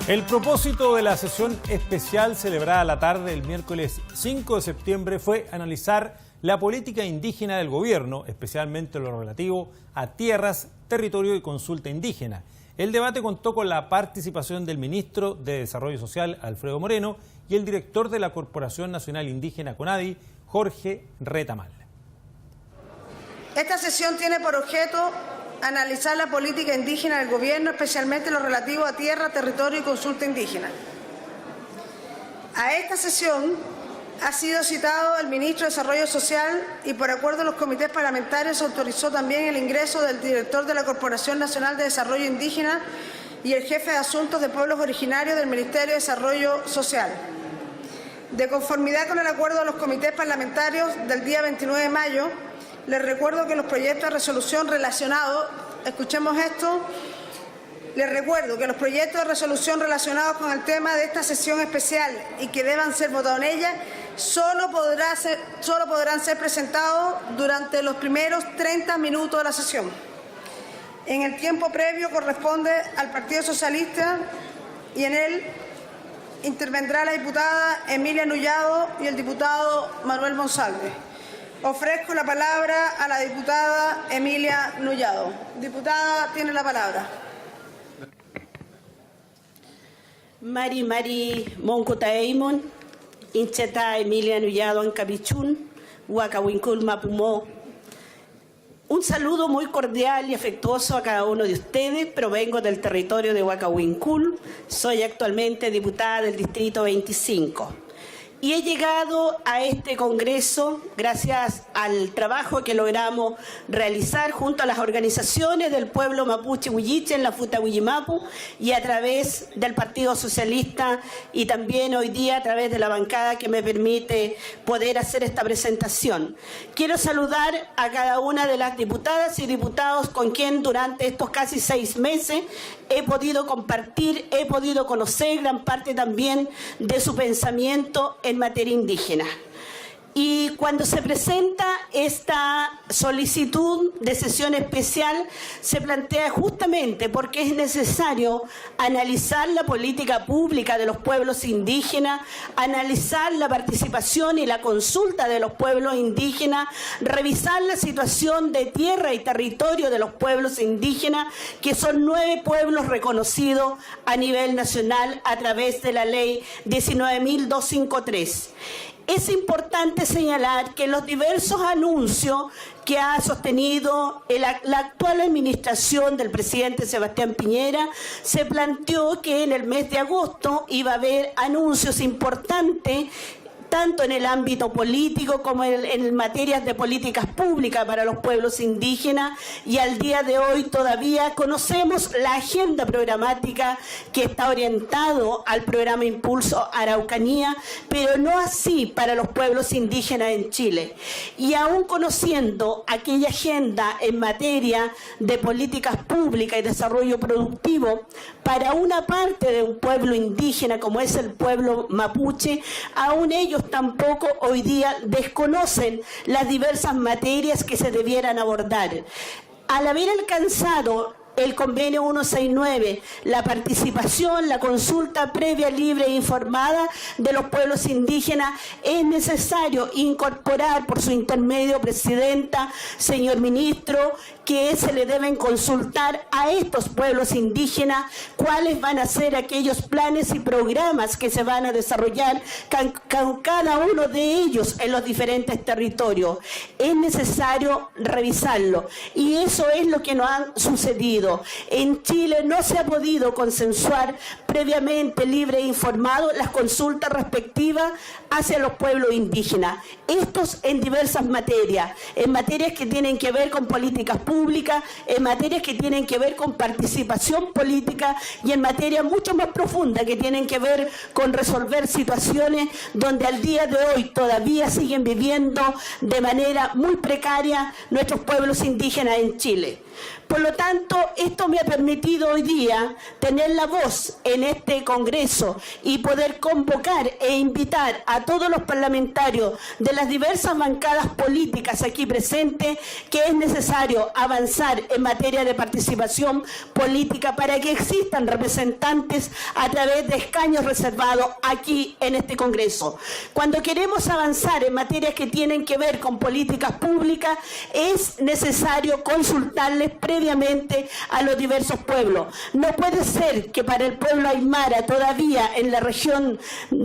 El propósito de la sesión especial celebrada la tarde del miércoles 5 de septiembre fue analizar la política indígena del gobierno, especialmente lo relativo a tierras, territorio y consulta indígena. El debate contó con la participación del ministro de Desarrollo Social, Alfredo Moreno, y el director de la Corporación Nacional Indígena CONADI, Jorge Retamal. Esta sesión tiene por objeto analizar la política indígena del gobierno, especialmente lo relativo a tierra, territorio y consulta indígena. A esta sesión ha sido citado el ministro de Desarrollo Social y por acuerdo de los comités parlamentarios se autorizó también el ingreso del director de la Corporación Nacional de Desarrollo Indígena y el jefe de Asuntos de Pueblos Originarios del Ministerio de Desarrollo Social. De conformidad con el acuerdo de los comités parlamentarios del día 29 de mayo, les recuerdo que los proyectos de resolución relacionados, escuchemos esto, les recuerdo que los proyectos de resolución relacionados con el tema de esta sesión especial y que deban ser votados en ella, solo podrán ser presentados durante los primeros 30 minutos de la sesión. En el tiempo previo corresponde al Partido Socialista y en él intervendrá la diputada Emilia Nullado y el diputado Manuel Monsalve. Ofrezco la palabra a la diputada Emilia Nullado. Diputada, tiene la palabra. Mari Moncutaeimon, Incheta Emilia Nullado Ancabichún, Huacahuincul Mapumó. Un saludo muy cordial y afectuoso a cada uno de ustedes. Provengo del territorio de Huacahuincul. Soy actualmente diputada del Distrito 25. Y he llegado a este congreso gracias al trabajo que logramos realizar junto a las organizaciones del pueblo mapuche huilliche en la Futa Huillimapu y a través del Partido Socialista y también hoy día a través de la bancada que me permite poder hacer esta presentación. Quiero saludar a cada una de las diputadas y diputados con quien durante estos casi 6 meses he podido compartir, he podido conocer gran parte también de su pensamiento en materia indígena. Y cuando se presenta esta solicitud de sesión especial, se plantea justamente porque es necesario analizar la política pública de los pueblos indígenas, analizar la participación y la consulta de los pueblos indígenas, revisar la situación de tierra y territorio de los pueblos indígenas, que son 9 pueblos reconocidos a nivel nacional a través de la ley 19.253. Es importante señalar que los diversos anuncios que ha sostenido la actual administración del presidente Sebastián Piñera, se planteó que en el mes de agosto iba a haber anuncios importantes tanto en el ámbito político como en materias de políticas públicas para los pueblos indígenas, y al día de hoy todavía conocemos la agenda programática que está orientado al programa Impulso Araucanía, pero no así para los pueblos indígenas en Chile. Y aún conociendo aquella agenda en materia de políticas públicas y desarrollo productivo para una parte de un pueblo indígena como es el pueblo mapuche, aún ellos tampoco hoy día desconocen las diversas materias que se debieran abordar. Al haber alcanzado el convenio 169, la participación, la consulta previa, libre e informada de los pueblos indígenas, es necesario incorporar por su intermedio, presidenta, señor ministro, que se le deben consultar a estos pueblos indígenas cuáles van a ser aquellos planes y programas que se van a desarrollar con cada uno de ellos en los diferentes territorios. Es necesario revisarlo y eso es lo que nos ha sucedido. En Chile no se ha podido consensuar previamente, libre e informado, las consultas respectivas hacia los pueblos indígenas. Estos en diversas materias, en materias que tienen que ver con políticas públicas, en materias que tienen que ver con participación política y en materias mucho más profundas que tienen que ver con resolver situaciones donde al día de hoy todavía siguen viviendo de manera muy precaria nuestros pueblos indígenas en Chile. Por lo tanto, esto me ha permitido hoy día tener la voz en este Congreso y poder convocar e invitar a todos los parlamentarios de las diversas bancadas políticas aquí presentes que es necesario avanzar en materia de participación política para que existan representantes a través de escaños reservados aquí en este Congreso. Cuando queremos avanzar en materias que tienen que ver con políticas públicas, es necesario consultarles previamente a los diversos pueblos. No puede ser que para el pueblo aymara todavía en la región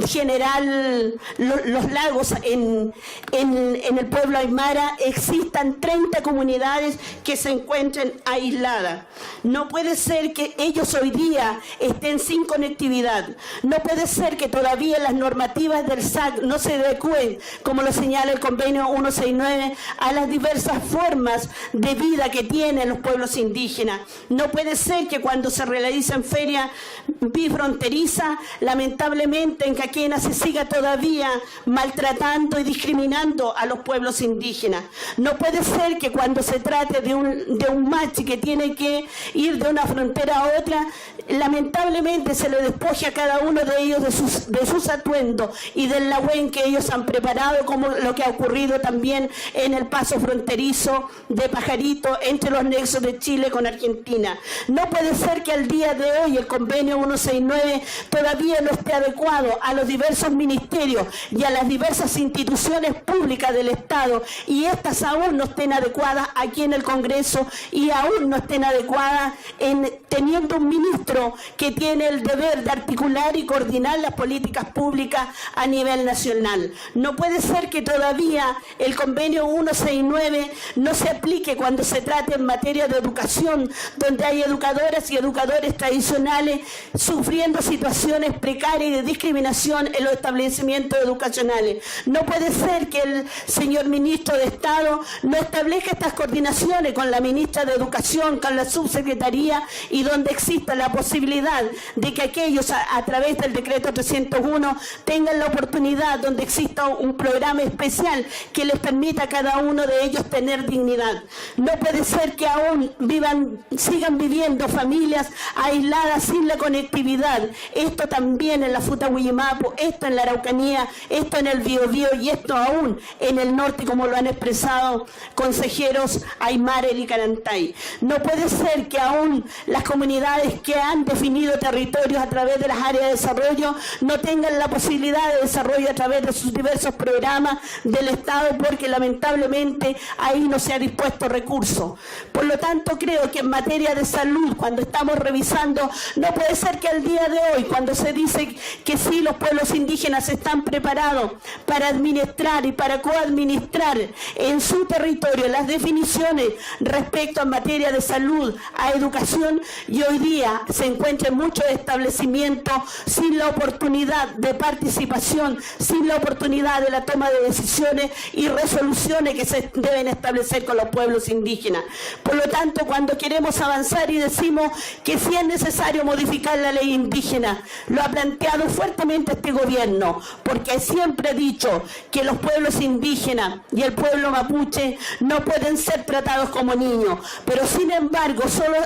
general, los lagos, en el pueblo aymara existan 30 comunidades que se encuentren aisladas. No puede ser que ellos hoy día estén sin conectividad. No puede ser que todavía las normativas del SAC no se adecúen, como lo señala el convenio 169, a las diversas formas de vida que tienen los pueblos indígenas. No puede ser que cuando se realicen ferias bifronterizas, lamentablemente en Caquena se siga todavía maltratando y discriminando a los pueblos indígenas. No puede ser que cuando se trate de un machi que tiene que ir de una frontera a otra, lamentablemente se le despoje a cada uno de ellos de sus atuendos y del lagüen que ellos han preparado, como lo que ha ocurrido también en el paso fronterizo de Pajarito entre los nexos de Chile con Argentina. No puede ser que al día de hoy el convenio 169 todavía no esté adecuado a los diversos ministerios y a las diversas instituciones públicas del Estado, y estas aún no estén adecuadas aquí en el Congreso y aún no estén adecuadas teniendo un ministro que tiene el deber de articular y coordinar las políticas públicas a nivel nacional. No puede ser que todavía el convenio 169 no se aplique cuando se trate en materia de educación, donde hay educadoras y educadores tradicionales sufriendo situaciones precarias y de discriminación en los establecimientos educacionales. No puede ser que el señor ministro de Estado no establezca estas coordinaciones con la ministra de Educación, con la subsecretaría, y donde exista la posibilidad de que aquellos a través del decreto 301 tengan la oportunidad, donde exista un programa especial que les permita a cada uno de ellos tener dignidad. No puede ser que aún sigan viviendo familias aisladas sin la conectividad. Esto también en la Futahuillimapu, esto en la Araucanía, esto en el Biobío y esto aún en el norte, como lo han expresado consejeros Aymara y Canantay. No puede ser que aún las comunidades que han definido territorios a través de las áreas de desarrollo no tengan la posibilidad de desarrollo a través de sus diversos programas del Estado, porque lamentablemente ahí no se ha dispuesto recursos. Por lo tanto, creo que en materia de salud, cuando estamos revisando, no puede ser que al día de hoy, cuando se dice que sí, los pueblos indígenas están preparados para administrar y para coadministrar en su territorio las definiciones respecto a materia de salud, a educación, y hoy día se encuentran muchos establecimientos sin la oportunidad de participación, sin la oportunidad de la toma de decisiones y resoluciones que se deben establecer con los pueblos indígenas. Por lo tanto, cuando queremos avanzar y decimos que sí es necesario modificar la ley indígena, lo ha planteado fuertemente este gobierno, porque siempre he dicho que los pueblos indígenas y el pueblo mapuche no pueden ser tratados como niños, pero sin embargo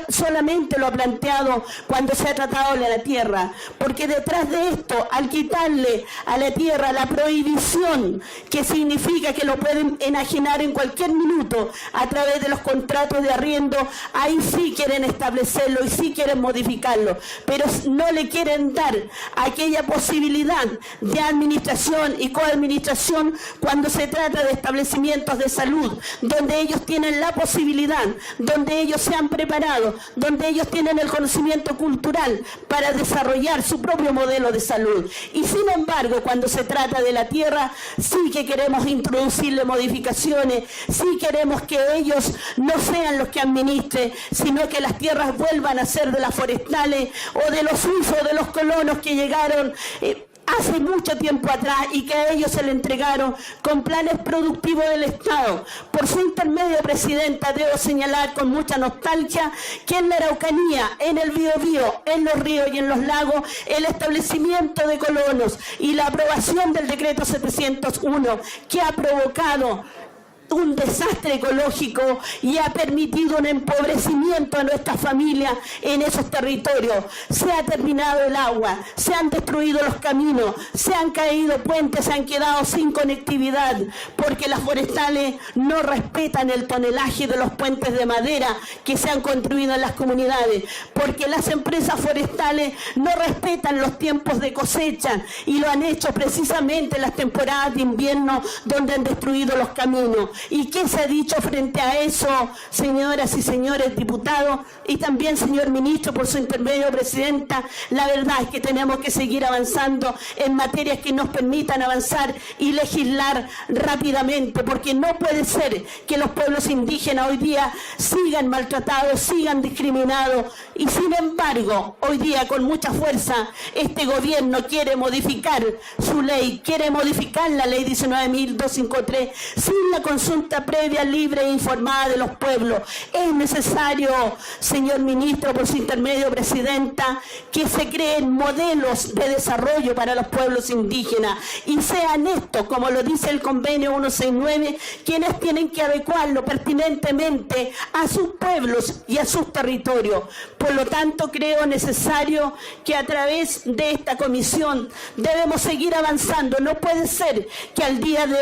solamente lo ha planteado cuando se ha tratado de la tierra, porque detrás de esto, al quitarle a la tierra la prohibición, que significa que lo pueden enajenar en cualquier minuto a través de los contratos de arriendo, ahí sí quieren establecerlo y sí quieren modificarlo, pero no le quieren dar aquella posibilidad de administración y coadministración cuando se trata de establecimientos de salud, donde ellos tienen la posibilidad, donde ellos se han preparado, donde ellos tienen el conocimiento cultural para desarrollar su propio modelo de salud. Y sin embargo, cuando se trata de la tierra, sí que queremos introducirle modificaciones, sí queremos que ellos no sean los que administren, sino que las tierras vuelvan a ser de las forestales o de los usos de los colonos que llegaron hace mucho tiempo atrás y que a ellos se le entregaron con planes productivos del Estado. Por su intermedio, Presidenta, debo señalar con mucha nostalgia que en la Araucanía, en el Biobío, en los ríos y en los lagos, el establecimiento de colonos y la aprobación del decreto 701, que ha provocado un desastre ecológico y ha permitido un empobrecimiento a nuestras familias en esos territorios. Se ha terminado el agua, se han destruido los caminos, se han caído puentes, se han quedado sin conectividad, porque las forestales no respetan el tonelaje de los puentes de madera que se han construido en las comunidades, porque las empresas forestales no respetan los tiempos de cosecha y lo han hecho precisamente en las temporadas de invierno, donde han destruido los caminos. ¿Y qué se ha dicho frente a eso, señoras y señores diputados? Y también, señor ministro, por su intermedio, presidenta, la verdad es que tenemos que seguir avanzando en materias que nos permitan avanzar y legislar rápidamente, porque no puede ser que los pueblos indígenas hoy día sigan maltratados, sigan discriminados, y sin embargo, hoy día con mucha fuerza este gobierno quiere modificar su ley, quiere modificar la ley 19.253 sin la consulta previa, libre e informada de los pueblos. Es necesario, señor ministro, por su intermedio, presidenta, que se creen modelos de desarrollo para los pueblos indígenas y sean estos, como lo dice el convenio 169, quienes tienen que adecuarlo pertinentemente a sus pueblos y a sus territorios. Por lo tanto, creo necesario que a través de esta comisión debemos seguir avanzando. No puede ser que al día de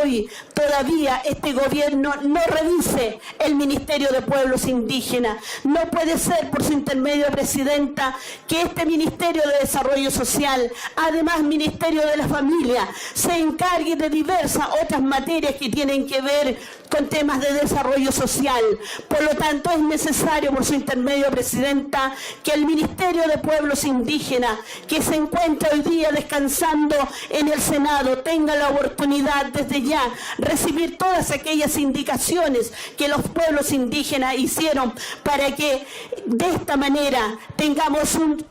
hoy, todavía este gobierno no revise el Ministerio de Pueblos Indígenas. No puede ser, por su intermedio, presidenta, que este Ministerio de Desarrollo Social, además Ministerio de la Familia, se encargue de diversas otras materias que tienen que ver con temas de desarrollo social. Por lo tanto, es necesario, por su intermedio, presidenta, que el Ministerio de Pueblos Indígenas, que se encuentra hoy día descansando en el Senado, tenga la oportunidad desde ya recibir todas aquellas indicaciones que los pueblos indígenas hicieron para que de esta manera tengamos un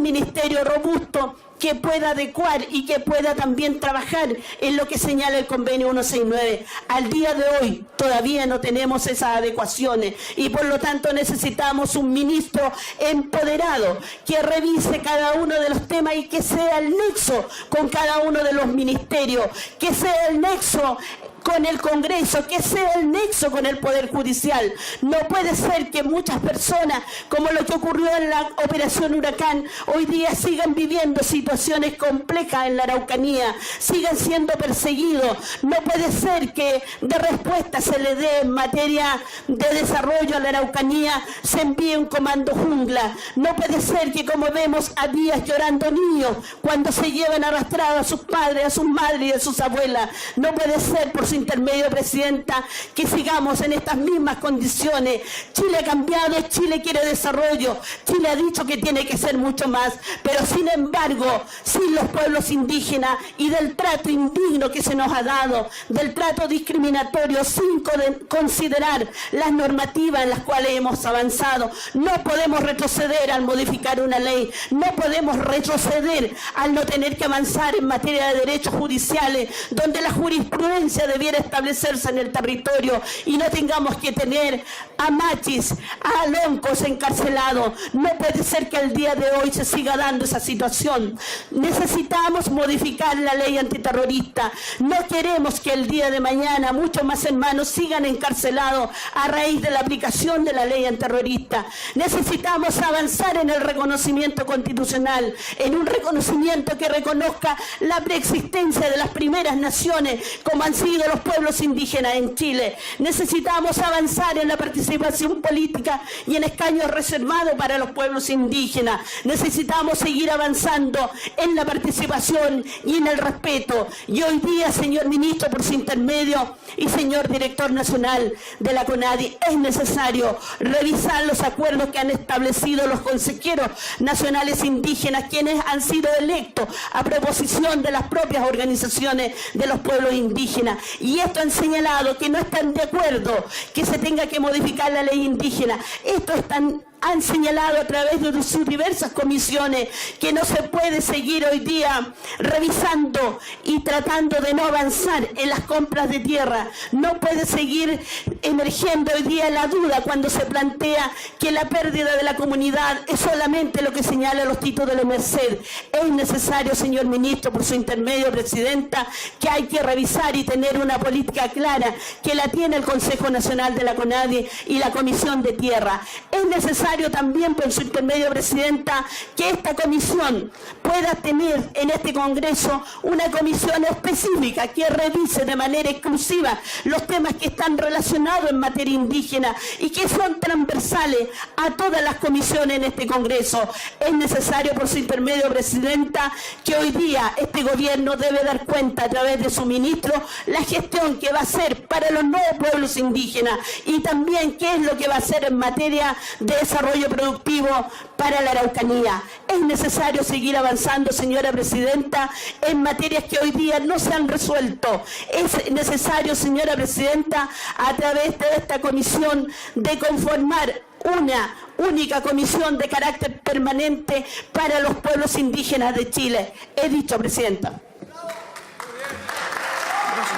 ministerio robusto que pueda adecuar y que pueda también trabajar en lo que señala el convenio 169. Al día de hoy todavía no tenemos esas adecuaciones y por lo tanto necesitamos un ministro empoderado que revise cada uno de los temas y que sea el nexo con cada uno de los ministerios, que sea el nexo con el Congreso, que sea el nexo con el Poder Judicial. No puede ser que muchas personas, como lo que ocurrió en la Operación Huracán, hoy día sigan viviendo situaciones complejas en la Araucanía, sigan siendo perseguidos. No puede ser que de respuesta se le dé en materia de desarrollo a la Araucanía, se envíe un comando jungla. No puede ser que, como vemos a días llorando niños cuando se llevan arrastrados a sus padres, a sus madres y a sus abuelas. No puede ser, por su intermedio, presidenta, que sigamos en estas mismas condiciones. Chile ha cambiado, Chile quiere desarrollo, Chile ha dicho que tiene que ser mucho más, pero sin embargo, sin los pueblos indígenas y del trato indigno que se nos ha dado, del trato discriminatorio, sin considerar las normativas en las cuales hemos avanzado, no podemos retroceder al modificar una ley, no podemos retroceder al no tener que avanzar en materia de derechos judiciales, donde la jurisprudencia debiera establecerse en el territorio y no tengamos que tener a machis, a loncos encarcelados. No puede ser que al día de hoy se siga dando esa situación. Necesitamos modificar la ley antiterrorista. No queremos que el día de mañana muchos más hermanos sigan encarcelados a raíz de la aplicación de la ley antiterrorista. Necesitamos avanzar en el reconocimiento constitucional, en un reconocimiento que reconozca la preexistencia de las primeras naciones como han sido los pueblos indígenas en Chile. Necesitamos avanzar en la participación política y en escaños reservados para los pueblos indígenas. Necesitamos seguir avanzando en la participación y en el respeto. Y hoy día, señor ministro, por su intermedio, y señor director nacional de la CONADI, es necesario revisar los acuerdos que han establecido los consejeros nacionales indígenas, quienes han sido electos a proposición de las propias organizaciones de los pueblos indígenas. Y esto han señalado que no están de acuerdo que se tenga que modificar la ley indígena. Esto están han señalado a través de sus diversas comisiones que no se puede seguir hoy día revisando y tratando de no avanzar en las compras de tierra. No puede seguir emergiendo hoy día la duda cuando se plantea que la pérdida de la comunidad es solamente lo que señalan los títulos de merced. Es necesario, señor ministro, por su intermedio, presidenta, que hay que revisar y tener una política clara que la tiene el Consejo Nacional de la CONADI y la Comisión de Tierra. Es necesario también, por su intermedio, presidenta, que esta comisión pueda tener en este Congreso una comisión específica que revise de manera exclusiva los temas que están relacionados en materia indígena y que son transversales a todas las comisiones en este Congreso. Es necesario, por su intermedio, presidenta, que hoy día este gobierno debe dar cuenta a través de su ministro la gestión que va a hacer para los nuevos pueblos indígenas y también qué es lo que va a hacer en materia de desarrollo productivo para la Araucanía. Es necesario seguir avanzando, señora presidenta, en materias que hoy día no se han resuelto. Es necesario, señora presidenta, a través de esta comisión, de conformar una única comisión de carácter permanente para los pueblos indígenas de Chile. He dicho, presidenta.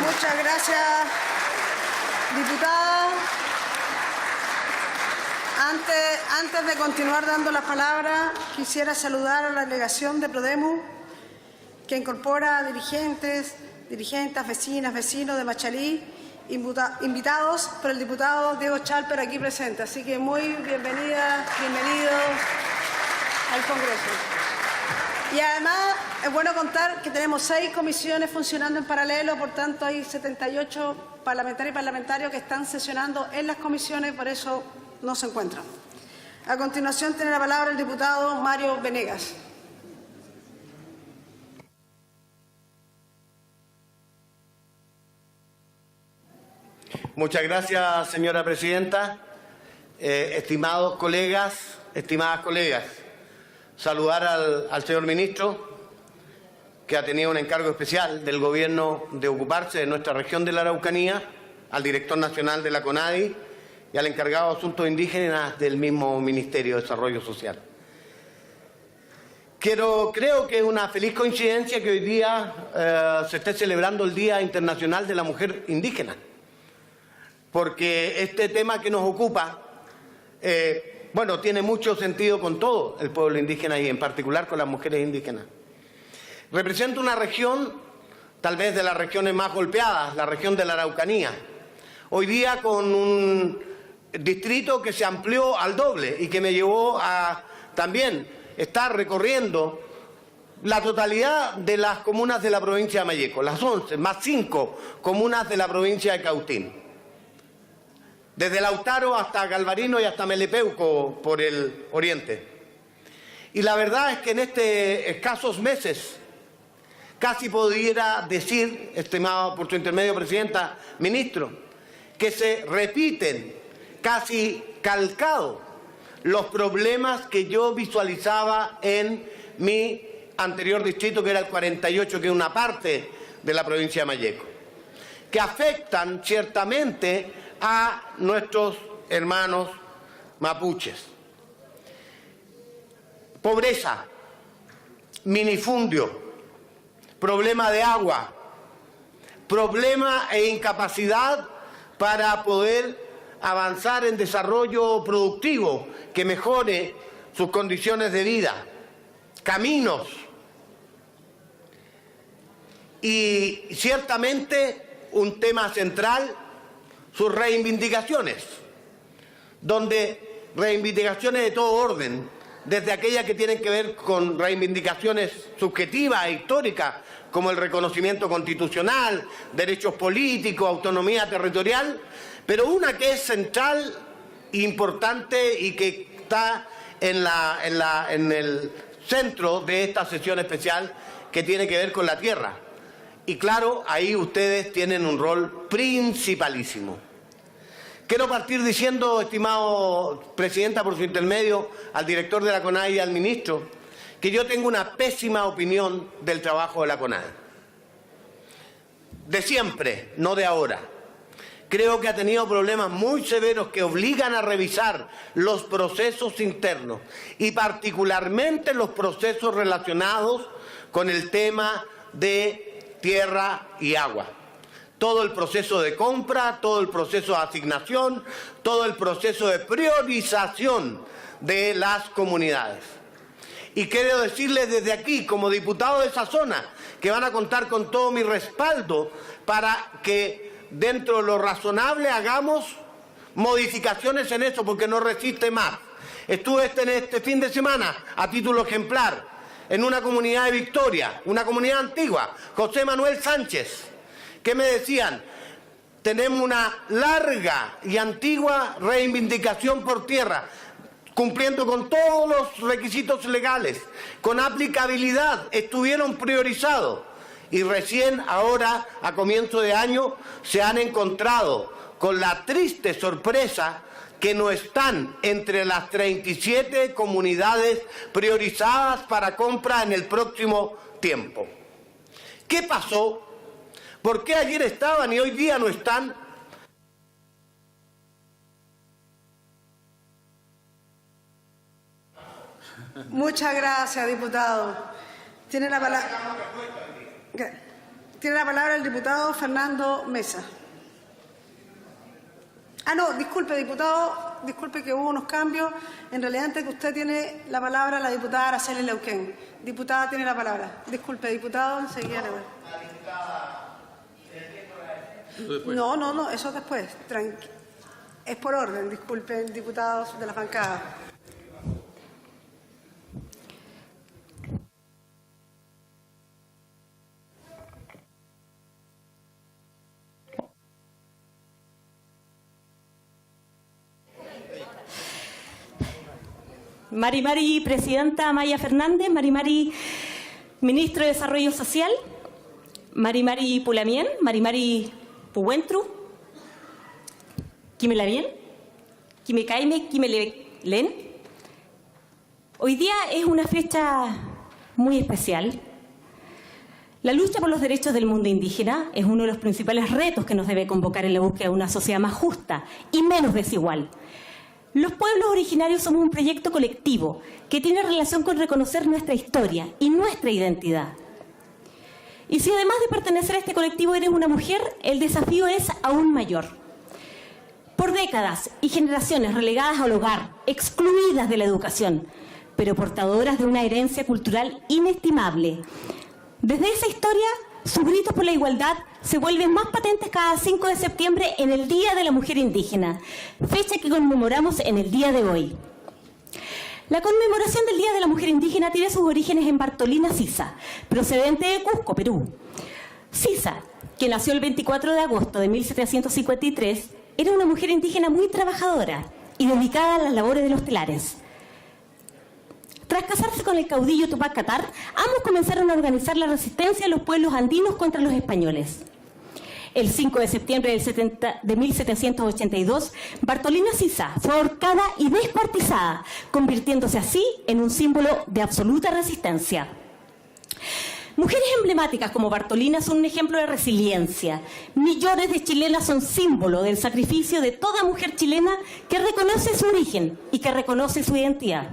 Muchas gracias, diputada. Antes de continuar dando la palabra, quisiera saludar a la delegación de Prodemu, que incorpora dirigentes, vecinas, vecinos de Machalí, invitados por el diputado Diego Chalper aquí presente. Así que muy bienvenidos al Congreso. Y además es bueno contar que tenemos 6 comisiones funcionando en paralelo, por tanto hay 78 parlamentarios y parlamentarios que están sesionando en las comisiones, por eso no se encuentran. A continuación tiene la palabra el diputado Mario Venegas. Muchas gracias, señora presidenta. Estimados colegas, estimadas colegas, saludar al señor ministro, que ha tenido un encargo especial del gobierno de ocuparse de nuestra región de la Araucanía, al director nacional de la CONADI y al encargado de asuntos indígenas del mismo Ministerio de Desarrollo Social. Creo que es una feliz coincidencia que hoy día se esté celebrando el Día Internacional de la Mujer Indígena, porque este tema que nos ocupa, tiene mucho sentido con todo el pueblo indígena y en particular con las mujeres indígenas. Representa una región, tal vez de las regiones más golpeadas, la región de la Araucanía. Hoy día con un distrito que se amplió al doble y que me llevó a también estar recorriendo la totalidad de las comunas de la provincia de Malleco, las 11 más 5 comunas de la provincia de Cautín. Desde Lautaro hasta Galvarino y hasta Melepeuco por el oriente. Y la verdad es que en escasos meses casi pudiera decir, estimado por su intermedio, presidenta, ministro, que se repiten casi calcados los problemas que yo visualizaba en mi anterior distrito, que era el 48, que es una parte de la provincia de Malleco, que afectan ciertamente a nuestros hermanos mapuches. Pobreza, minifundio, problema de agua, problema e incapacidad para poder avanzar en desarrollo productivo que mejore sus condiciones de vida, caminos y ciertamente un tema central, sus reivindicaciones, donde reivindicaciones de todo orden, desde aquellas que tienen que ver con reivindicaciones subjetivas e históricas, como el reconocimiento constitucional, derechos políticos, autonomía territorial, pero una que es central e importante y que está en el centro de esta sesión especial, que tiene que ver con la tierra. Y claro, ahí ustedes tienen un rol principalísimo. Quiero partir diciendo, estimado presidenta, por su intermedio, al director de la CONADI y al ministro, que yo tengo una pésima opinión del trabajo de la CONADI. De siempre, no de ahora. creo que ha tenido problemas muy severos que obligan a revisar los procesos internos y particularmente los procesos relacionados con el tema de tierra y agua. Todo el proceso de compra, todo el proceso de asignación, todo el proceso de priorización de las comunidades. Y quiero decirles desde aquí, como diputado de esa zona, que van a contar con todo mi respaldo para que dentro de lo razonable hagamos modificaciones en eso, porque no resiste más. Estuve este fin de semana, a título ejemplar, en una comunidad de Victoria, una comunidad antigua, José Manuel Sánchez, que me decían, tenemos una larga y antigua reivindicación por tierra, cumpliendo con todos los requisitos legales, con aplicabilidad, estuvieron priorizados. Y recién ahora, a comienzo de año, se han encontrado con la triste sorpresa que no están entre las 37 comunidades priorizadas para compra en el próximo tiempo. ¿Qué pasó? ¿Por qué ayer estaban y hoy día no están? Muchas gracias, diputado. Tiene la palabra el diputado Fernando Mesa. Ah, no, disculpe, diputado, disculpe que hubo unos cambios. En realidad, antes que usted tiene la palabra, la diputada Araceli Leuquén. Diputada tiene la palabra. Disculpe, diputado, enseguida le voy. No, eso es después. Es por orden, disculpen, diputados de la bancada. Mari Presidenta Maya Fernández, Mari Ministro de Desarrollo Social, Mari Pulamien, Mari Puentru, Kimelavien, Kimecaime, Kimelelen. Hoy día es una fecha muy especial. La lucha por los derechos del mundo indígena es uno de los principales retos que nos debe convocar en la búsqueda de una sociedad más justa y menos desigual. Los pueblos originarios somos un proyecto colectivo que tiene relación con reconocer nuestra historia y nuestra identidad. Y si además de pertenecer a este colectivo eres una mujer, el desafío es aún mayor. Por décadas y generaciones relegadas al hogar, excluidas de la educación, pero portadoras de una herencia cultural inestimable. Desde esa historia, sus gritos por la igualdad se vuelven más patentes cada 5 de septiembre en el Día de la Mujer Indígena, fecha que conmemoramos en el día de hoy. La conmemoración del Día de la Mujer Indígena tiene sus orígenes en Bartolina Sisa, procedente de Cusco, Perú. Sisa, que nació el 24 de agosto de 1753, era una mujer indígena muy trabajadora y dedicada a las labores de los telares. Tras casarse con el caudillo Tupac Kattar, ambos comenzaron a organizar la resistencia de los pueblos andinos contra los españoles. El 5 de septiembre de 1782, Bartolina Sisa fue ahorcada y descuartizada, convirtiéndose así en un símbolo de absoluta resistencia. Mujeres emblemáticas como Bartolina son un ejemplo de resiliencia. Millones de chilenas son símbolo del sacrificio de toda mujer chilena que reconoce su origen y que reconoce su identidad.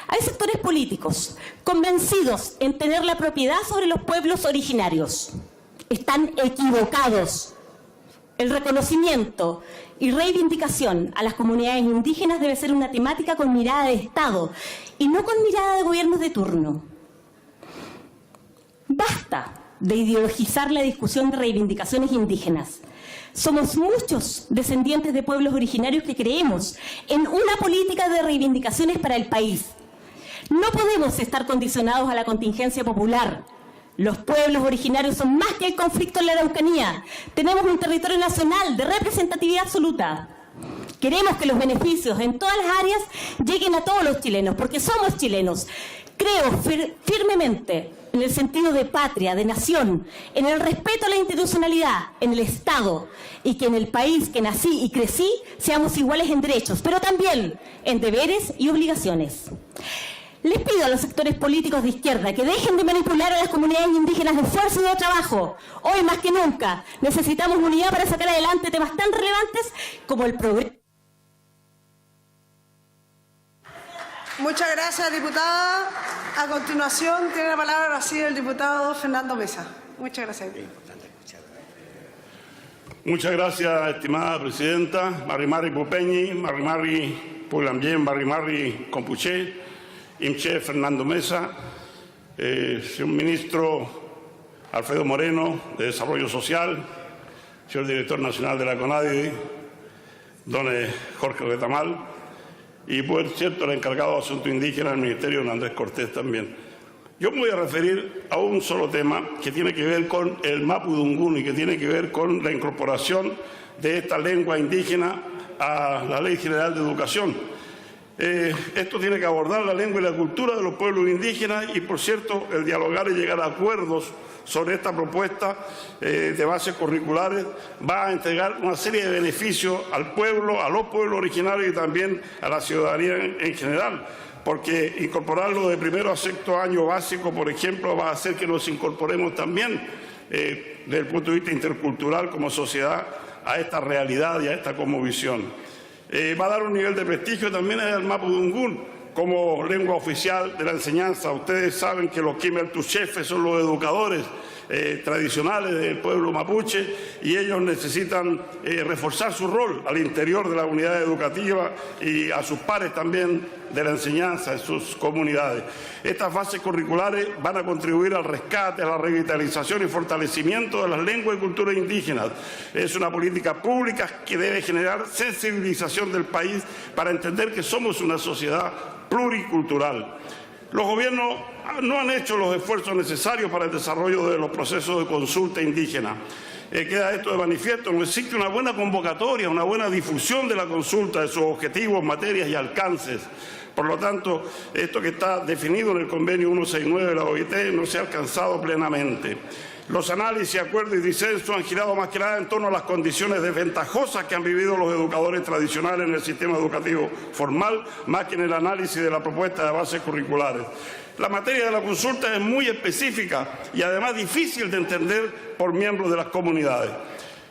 Hay sectores políticos convencidos en tener la propiedad sobre los pueblos originarios. Están equivocados. El reconocimiento y reivindicación a las comunidades indígenas debe ser una temática con mirada de Estado y no con mirada de gobiernos de turno. Basta de ideologizar la discusión de reivindicaciones indígenas. Somos muchos descendientes de pueblos originarios que creemos en una política de reivindicaciones para el país. No podemos estar condicionados a la contingencia popular. Los pueblos originarios son más que el conflicto en la Araucanía. Tenemos un territorio nacional de representatividad absoluta. Queremos que los beneficios en todas las áreas lleguen a todos los chilenos, porque somos chilenos. Creo firmemente en el sentido de patria, de nación, en el respeto a la institucionalidad, en el Estado, y que en el país que nací y crecí seamos iguales en derechos, pero también en deberes y obligaciones. Les pido a los sectores políticos de izquierda que dejen de manipular a las comunidades indígenas de fuerza y de trabajo. Hoy más que nunca necesitamos unidad para sacar adelante temas tan relevantes como el progreso. Muchas gracias, diputada. A continuación tiene la palabra así el diputado Fernando Mesa. Muchas gracias. Muchas gracias, estimada presidenta. Marimari Pupeñi, Marimari Pulamien, Marimari Compuché, Imche Fernando Mesa, señor ministro Alfredo Moreno, de Desarrollo Social, señor director nacional de la CONADI, don Jorge Retamal, y por cierto el encargado de Asuntos Indígenas del Ministerio, don Andrés Cortés también. Yo me voy a referir a un solo tema que tiene que ver con el mapudungún y que tiene que ver con la incorporación de esta lengua indígena a la Ley General de Educación. Esto tiene que abordar la lengua y la cultura de los pueblos indígenas y, por cierto, el dialogar y llegar a acuerdos sobre esta propuesta de bases curriculares va a entregar una serie de beneficios al pueblo, a los pueblos originarios y también a la ciudadanía en general, porque incorporarlo de primero a sexto año básico, por ejemplo, va a hacer que nos incorporemos también desde el punto de vista intercultural como sociedad a esta realidad y a esta cosmovisión. Va a dar un nivel de prestigio también al mapudungún como lengua oficial de la enseñanza. Ustedes saben que los quimeltuchefes son los educadores tradicionales del pueblo mapuche y ellos necesitan reforzar su rol al interior de la unidad educativa y a sus pares también de la enseñanza en sus comunidades. Estas bases curriculares van a contribuir al rescate, a la revitalización y fortalecimiento de las lenguas y culturas indígenas. Es una política pública que debe generar sensibilización del país para entender que somos una sociedad pluricultural. Los gobiernos no han hecho los esfuerzos necesarios para el desarrollo de los procesos de consulta indígena. Queda esto de manifiesto, no existe una buena convocatoria, una buena difusión de la consulta, de sus objetivos, materias y alcances. Por lo tanto, esto que está definido en el convenio 169 de la OIT no se ha alcanzado plenamente. Los análisis, acuerdos y disensos han girado más que nada en torno a las condiciones desventajosas que han vivido los educadores tradicionales en el sistema educativo formal, más que en el análisis de la propuesta de bases curriculares. La materia de la consulta es muy específica y además difícil de entender por miembros de las comunidades.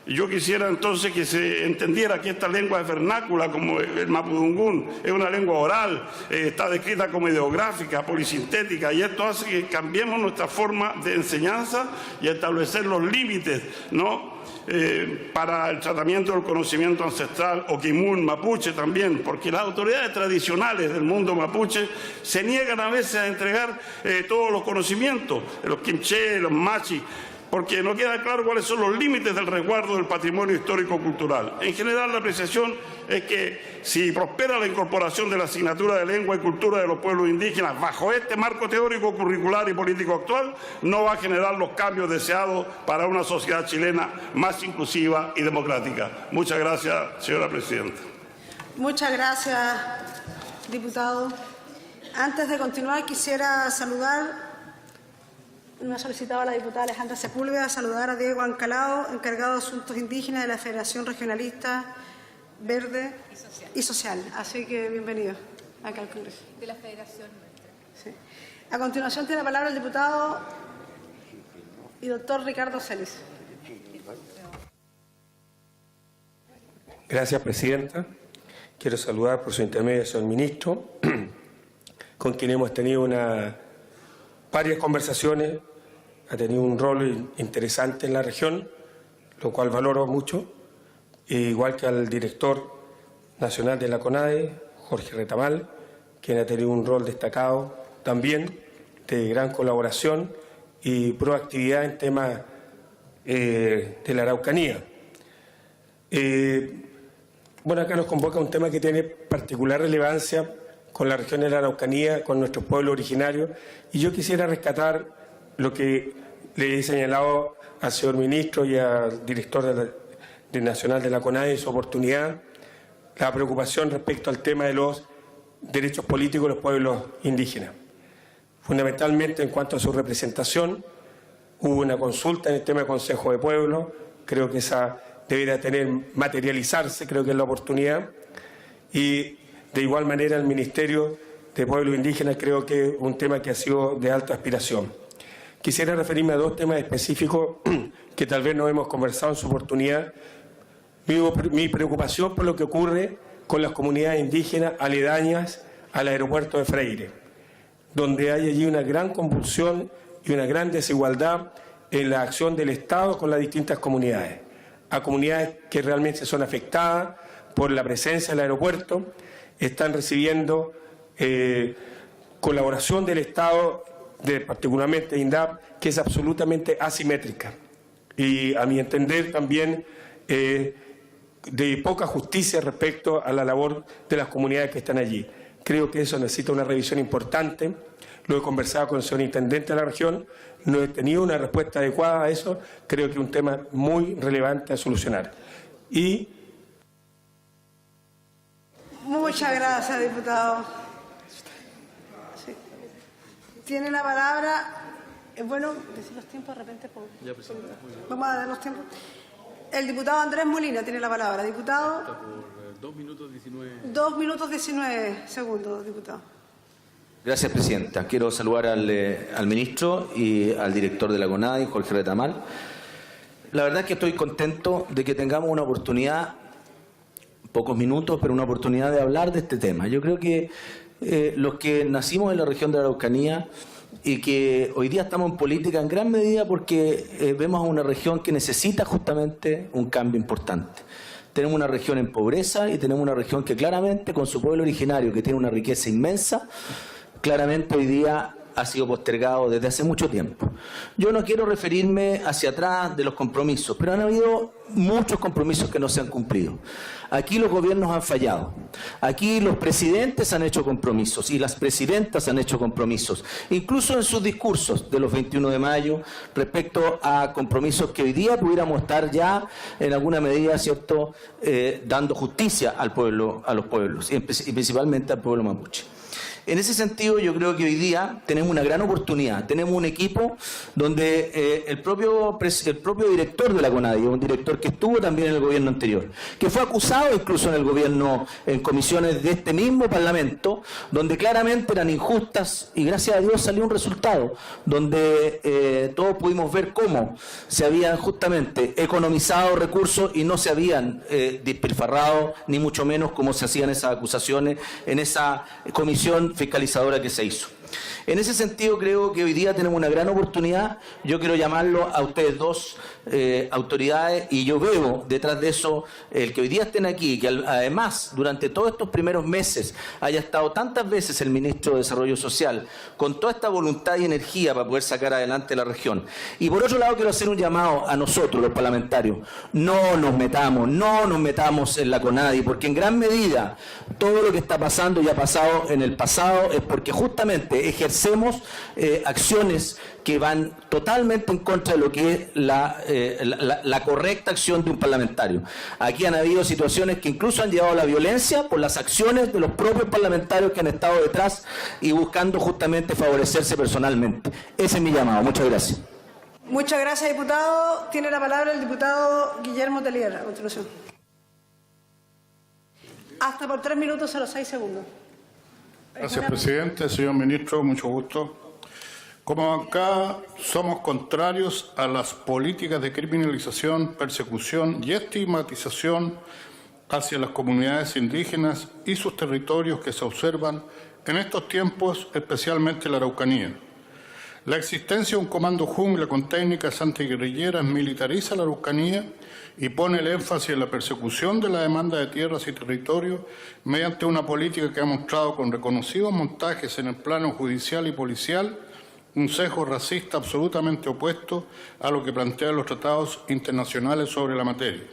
Y yo quisiera entonces que se entendiera que esta lengua es vernácula, como el mapudungún, es una lengua oral, está descrita como ideográfica, polisintética, y esto hace que cambiemos nuestra forma de enseñanza y establecer los límites, ¿no?, para el tratamiento del conocimiento ancestral o quimun mapuche también, porque las autoridades tradicionales del mundo mapuche se niegan a veces a entregar todos los conocimientos, los quimché, los machi, porque no queda claro cuáles son los límites del resguardo del patrimonio histórico-cultural. En general, la apreciación es que si prospera la incorporación de la asignatura de lengua y cultura de los pueblos indígenas bajo este marco teórico, curricular y político actual, no va a generar los cambios deseados para una sociedad chilena más inclusiva y democrática. Muchas gracias, señora presidenta. Muchas gracias, diputado. Antes de continuar, quisiera saludar. Me ha solicitado la diputada Alejandra Sepúlveda saludar a Diego Ancalao, encargado de Asuntos Indígenas de la Federación Regionalista Verde y Social. Así que bienvenido acá al Congreso. De la Federación nuestra. Sí. A continuación tiene la palabra el diputado y doctor Ricardo Celis. Gracias, presidenta. Quiero saludar por su intermedio al señor ministro, con quien hemos tenido varias conversaciones. Ha tenido un rol interesante en la región, lo cual valoro mucho, igual que al director nacional de la CONADE, Jorge Retamal, quien ha tenido un rol destacado también de gran colaboración y proactividad en temas de la Araucanía. Bueno, acá nos convoca un tema que tiene particular relevancia con la región de la Araucanía, con nuestros pueblos originarios, y yo quisiera rescatar lo que le he señalado al señor ministro y al director nacional de la CONADE en su oportunidad, la preocupación respecto al tema de los derechos políticos de los pueblos indígenas. Fundamentalmente en cuanto a su representación, hubo una consulta en el tema del Consejo de Pueblo, creo que esa debería materializarse, creo que es la oportunidad, y de igual manera el Ministerio de pueblos indígenas creo que es un tema que ha sido de alta aspiración. Quisiera referirme a dos temas específicos que tal vez no hemos conversado en su oportunidad. Mi preocupación por lo que ocurre con las comunidades indígenas aledañas al aeropuerto de Freire, donde hay allí una gran convulsión y una gran desigualdad en la acción del Estado con las distintas comunidades. A comunidades que realmente son afectadas por la presencia del aeropuerto, están recibiendo colaboración del Estado, particularmente de INDAP, que es absolutamente asimétrica y, a mi entender, también de poca justicia respecto a la labor de las comunidades que están allí. Creo que eso necesita una revisión importante. Lo he conversado con el señor intendente de la región, no he tenido una respuesta adecuada a eso. Creo que es un tema muy relevante a solucionar. Y muchas gracias, diputado. Sí. Tiene la palabra. Bueno, decir los tiempos de repente. Vamos a dar los tiempos. El diputado Andrés Molina tiene la palabra. Diputado. Por 2 minutos 19. 2 minutos 19 segundos, diputado. Gracias, presidenta. Quiero saludar al ministro y al director de la CONADI, Jorge Retamal. La verdad es que estoy contento de que tengamos una oportunidad, pocos minutos, pero una oportunidad de hablar de este tema. Yo creo que los que nacimos en la región de la Araucanía y que hoy día estamos en política en gran medida porque vemos a una región que necesita justamente un cambio importante. Tenemos una región en pobreza y tenemos una región que claramente, con su pueblo originario, que tiene una riqueza inmensa, claramente hoy día ha sido postergado desde hace mucho tiempo. Yo no quiero referirme hacia atrás de los compromisos, pero han habido muchos compromisos que no se han cumplido. Aquí los gobiernos han fallado. Aquí los presidentes han hecho compromisos y las presidentas han hecho compromisos, incluso en sus discursos de los 21 de mayo, respecto a compromisos que hoy día pudiéramos estar ya en alguna medida, ¿cierto?, dando justicia al pueblo, a los pueblos, y principalmente al pueblo mapuche. En ese sentido, yo creo que hoy día tenemos una gran oportunidad. Tenemos un equipo donde el propio director de la CONADI, un director que estuvo también en el gobierno anterior, que fue acusado incluso en el gobierno, en comisiones de este mismo Parlamento, donde claramente eran injustas y gracias a Dios salió un resultado, donde todos pudimos ver cómo se habían justamente economizado recursos y no se habían despilfarrado, ni mucho menos como se hacían esas acusaciones en esa comisión fiscalizadora que se hizo. En ese sentido creo que hoy día tenemos una gran oportunidad. Yo quiero llamarlo a ustedes dos autoridades y yo veo detrás de eso el que hoy día estén aquí, que además durante todos estos primeros meses haya estado tantas veces el ministro de Desarrollo Social con toda esta voluntad y energía para poder sacar adelante la región. Y por otro lado quiero hacer un llamado a nosotros los parlamentarios, no nos metamos en la CONADI, porque en gran medida todo lo que está pasando y ha pasado en el pasado es porque justamente ejercemos acciones que van totalmente en contra de lo que es la correcta acción de un parlamentario. Aquí han habido situaciones que incluso han llevado a la violencia por las acciones de los propios parlamentarios que han estado detrás y buscando justamente favorecerse personalmente. Ese es mi llamado. Muchas gracias. Muchas gracias, diputado. Tiene la palabra el diputado Guillermo Tellier, a continuación. Hasta por 3 minutos 06 segundos. Gracias, presidente. Señor ministro, mucho gusto. Como bancada, somos contrarios a las políticas de criminalización, persecución y estigmatización hacia las comunidades indígenas y sus territorios que se observan en estos tiempos, especialmente en la Araucanía. La existencia de un comando jungla con técnicas antiguerrilleras militariza la Araucanía y pone el énfasis en la persecución de la demanda de tierras y territorios mediante una política que ha mostrado con reconocidos montajes en el plano judicial y policial un sesgo racista absolutamente opuesto a lo que plantean los tratados internacionales sobre la materia.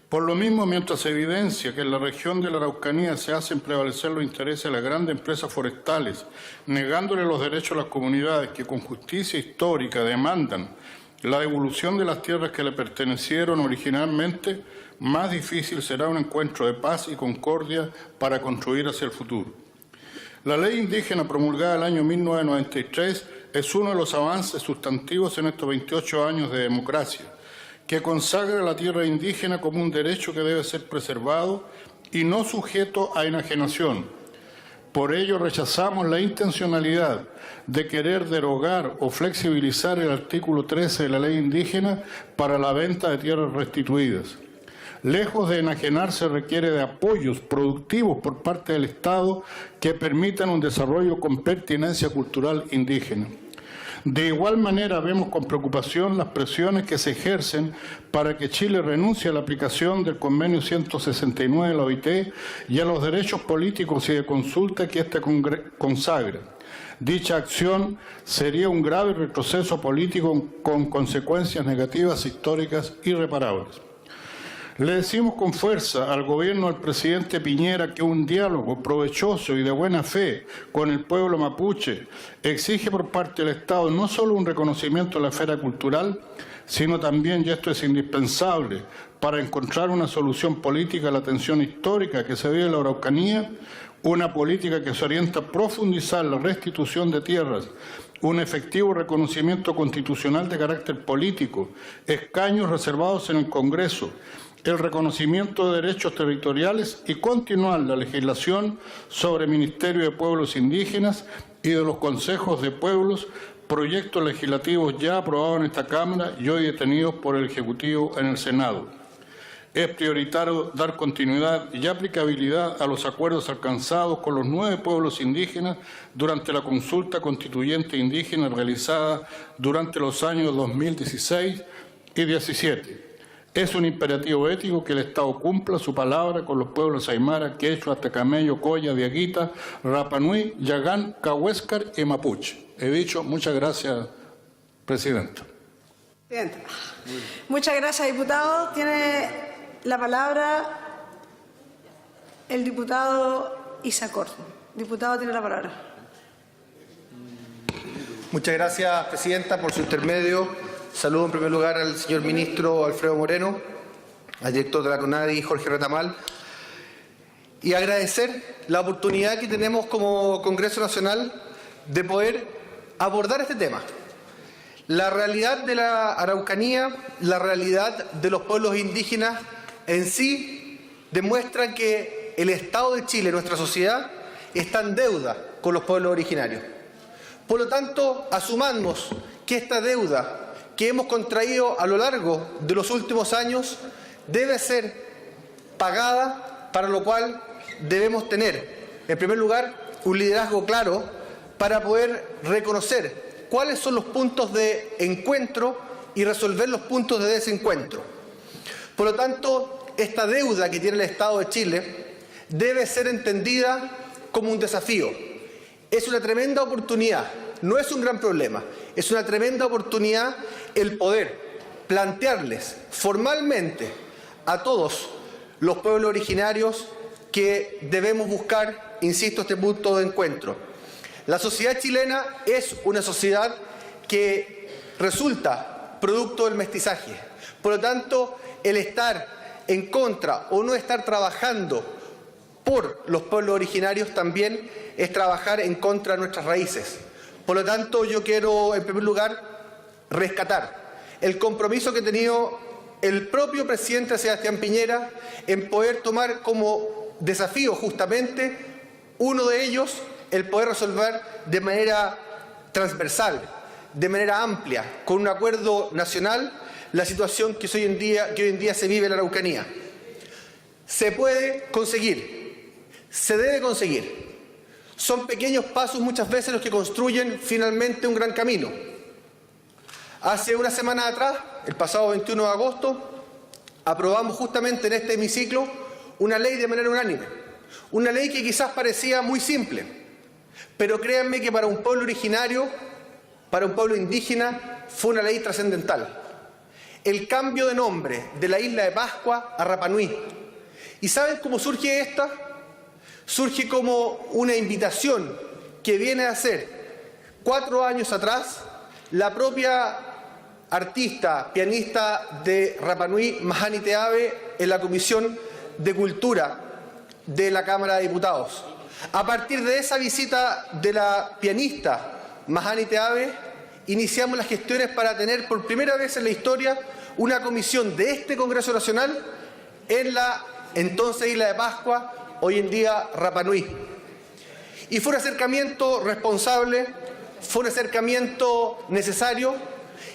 Por lo mismo, mientras se evidencia que en la región de la Araucanía se hacen prevalecer los intereses de las grandes empresas forestales, negándole los derechos a las comunidades que con justicia histórica demandan la devolución de las tierras que le pertenecieron originalmente, más difícil será un encuentro de paz y concordia para construir hacia el futuro. La ley indígena promulgada el año 1993 es uno de los avances sustantivos en estos 28 años de democracia, que consagra la tierra indígena como un derecho que debe ser preservado y no sujeto a enajenación. Por ello rechazamos la intencionalidad de querer derogar o flexibilizar el artículo 13 de la ley indígena para la venta de tierras restituidas. Lejos de enajenarse, requiere de apoyos productivos por parte del Estado que permitan un desarrollo con pertinencia cultural indígena. De igual manera, vemos con preocupación las presiones que se ejercen para que Chile renuncie a la aplicación del Convenio 169 de la OIT y a los derechos políticos y de consulta que éste consagra. Dicha acción sería un grave retroceso político con consecuencias negativas históricas irreparables. Le decimos con fuerza al gobierno del presidente Piñera que un diálogo provechoso y de buena fe con el pueblo mapuche exige por parte del Estado no solo un reconocimiento de la esfera cultural, sino también, y esto es indispensable, para encontrar una solución política a la tensión histórica que se vive en la Araucanía, una política que se orienta a profundizar la restitución de tierras, un efectivo reconocimiento constitucional de carácter político, escaños reservados en el Congreso, el reconocimiento de derechos territoriales y continuar la legislación sobre Ministerio de Pueblos Indígenas y de los consejos de pueblos, proyectos legislativos ya aprobados en esta Cámara y hoy detenidos por el Ejecutivo en el Senado. Es prioritario dar continuidad y aplicabilidad a los acuerdos alcanzados con los 9 pueblos indígenas durante la consulta constituyente indígena realizada durante los años 2016 y 2017. Es un imperativo ético que el Estado cumpla su palabra con los pueblos aymara, quechua, tecameyo, coya, diaguita, rapanui, yagán, cahuéscar y mapuche. He dicho, muchas gracias, Presidenta. Muchas gracias, diputado. Tiene la palabra el diputado Isacor. Diputado, tiene la palabra. Muchas gracias, Presidenta, por su intermedio. Saludo en primer lugar al señor ministro Alfredo Moreno, al director de la CONADI, Jorge Retamal, y agradecer la oportunidad que tenemos como Congreso Nacional de poder abordar este tema. La realidad de la Araucanía, la realidad de los pueblos indígenas en sí demuestra que el Estado de Chile, nuestra sociedad, está en deuda con los pueblos originarios. Por lo tanto, asumamos que esta deuda que hemos contraído a lo largo de los últimos años debe ser pagada, para lo cual debemos tener, en primer lugar, un liderazgo claro para poder reconocer cuáles son los puntos de encuentro y resolver los puntos de desencuentro. Por lo tanto, esta deuda que tiene el Estado de Chile debe ser entendida como un desafío. Es una tremenda oportunidad, no es un gran problema, es una tremenda oportunidad el poder plantearles formalmente a todos los pueblos originarios que debemos buscar, insisto, este punto de encuentro. La sociedad chilena es una sociedad que resulta producto del mestizaje. Por lo tanto, el estar en contra o no estar trabajando por los pueblos originarios también es trabajar en contra de nuestras raíces. Por lo tanto, yo quiero, en primer lugar, rescatar el compromiso que ha tenido el propio presidente Sebastián Piñera en poder tomar como desafío justamente uno de ellos, el poder resolver de manera transversal, de manera amplia, con un acuerdo nacional, la situación que hoy en día se vive en la Araucanía. Se puede conseguir, se debe conseguir. Son pequeños pasos muchas veces los que construyen finalmente un gran camino. Hace una semana atrás, el pasado 21 de agosto, aprobamos justamente en este hemiciclo una ley de manera unánime. Una ley que quizás parecía muy simple, pero créanme que para un pueblo originario, para un pueblo indígena, fue una ley trascendental. El cambio de nombre de la isla de Pascua a Rapa Nui. ¿Y saben cómo surge esta? Surge como una invitación que viene a hacer 4 años atrás la propia artista, pianista de Rapa Nui, Mahani Teave, en la Comisión de Cultura de la Cámara de Diputados. A partir de esa visita de la pianista Mahani Teave, iniciamos las gestiones para tener por primera vez en la historia una comisión de este Congreso Nacional en la entonces isla de Pascua, hoy en día Rapa Nui. Y fue un acercamiento responsable, fue un acercamiento necesario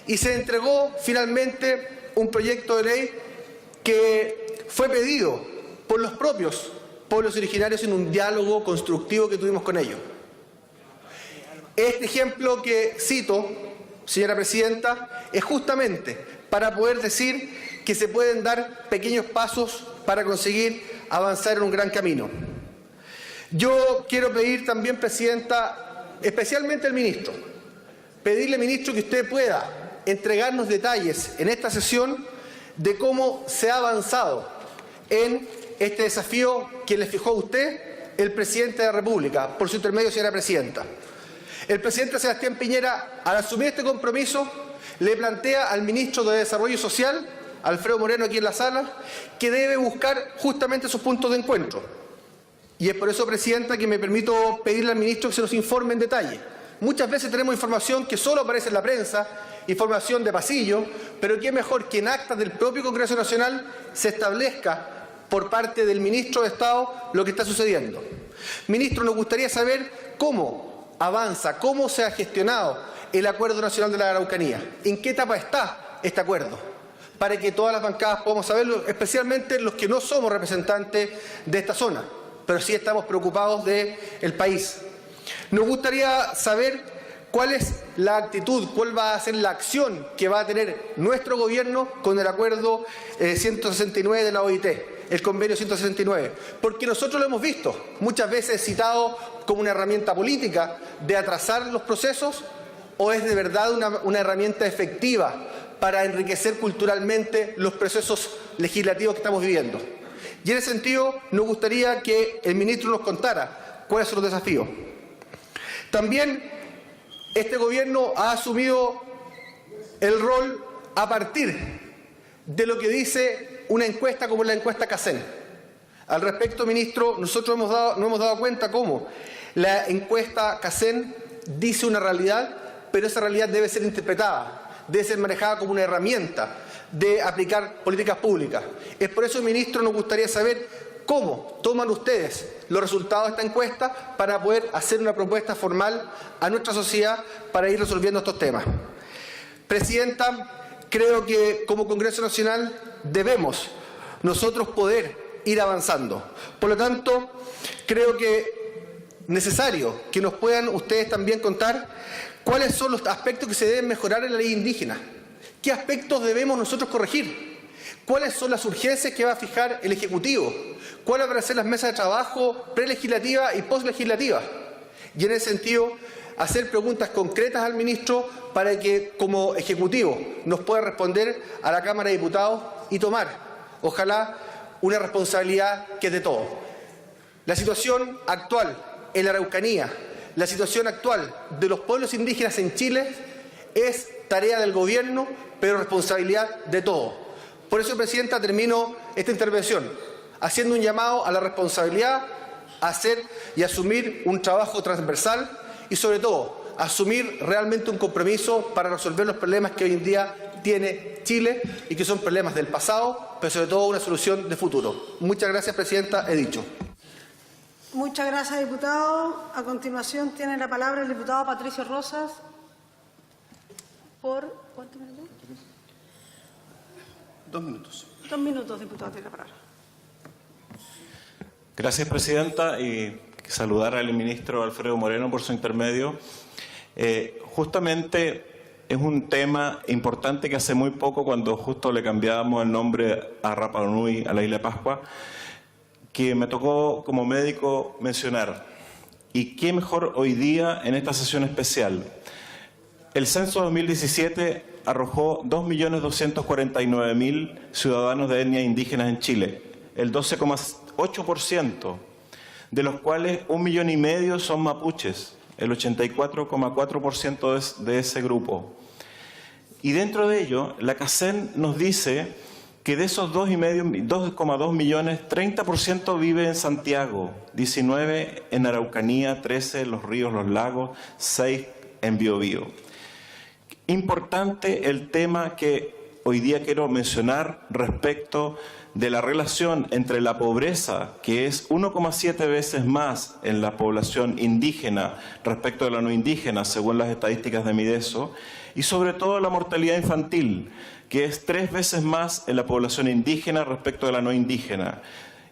y se entregó finalmente un proyecto de ley que fue pedido por los propios pueblos originarios en un diálogo constructivo que tuvimos con ellos. Este ejemplo que cito, señora presidenta, es justamente para poder decir que se pueden dar pequeños pasos para conseguir avanzar en un gran camino. Yo quiero pedir también, presidenta, especialmente al ministro, pedirle, ministro, que usted pueda entregarnos detalles en esta sesión de cómo se ha avanzado en este desafío que le fijó a usted el presidente de la República, por su intermedio, señora presidenta. El presidente Sebastián Piñera, al asumir este compromiso, le plantea al ministro de Desarrollo Social, Alfredo Moreno, aquí en la sala, que debe buscar justamente sus puntos de encuentro. Y es por eso, presidenta, que me permito pedirle al ministro que se nos informe en detalle. Muchas veces tenemos información que solo aparece en la prensa, información de pasillo, pero qué mejor que en actas del propio Congreso Nacional se establezca por parte del ministro de Estado lo que está sucediendo. Ministro, nos gustaría saber cómo avanza, cómo se ha gestionado el Acuerdo Nacional de la Araucanía, en qué etapa está este acuerdo, para que todas las bancadas podamos saberlo, especialmente los que no somos representantes de esta zona, pero sí estamos preocupados del país. Nos gustaría saber cuál es la actitud, cuál va a ser la acción que va a tener nuestro gobierno con el acuerdo 169 de la OIT, el convenio 169, porque nosotros lo hemos visto, muchas veces citado como una herramienta política de atrasar los procesos, o es de verdad una herramienta efectiva para enriquecer culturalmente los procesos legislativos que estamos viviendo. Y en ese sentido, nos gustaría que el ministro nos contara cuáles son los desafíos. También este gobierno ha asumido el rol a partir de lo que dice una encuesta como la encuesta CACEN. Al respecto, ministro, nosotros nos hemos dado cuenta cómo la encuesta CACEN dice una realidad, pero esa realidad debe ser interpretada, debe ser manejada como una herramienta de aplicar políticas públicas. Es por eso, ministro, nos gustaría saber cómo toman ustedes los resultados de esta encuesta para poder hacer una propuesta formal a nuestra sociedad para ir resolviendo estos temas. Presidenta, creo que como Congreso Nacional debemos nosotros poder ir avanzando. Por lo tanto, creo que es necesario que nos puedan ustedes también contar cuáles son los aspectos que se deben mejorar en la ley indígena. ¿Qué aspectos debemos nosotros corregir? ¿Cuáles son las urgencias que va a fijar el Ejecutivo? ¿Cuáles van a ser las mesas de trabajo prelegislativas y postlegislativas? Y en ese sentido, hacer preguntas concretas al ministro para que, como Ejecutivo, nos pueda responder a la Cámara de Diputados y tomar, ojalá, una responsabilidad que es de todos. La situación actual en la Araucanía, la situación actual de los pueblos indígenas en Chile es tarea del Gobierno, pero responsabilidad de todos. Por eso, presidenta, termino esta intervención haciendo un llamado a la responsabilidad, a hacer y asumir un trabajo transversal y, sobre todo, asumir realmente un compromiso para resolver los problemas que hoy en día tiene Chile y que son problemas del pasado, pero sobre todo una solución de futuro. Muchas gracias, presidenta. He dicho. Muchas gracias, diputado. A continuación tiene la palabra el diputado Patricio Rosas. ¿Cuántos minutos? 2 minutos. 2 minutos, diputado, tiene la palabra. Gracias, presidenta, y saludar al ministro Alfredo Moreno por su intermedio. Justamente es un tema importante que hace muy poco, cuando justo le cambiábamos el nombre a Rapa Nui, a la isla de Pascua, que me tocó como médico mencionar. Y qué mejor hoy día en esta sesión especial. El censo 2017 arrojó 2.249.000 ciudadanos de etnia indígenas en Chile, el 12,8%, de los cuales 1,5 millones son mapuches, el 84,4% de ese grupo. Y dentro de ello, la CACEN nos dice que de esos 2,2 millones, 30% vive en Santiago, 19% en Araucanía, 13% en Los Ríos, Los Lagos, 6% en Biobío. Importante el tema que hoy día quiero mencionar respecto de la relación entre la pobreza, que es 1,7 veces más en la población indígena respecto de la no indígena, según las estadísticas de Mideso, y sobre todo la mortalidad infantil, que es 3 veces más en la población indígena respecto de la no indígena.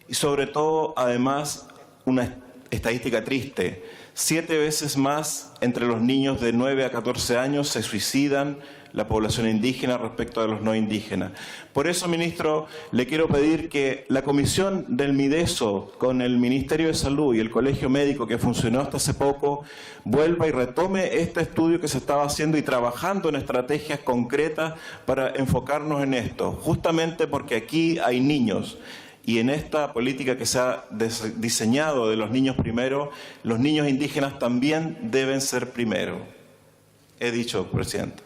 Y sobre todo, además, una estadística triste, 7 veces más entre los niños de 9 a 14 años se suicidan la población indígena respecto de los no indígenas. Por eso, ministro, le quiero pedir que la comisión del Mideso con el Ministerio de Salud y el Colegio Médico que funcionó hasta hace poco vuelva y retome este estudio que se estaba haciendo y trabajando en estrategias concretas para enfocarnos en esto, justamente porque aquí hay niños. Y en esta política que se ha diseñado de los niños primero, los niños indígenas también deben ser primero. He dicho, presidenta.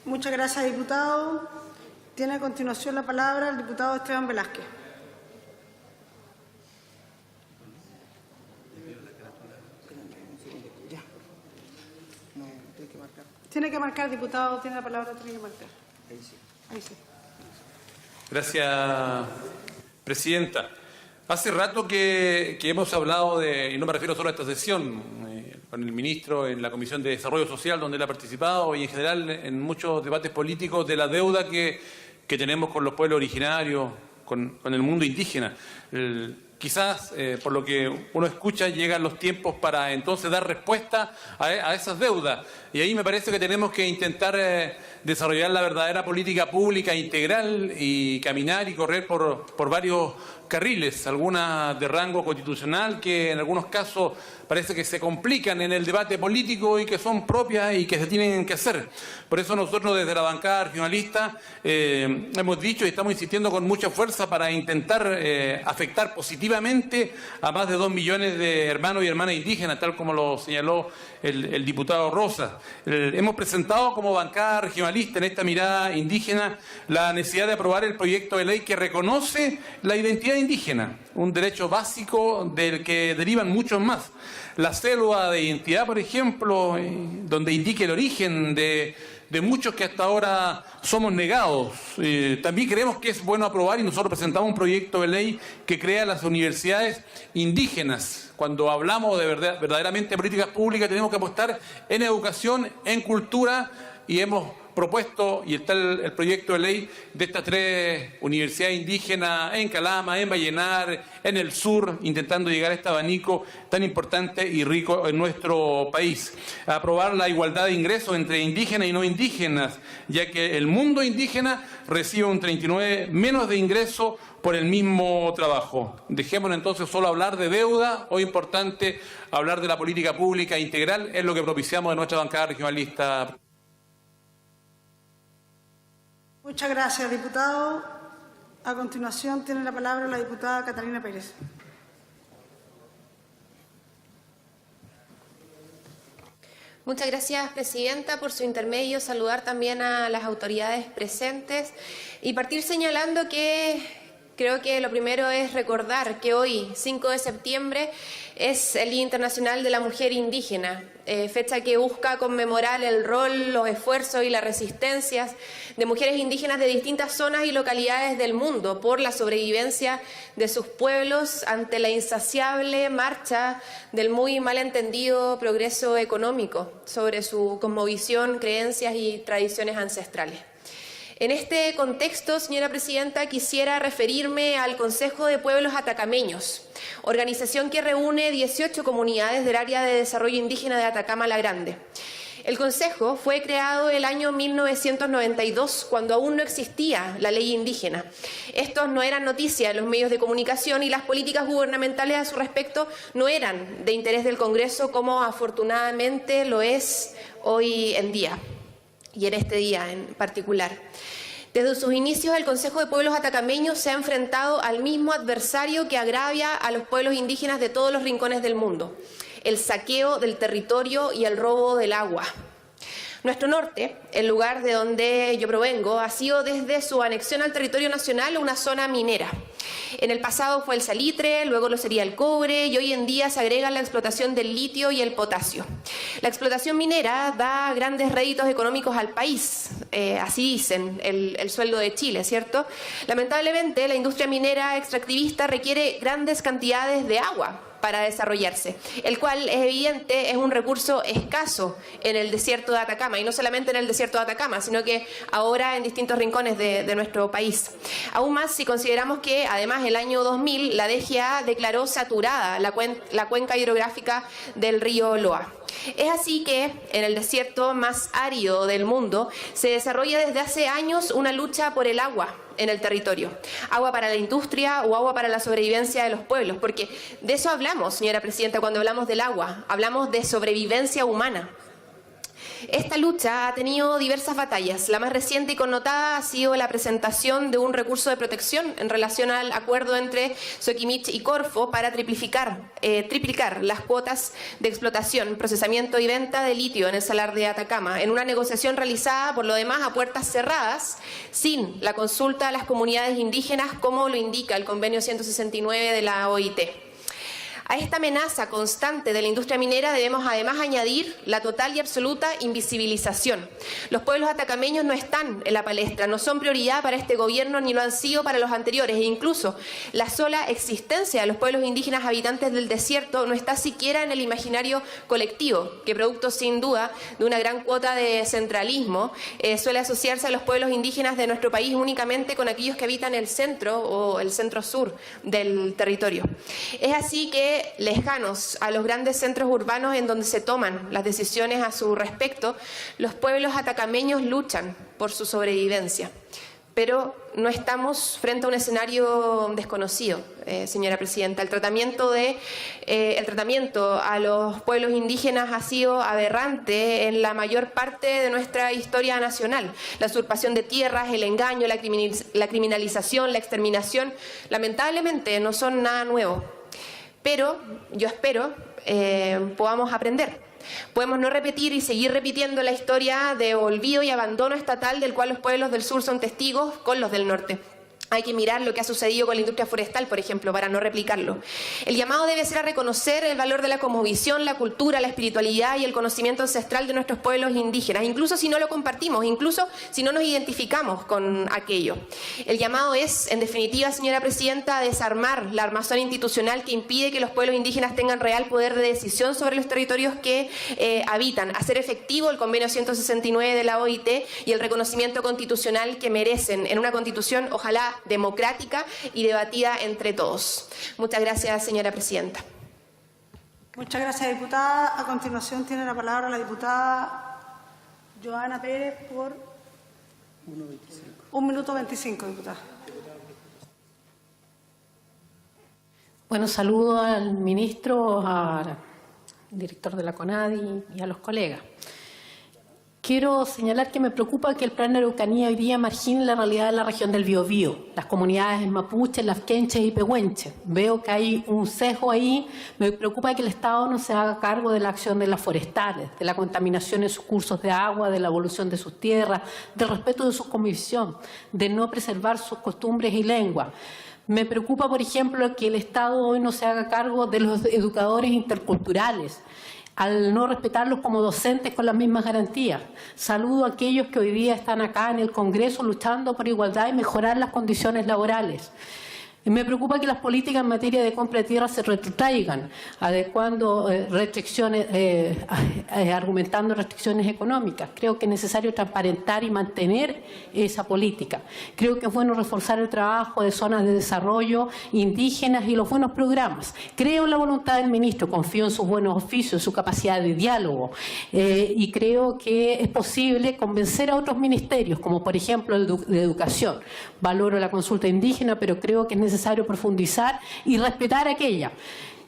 Muchas gracias, diputado. Tiene a continuación la palabra el diputado Esteban Velázquez. Tiene que marcar, diputado, tiene la palabra, tiene que marcar. Ahí sí. Gracias, presidenta. Hace rato que hemos hablado de, y no me refiero solo a esta sesión, con el ministro en la Comisión de Desarrollo Social, donde él ha participado, y en general en muchos debates políticos, de la deuda que tenemos con los pueblos originarios, con el mundo indígena. Quizás, por lo que uno escucha, llegan los tiempos para entonces dar respuesta a esas deudas. Y ahí me parece que tenemos que intentar desarrollar la verdadera política pública integral y caminar y correr por varios carriles, algunas de rango constitucional que en algunos casos parece que se complican en el debate político y que son propias y que se tienen que hacer. Por eso nosotros desde la bancada regionalista hemos dicho y estamos insistiendo con mucha fuerza para intentar afectar positivamente a más de 2 millones de hermanos y hermanas indígenas, tal como lo señaló el diputado Rosa. Hemos presentado como bancada regionalista en esta mirada indígena la necesidad de aprobar el proyecto de ley que reconoce la identidad indígena, un derecho básico del que derivan muchos más. La cédula de identidad, por ejemplo, donde indique el origen de muchos que hasta ahora somos negados. También creemos que es bueno aprobar, y nosotros presentamos un proyecto de ley que crea las universidades indígenas. Cuando hablamos de verdaderamente políticas públicas, tenemos que apostar en educación, en cultura, y hemos propuesto, y está el proyecto de ley de estas 3 universidades indígenas en Calama, en Vallenar, en el sur, intentando llegar a este abanico tan importante y rico en nuestro país. Aprobar la igualdad de ingresos entre indígenas y no indígenas, ya que el mundo indígena recibe un 39% menos de ingresos por el mismo trabajo. Dejémonos entonces solo hablar de deuda, o importante hablar de la política pública integral, es lo que propiciamos de nuestra bancada regionalista. Muchas gracias, diputado. A continuación tiene la palabra la diputada Catalina Pérez. Muchas gracias, presidenta. Por su intermedio, saludar también a las autoridades presentes y partir señalando que creo que lo primero es recordar que hoy, 5 de septiembre, es el Día Internacional de la Mujer Indígena, fecha que busca conmemorar el rol, los esfuerzos y las resistencias de mujeres indígenas de distintas zonas y localidades del mundo por la sobrevivencia de sus pueblos ante la insaciable marcha del muy malentendido progreso económico sobre su cosmovisión, creencias y tradiciones ancestrales. En este contexto, señora presidenta, quisiera referirme al Consejo de Pueblos Atacameños, organización que reúne 18 comunidades del área de desarrollo indígena de Atacama la Grande. El Consejo fue creado el año 1992, cuando aún no existía la ley indígena. Estos no eran noticia en los medios de comunicación y las políticas gubernamentales a su respecto no eran de interés del Congreso, como afortunadamente lo es hoy en día, y en este día en particular. Desde sus inicios, el Consejo de Pueblos Atacameños se ha enfrentado al mismo adversario que agravia a los pueblos indígenas de todos los rincones del mundo: el saqueo del territorio y el robo del agua. Nuestro norte, el lugar de donde yo provengo, ha sido desde su anexión al territorio nacional una zona minera. En el pasado fue el salitre, luego lo sería el cobre y hoy en día se agrega la explotación del litio y el potasio. La explotación minera da grandes réditos económicos al país, así dicen, el sueldo de Chile, ¿cierto? Lamentablemente, la industria minera extractivista requiere grandes cantidades de agua para desarrollarse, el cual es evidente es un recurso escaso en el desierto de Atacama, y no solamente en el desierto de Atacama, sino que ahora en distintos rincones de nuestro país. Aún más si consideramos que además el año 2000 la DGA declaró saturada la cuenca hidrográfica del río Loa. Es así que en el desierto más árido del mundo se desarrolla desde hace años una lucha por el agua en el territorio. Agua para la industria o agua para la sobrevivencia de los pueblos, porque de eso hablamos, señora presidenta, cuando hablamos del agua, hablamos de sobrevivencia humana. Esta lucha ha tenido diversas batallas. La más reciente y connotada ha sido la presentación de un recurso de protección en relación al acuerdo entre Soquimich y Corfo para triplicar las cuotas de explotación, procesamiento y venta de litio en el salar de Atacama, en una negociación realizada por lo demás a puertas cerradas, sin la consulta a las comunidades indígenas, como lo indica el convenio 169 de la OIT. A esta amenaza constante de la industria minera debemos además añadir la total y absoluta invisibilización. Los pueblos atacameños no están en la palestra, no son prioridad para este gobierno ni lo han sido para los anteriores, e incluso la sola existencia de los pueblos indígenas habitantes del desierto no está siquiera en el imaginario colectivo, que producto sin duda de una gran cuota de centralismo suele asociarse a los pueblos indígenas de nuestro país únicamente con aquellos que habitan el centro o el centro sur del territorio. Es así que lejanos a los grandes centros urbanos en donde se toman las decisiones a su respecto, los pueblos atacameños luchan por su sobrevivencia. Pero no estamos frente a un escenario desconocido, señora presidenta. El tratamiento a los pueblos indígenas ha sido aberrante en la mayor parte de nuestra historia nacional. La usurpación de tierras, el engaño, la criminalización, la exterminación, lamentablemente no son nada nuevo. Pero yo espero podamos aprender. Podemos no repetir y seguir repitiendo la historia de olvido y abandono estatal del cual los pueblos del sur son testigos con los del norte. Hay que mirar lo que ha sucedido con la industria forestal, por ejemplo, para no replicarlo. El llamado debe ser a reconocer el valor de la cosmovisión, la cultura, la espiritualidad y el conocimiento ancestral de nuestros pueblos indígenas, incluso si no lo compartimos, incluso si no nos identificamos con aquello. El llamado es, en definitiva, señora presidenta, a desarmar la armazón institucional que impide que los pueblos indígenas tengan real poder de decisión sobre los territorios que habitan, hacer efectivo el convenio 169 de la OIT y el reconocimiento constitucional que merecen en una constitución, ojalá democrática y debatida entre todos. Muchas gracias, señora presidenta. Muchas gracias, diputada. A continuación tiene la palabra la diputada Joana Pérez por 1 minuto 25, diputada. Bueno, saludo al ministro, al director de la CONADI y a los colegas. Quiero señalar que me preocupa que el plan de Araucanía hoy día margine la realidad de la región del Biobío, las comunidades mapuches, lafkenches y pehuenches. Veo que hay un sesgo ahí. Me preocupa que el Estado no se haga cargo de la acción de las forestales, de la contaminación en sus cursos de agua, de la evolución de sus tierras, del respeto de su convicción, de no preservar sus costumbres y lengua. Me preocupa, por ejemplo, que el Estado hoy no se haga cargo de los educadores interculturales, al no respetarlos como docentes con las mismas garantías. Saludo a aquellos que hoy día están acá en el Congreso luchando por igualdad y mejorar las condiciones laborales. Me preocupa que las políticas en materia de compra de tierra se retrotraigan, adecuando restricciones, argumentando restricciones económicas. Creo que es necesario transparentar y mantener esa política. Creo que es bueno reforzar el trabajo de zonas de desarrollo indígenas y los buenos programas. Creo en la voluntad del ministro, confío en sus buenos oficios, en su capacidad de diálogo y creo que es posible convencer a otros ministerios, como por ejemplo el de Educación. Valoro la consulta indígena, pero creo que es necesario profundizar y respetar aquella.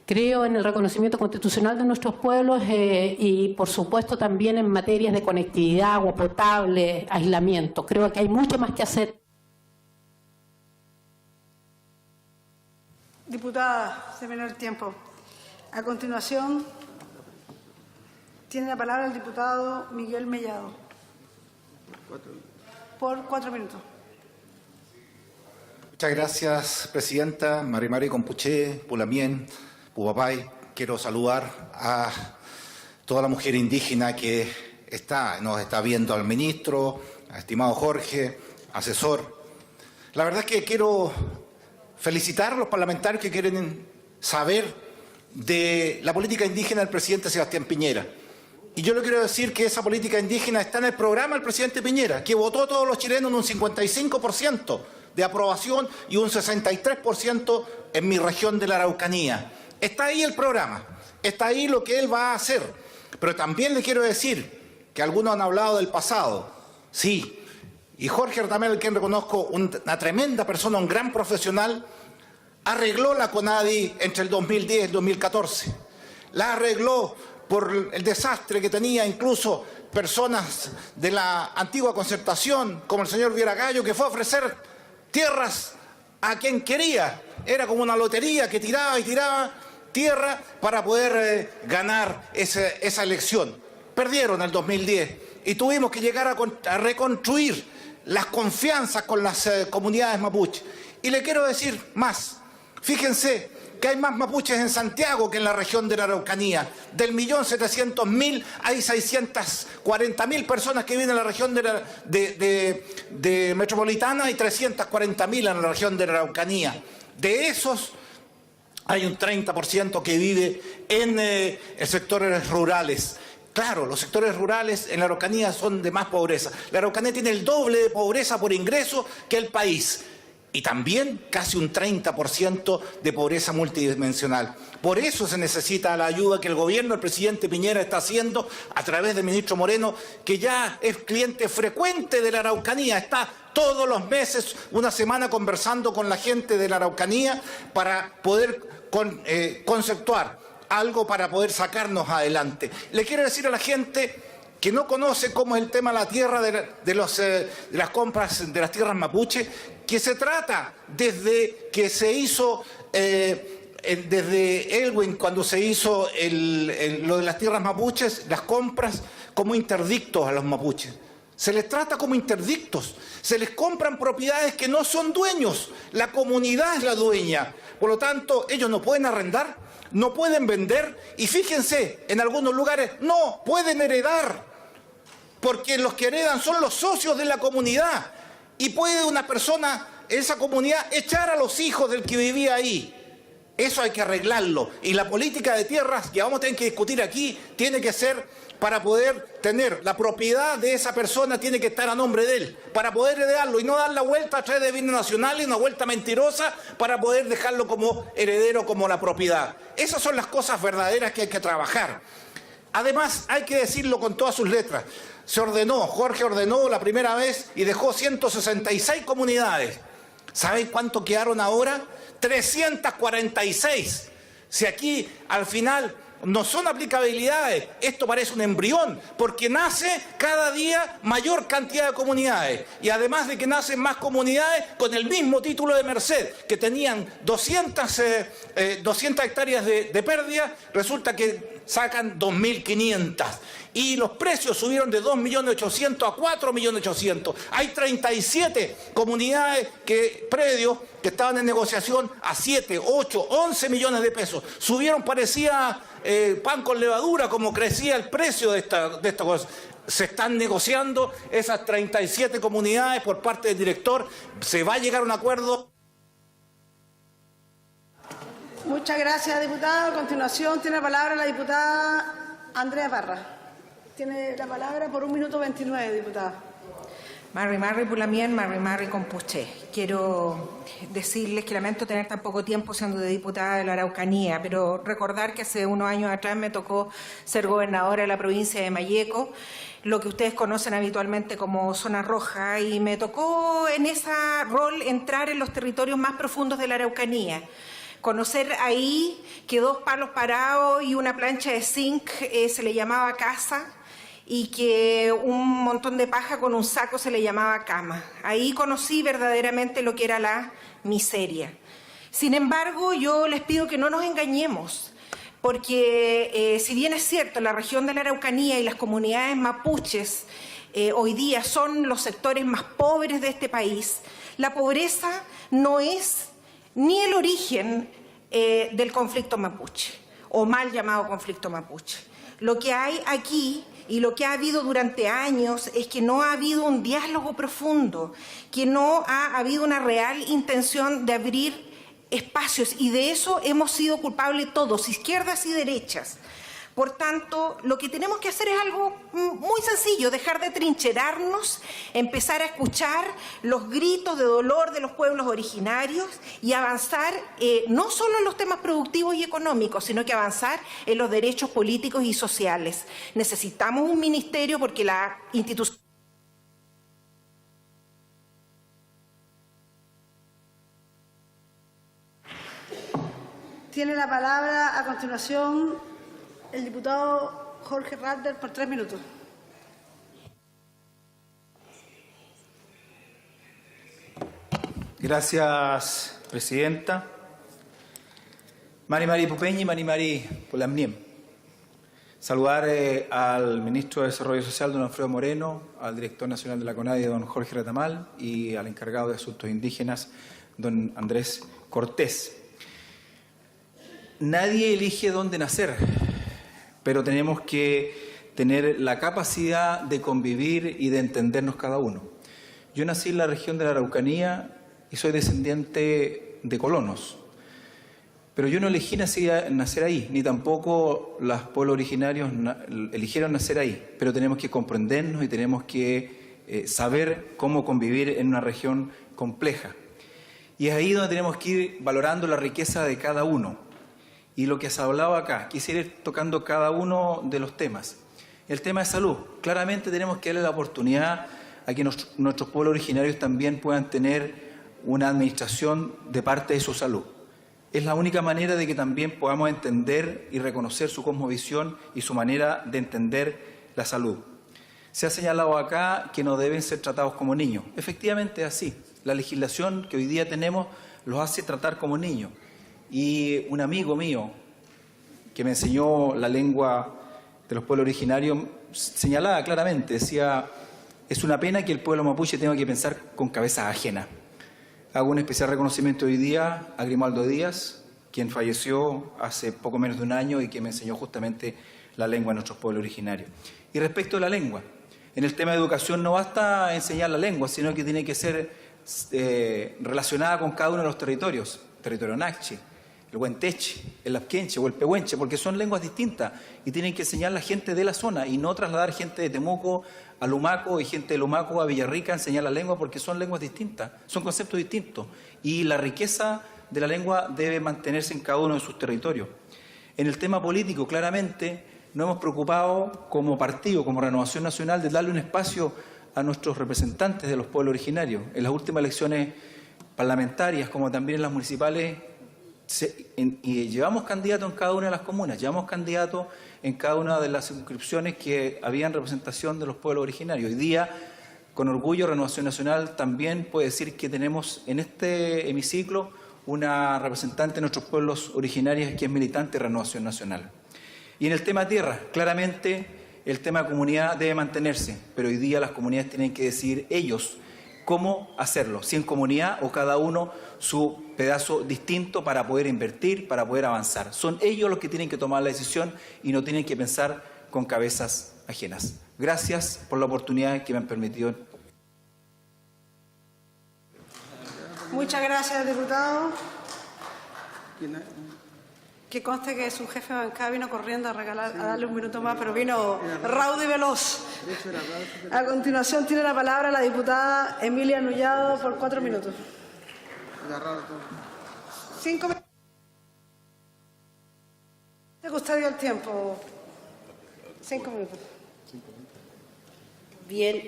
Creo en el reconocimiento constitucional de nuestros pueblos y, por supuesto, también en materias de conectividad, agua potable, aislamiento. Creo que hay mucho más que hacer. Diputada, se viene el tiempo. A continuación, tiene la palabra el diputado Miguel Mellado. Por 4 minutos. Muchas gracias, Presidenta. Marimari Compuché, Pulamien, Pupapay. Quiero saludar a toda la mujer indígena que nos está viendo, al ministro, a estimado Jorge, asesor. La verdad es que quiero felicitar a los parlamentarios que quieren saber de la política indígena del presidente Sebastián Piñera. Y yo le quiero decir que esa política indígena está en el programa del presidente Piñera, que votó a todos los chilenos en un 55% de aprobación y un 63% en mi región de la Araucanía. Está ahí el programa, está ahí lo que él va a hacer. Pero también le quiero decir que algunos han hablado del pasado. Sí, y Jorge Retamel, quien reconozco una tremenda persona, un gran profesional, arregló la CONADI entre el 2010 y el 2014. La arregló por el desastre que tenía incluso personas de la antigua concertación, como el señor Vieragallo, que fue a ofrecer tierras a quien quería. Era como una lotería que tiraba y tiraba tierra para poder ganar esa elección. Perdieron el 2010 y tuvimos que llegar a reconstruir las confianzas con las comunidades mapuches. Y le quiero decir más. Fíjense que hay más mapuches en Santiago que en la región de la Araucanía. Del 1.700.000 hay 640.000 personas que viven en la región de metropolitana y 340.000 en la región de la Araucanía. De esos hay un 30% que vive en sectores rurales. Claro, los sectores rurales en la Araucanía son de más pobreza. La Araucanía tiene el doble de pobreza por ingreso que el país. Y también casi un 30% de pobreza multidimensional. Por eso se necesita la ayuda que el gobierno del presidente Piñera está haciendo a través del ministro Moreno, que ya es cliente frecuente de la Araucanía. Está todos los meses, una semana, conversando con la gente de la Araucanía para poder conceptuar algo para poder sacarnos adelante. Le quiero decir a la gente que no conoce cómo es el tema de la tierra, de las compras de las tierras mapuche, que se trata desde que se hizo, desde Elwin, cuando se hizo lo de las tierras mapuches, las compras como interdictos a los mapuches. Se les trata como interdictos, se les compran propiedades que no son dueños, la comunidad es la dueña. Por lo tanto, ellos no pueden arrendar, no pueden vender y fíjense, en algunos lugares no pueden heredar, porque los que heredan son los socios de la comunidad. Y puede una persona en esa comunidad echar a los hijos del que vivía ahí. Eso hay que arreglarlo. Y la política de tierras que vamos a tener que discutir aquí tiene que ser para poder tener la propiedad de esa persona, tiene que estar a nombre de él, para poder heredarlo y no dar la vuelta a través de bienes nacionales, una vuelta mentirosa para poder dejarlo como heredero, como la propiedad. Esas son las cosas verdaderas que hay que trabajar. Además, hay que decirlo con todas sus letras. Jorge ordenó la primera vez y dejó 166 comunidades. ¿Saben cuánto quedaron ahora? 346. Si aquí al final no son aplicabilidades, esto parece un embrión, porque nace cada día mayor cantidad de comunidades. Y además de que nacen más comunidades con el mismo título de Merced, que tenían 200 hectáreas de pérdida, resulta que sacan 2.500. Y los precios subieron de 2.800.000 a 4.800.000. Hay 37 comunidades, predios que estaban en negociación a 7, 8, 11 millones de pesos. Subieron, parecía pan con levadura, como crecía el precio de esta cosa. Se están negociando esas 37 comunidades por parte del director. Se va a llegar a un acuerdo. Muchas gracias, diputado. A continuación tiene la palabra la diputada Andrea Parra. Tiene la palabra por 1 minuto 29, diputada. Marri Pulamien, Marri Compuché. Quiero decirles que lamento tener tan poco tiempo siendo de diputada de la Araucanía, pero recordar que hace unos años atrás me tocó ser gobernadora de la provincia de Malleco, lo que ustedes conocen habitualmente como zona roja, y me tocó en ese rol entrar en los territorios más profundos de la Araucanía. Conocer ahí que 2 palos parados y una plancha de zinc se le llamaba casa, y que un montón de paja con un saco se le llamaba cama. Ahí conocí verdaderamente lo que era la miseria. Sin embargo, yo les pido que no nos engañemos, porque si bien es cierto, la región de la Araucanía y las comunidades mapuches hoy día son los sectores más pobres de este país, La pobreza no es ni el origen del conflicto mapuche, o mal llamado conflicto mapuche. Lo que hay aquí y lo que ha habido durante años es que no ha habido un diálogo profundo, que no ha habido una real intención de abrir espacios, y de eso hemos sido culpables todos, izquierdas y derechas. Por tanto, lo que tenemos que hacer es algo muy sencillo, dejar de trincherarnos, empezar a escuchar los gritos de dolor de los pueblos originarios y avanzar no solo en los temas productivos y económicos, sino que avanzar en los derechos políticos y sociales. Necesitamos un ministerio porque la institución... Tiene la palabra a continuación el diputado Jorge Ratner por 3 minutos. Gracias, presidenta. Mari Pupeñi, Mari Pulamniem. Saludar al ministro de Desarrollo Social, don Alfredo Moreno, al director nacional de la CONADI, don Jorge Retamal, y al encargado de Asuntos Indígenas, don Andrés Cortés. Nadie elige dónde nacer, pero tenemos que tener la capacidad de convivir y de entendernos cada uno. Yo nací en la región de la Araucanía y soy descendiente de colonos, pero yo no elegí nacer ahí, ni tampoco los pueblos originarios eligieron nacer ahí, pero tenemos que comprendernos y tenemos que saber cómo convivir en una región compleja. Y es ahí donde tenemos que ir valorando la riqueza de cada uno. Y lo que se ha hablado acá, quisiera ir tocando cada uno de los temas. El tema de salud, claramente tenemos que darle la oportunidad a que nuestros pueblos originarios también puedan tener una administración de parte de su salud. Es la única manera de que también podamos entender y reconocer su cosmovisión y su manera de entender la salud. Se ha señalado acá que no deben ser tratados como niños. Efectivamente es así. La legislación que hoy día tenemos los hace tratar como niños. Y un amigo mío que me enseñó la lengua de los pueblos originarios señalaba claramente, decía, es una pena que el pueblo mapuche tenga que pensar con cabeza ajena. Hago un especial reconocimiento hoy día a Grimaldo Díaz, quien falleció hace poco menos de un año y que me enseñó justamente la lengua de nuestros pueblos originarios. Y respecto a la lengua, en el tema de educación no basta enseñar la lengua, sino que tiene que ser relacionada con cada uno de los territorios, territorio Nakchi, el Huenteche, el Lapquenche o el Pehuenche, porque son lenguas distintas y tienen que enseñar la gente de la zona y no trasladar gente de Temuco a Lumaco y gente de Lumaco a Villarrica a enseñar la lengua, porque son lenguas distintas, son conceptos distintos y la riqueza de la lengua debe mantenerse en cada uno de sus territorios. En el tema político, claramente, nos hemos preocupado como partido, como Renovación Nacional, de darle un espacio a nuestros representantes de los pueblos originarios. En las últimas elecciones parlamentarias, como también en las municipales, y llevamos candidatos en cada una de las comunas, llevamos candidatos en cada una de las circunscripciones que habían representación de los pueblos originarios. Hoy día, con orgullo, Renovación Nacional también puede decir que tenemos en este hemiciclo una representante de nuestros pueblos originarios que es militante de Renovación Nacional. Y en el tema tierra, claramente el tema de comunidad debe mantenerse, pero hoy día las comunidades tienen que decidir ellos cómo hacerlo, si en comunidad o cada uno su pedazo distinto para poder invertir, para poder avanzar. Son ellos los que tienen que tomar la decisión y no tienen que pensar con cabezas ajenas. Gracias por la oportunidad que me han permitido. Muchas gracias, diputado. Que conste que su jefe de bancada vino corriendo a darle un minuto más, pero vino raudo y veloz. A continuación tiene la palabra la diputada Emilia Nullado por 4 minutos. 5 minutos. Usted dio el tiempo. 5 minutos. Bien,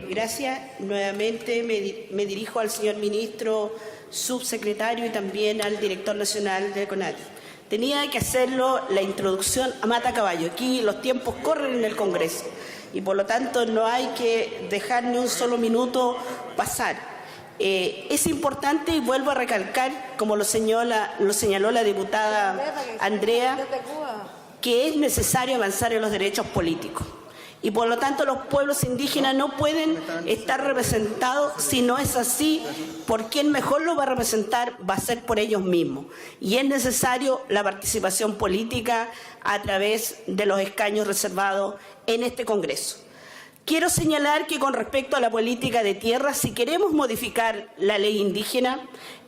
gracias. Nuevamente me dirijo al señor ministro subsecretario y también al director nacional de CONADI. Tenía que hacerlo la introducción a mata caballo. Aquí los tiempos corren en el Congreso y por lo tanto no hay que dejar ni un solo minuto pasar. Es importante y vuelvo a recalcar, como lo señaló la diputada Andrea, que es necesario avanzar en los derechos políticos. y por lo tanto los pueblos indígenas no pueden estar representados. Si no es así, ¿por quién mejor lo va a representar? Va a ser por ellos mismos. Y es necesario la participación política a través de los escaños reservados en este Congreso. Quiero señalar que con respecto a la política de tierra, si queremos modificar la ley indígena,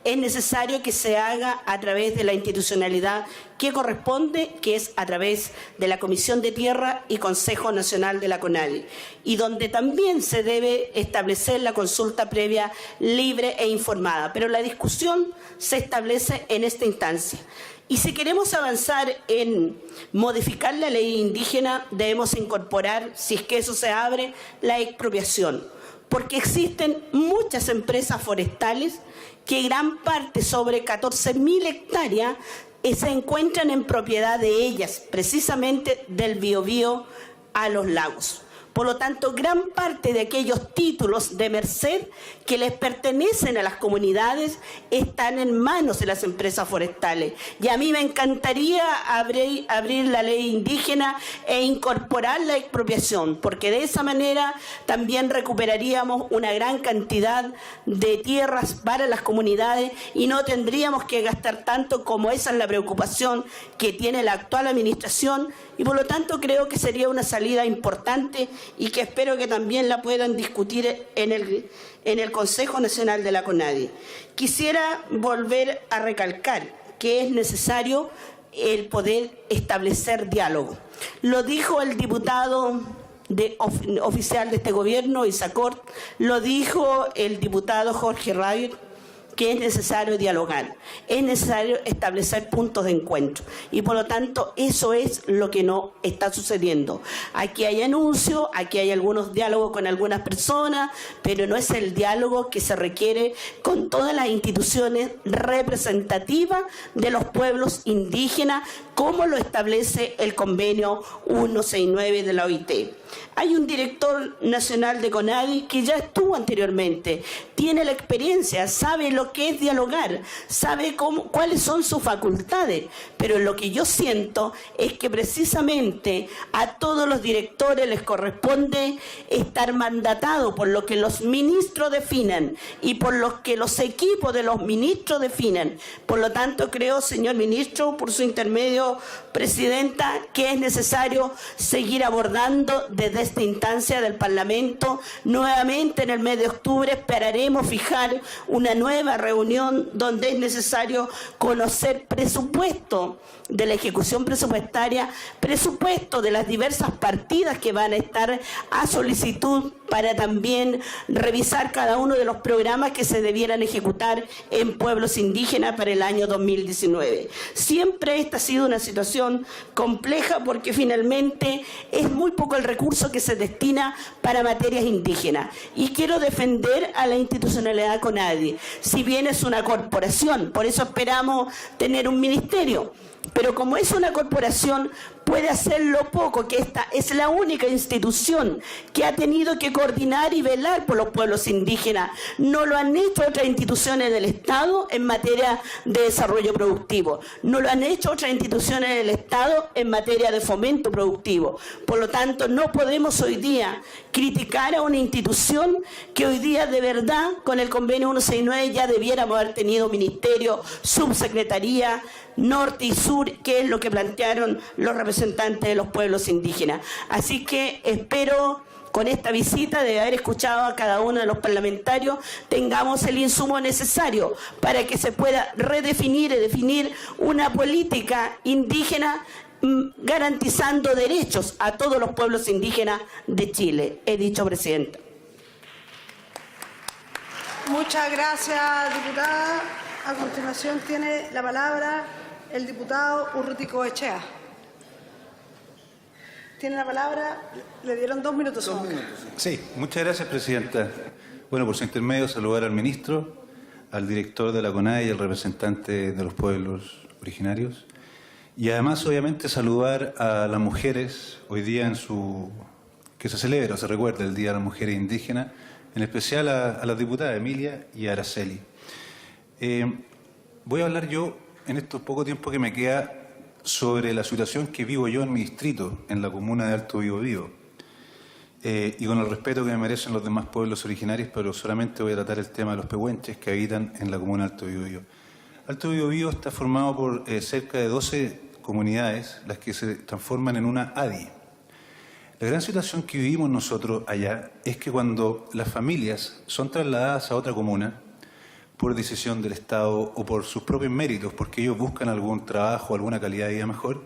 es necesario que se haga a través de la institucionalidad que corresponde, que es a través de la Comisión de Tierra y Consejo Nacional de la CONADI, y donde también se debe establecer la consulta previa libre e informada. Pero la discusión se establece en esta instancia. Y si queremos avanzar en modificar la ley indígena, debemos incorporar, si es que eso se abre, la expropiación. Porque existen muchas empresas forestales que gran parte, sobre 14.000 hectáreas, se encuentran en propiedad de ellas, precisamente del Biobío a los lagos. Por lo tanto, gran parte de aquellos títulos de merced que les pertenecen a las comunidades están en manos de las empresas forestales. Y a mí me encantaría abrir la ley indígena e incorporar la expropiación, porque de esa manera también recuperaríamos una gran cantidad de tierras para las comunidades y no tendríamos que gastar tanto, como esa es la preocupación que tiene la actual administración. Y por lo tanto creo que sería una salida importante y que espero que también la puedan discutir en el Consejo Nacional de la CONADI. Quisiera volver a recalcar que es necesario el poder establecer diálogo. Lo dijo el diputado oficial de este gobierno, Isacort, lo dijo el diputado Jorge Rayo, que es necesario dialogar, es necesario establecer puntos de encuentro. Y por lo tanto, eso es lo que no está sucediendo. Aquí hay anuncios, aquí hay algunos diálogos con algunas personas, pero no es el diálogo que se requiere con todas las instituciones representativas de los pueblos indígenas, como lo establece el convenio 169 de la OIT. Hay un director nacional de CONADI que ya estuvo anteriormente, tiene la experiencia, sabe lo que es dialogar, sabe cuáles son sus facultades, pero lo que yo siento es que precisamente a todos los directores les corresponde estar mandatados por lo que los ministros definan y por lo que los equipos de los ministros definan. Por lo tanto, creo, señor ministro, por su intermedio, presidenta, que es necesario seguir abordando desde esta instancia del Parlamento. Nuevamente en el mes de octubre esperaremos fijar una nueva reunión donde es necesario conocer presupuesto de la ejecución presupuestaria, presupuesto de las diversas partidas que van a estar a solicitud para también revisar cada uno de los programas que se debieran ejecutar en pueblos indígenas para el año 2019. Siempre esta ha sido una situación compleja porque finalmente es muy poco el recurso que se destina para materias indígenas. Y quiero defender a la institucionalidad CONADI. Si bien es una corporación, por eso esperamos tener un ministerio, pero como es una corporación, puede hacer lo poco, que esta es la única institución que ha tenido que coordinar y velar por los pueblos indígenas. No lo han hecho otras instituciones del Estado en materia de desarrollo productivo. No lo han hecho otras instituciones del Estado en materia de fomento productivo. Por lo tanto, no podemos hoy día criticar a una institución que hoy día de verdad, con el convenio 169, ya debiéramos haber tenido ministerio, subsecretaría, norte y sur, que es lo que plantearon los representantes de los pueblos indígenas. Así que espero, con esta visita, de haber escuchado a cada uno de los parlamentarios, tengamos el insumo necesario para que se pueda redefinir y definir una política indígena garantizando derechos a todos los pueblos indígenas de Chile. He dicho, presidenta. Muchas gracias, diputada. A continuación tiene la palabra el diputado Urrutico Echea. Tiene la palabra, le dieron 2 minutos. 2 minutos. Sí, muchas gracias, presidenta. Bueno, por su intermedio, saludar al ministro, al director de la CONADI y al representante de los pueblos originarios. Y además, obviamente, saludar a las mujeres hoy día que se celebra o se recuerda el Día de las Mujeres Indígenas, en especial a las diputadas Emilia y Araceli. Voy a hablar yo, en estos poco tiempo que me queda, sobre la situación que vivo yo en mi distrito, en la comuna de Alto Biobío. y con el respeto que me merecen los demás pueblos originarios, pero solamente voy a tratar el tema de los pehuenches que habitan en la comuna de Alto Biobío. Alto Biobío está formado por cerca de 12 comunidades, las que se transforman en una ADI. La gran situación que vivimos nosotros allá es que cuando las familias son trasladadas a otra comuna, por decisión del Estado o por sus propios méritos, porque ellos buscan algún trabajo, alguna calidad de vida mejor,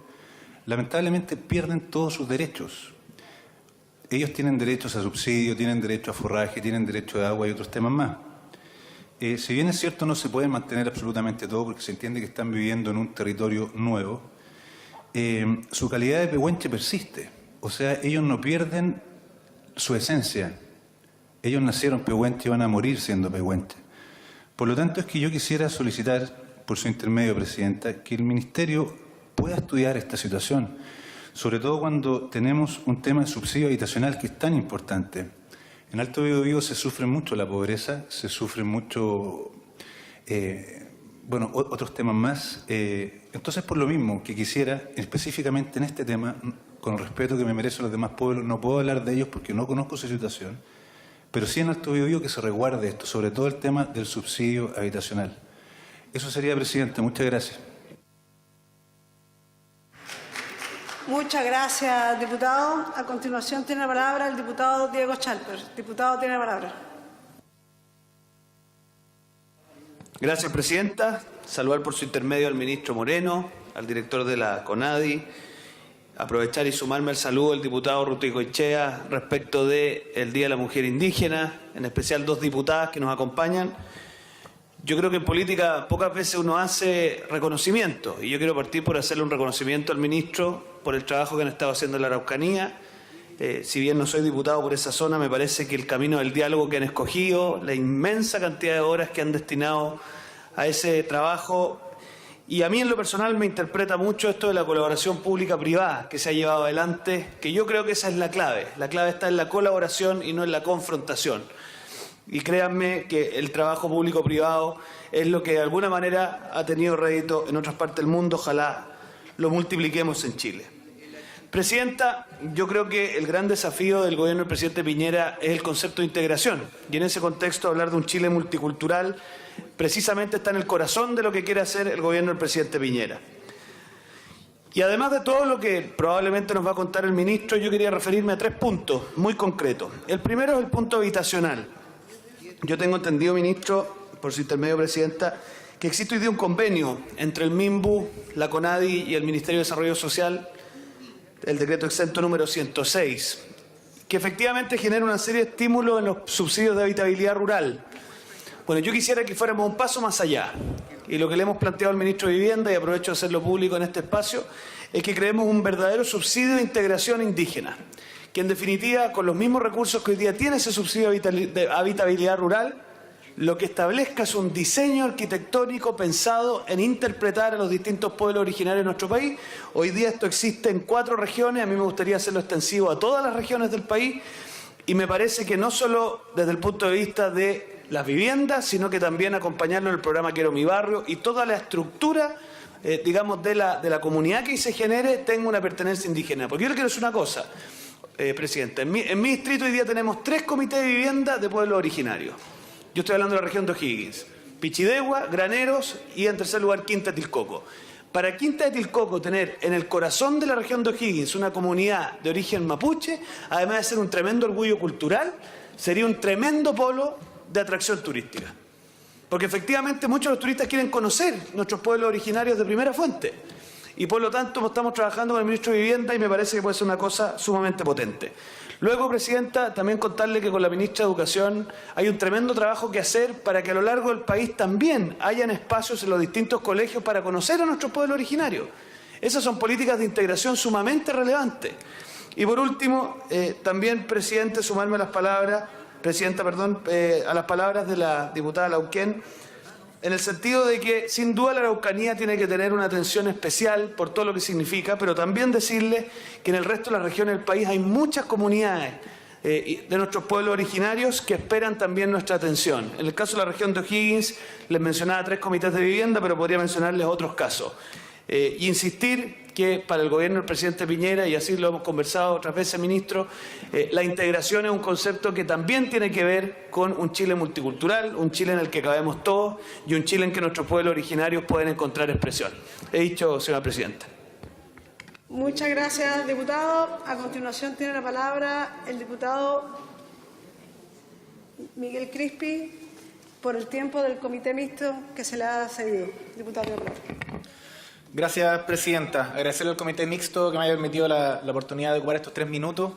lamentablemente pierden todos sus derechos. Ellos tienen derechos a subsidio, tienen derecho a forraje, tienen derecho de agua y otros temas más. Si bien es cierto, no se puede mantener absolutamente todo porque se entiende que están viviendo en un territorio nuevo, su calidad de pehuenche persiste. O sea, ellos no pierden su esencia. Ellos nacieron pehuenche y van a morir siendo pehuenche. Por lo tanto, es que yo quisiera solicitar, por su intermedio, Presidenta, que el Ministerio pueda estudiar esta situación, sobre todo cuando tenemos un tema de subsidio habitacional que es tan importante. En Alto Biobío se sufre mucho la pobreza, se sufre mucho, otros temas más. Entonces, por lo mismo que quisiera, específicamente en este tema, con el respeto que me merecen los demás pueblos, no puedo hablar de ellos porque no conozco su situación, pero sí en Alto Biobío que se resguarde esto, sobre todo el tema del subsidio habitacional. Eso sería, Presidente. Muchas gracias. Muchas gracias, diputado. A continuación tiene la palabra el diputado Diego Chalper. Diputado, tiene la palabra. Gracias, Presidenta. Saludar por su intermedio al ministro Moreno, al director de la CONADI. Aprovechar y sumarme al saludo del diputado Ruticoechea respecto del Día de la Mujer Indígena, en especial 2 diputadas que nos acompañan. Yo creo que en política pocas veces uno hace reconocimiento, y yo quiero partir por hacerle un reconocimiento al ministro por el trabajo que han estado haciendo en la Araucanía. Si bien no soy diputado por esa zona, me parece que el camino del diálogo que han escogido, la inmensa cantidad de horas que han destinado a ese trabajo, y a mí en lo personal me interpreta mucho esto de la colaboración pública-privada que se ha llevado adelante, que yo creo que esa es la clave. La clave está en la colaboración y no en la confrontación. Y créanme que el trabajo público-privado es lo que de alguna manera ha tenido rédito en otras partes del mundo. Ojalá lo multipliquemos en Chile. Presidenta, yo creo que el gran desafío del gobierno del presidente Piñera es el concepto de integración. Y en ese contexto hablar de un Chile multicultural precisamente está en el corazón de lo que quiere hacer el gobierno del presidente Piñera. Y además de todo lo que probablemente nos va a contar el ministro, yo quería referirme a 3 puntos muy concretos. El primero es el punto habitacional. Yo tengo entendido, ministro, por su intermedio, Presidenta, que existe hoy día un convenio entre el MIMBU, la CONADI y el Ministerio de Desarrollo Social, el decreto exento número 106, que efectivamente genera una serie de estímulos en los subsidios de habitabilidad rural. Bueno, yo quisiera que fuéramos un paso más allá, y lo que le hemos planteado al ministro de Vivienda, y aprovecho de hacerlo público en este espacio, es que creemos un verdadero subsidio de integración indígena, que en definitiva, con los mismos recursos que hoy día tiene ese subsidio de habitabilidad rural, lo que establezca es un diseño arquitectónico pensado en interpretar a los distintos pueblos originarios de nuestro país. Hoy día esto existe en 4 regiones, a mí me gustaría hacerlo extensivo a todas las regiones del país, y me parece que no solo desde el punto de vista de las viviendas, sino que también acompañarlo en el programa Quiero Mi Barrio, y toda la estructura, digamos, de la comunidad que se genere tenga una pertenencia indígena. Porque yo le quiero decir una cosa, Presidente, en mi distrito hoy día tenemos 3 comités de vivienda de pueblos originarios. Yo estoy hablando de la región de O'Higgins, Pichidegua, Graneros y, en tercer lugar, Quinta de Tilcoco. Para Quinta de Tilcoco tener en el corazón de la región de O'Higgins una comunidad de origen mapuche, además de ser un tremendo orgullo cultural, sería un tremendo polo de atracción turística. Porque efectivamente muchos de los turistas quieren conocer nuestros pueblos originarios de primera fuente. Y por lo tanto estamos trabajando con el ministro de Vivienda y me parece que puede ser una cosa sumamente potente. Luego, Presidenta, también contarle que con la ministra de Educación hay un tremendo trabajo que hacer para que a lo largo del país también hayan espacios en los distintos colegios para conocer a nuestros pueblos originarios. Esas son políticas de integración sumamente relevantes. Y por último, también, Presidente, sumarme a las palabras, Presidenta, perdón, a las palabras de la diputada Lauquén, en el sentido de que sin duda la Araucanía tiene que tener una atención especial por todo lo que significa, pero también decirle que en el resto de las regiones del país hay muchas comunidades de nuestros pueblos originarios que esperan también nuestra atención. En el caso de la región de O'Higgins les mencionaba 3 comités de vivienda, pero podría mencionarles otros casos. Y insistir que para el gobierno del presidente Piñera, y así lo hemos conversado otras veces, ministro, la integración es un concepto que también tiene que ver con un Chile multicultural, un Chile en el que cabemos todos y un Chile en que nuestros pueblos originarios pueden encontrar expresión. He dicho, señora presidenta. Muchas gracias, diputado. A continuación tiene la palabra el diputado Miguel Crispi por el tiempo del comité mixto que se le ha cedido. Diputado. Gracias, presidenta. Agradecerle al comité mixto que me haya permitido la oportunidad de ocupar estos 3 minutos.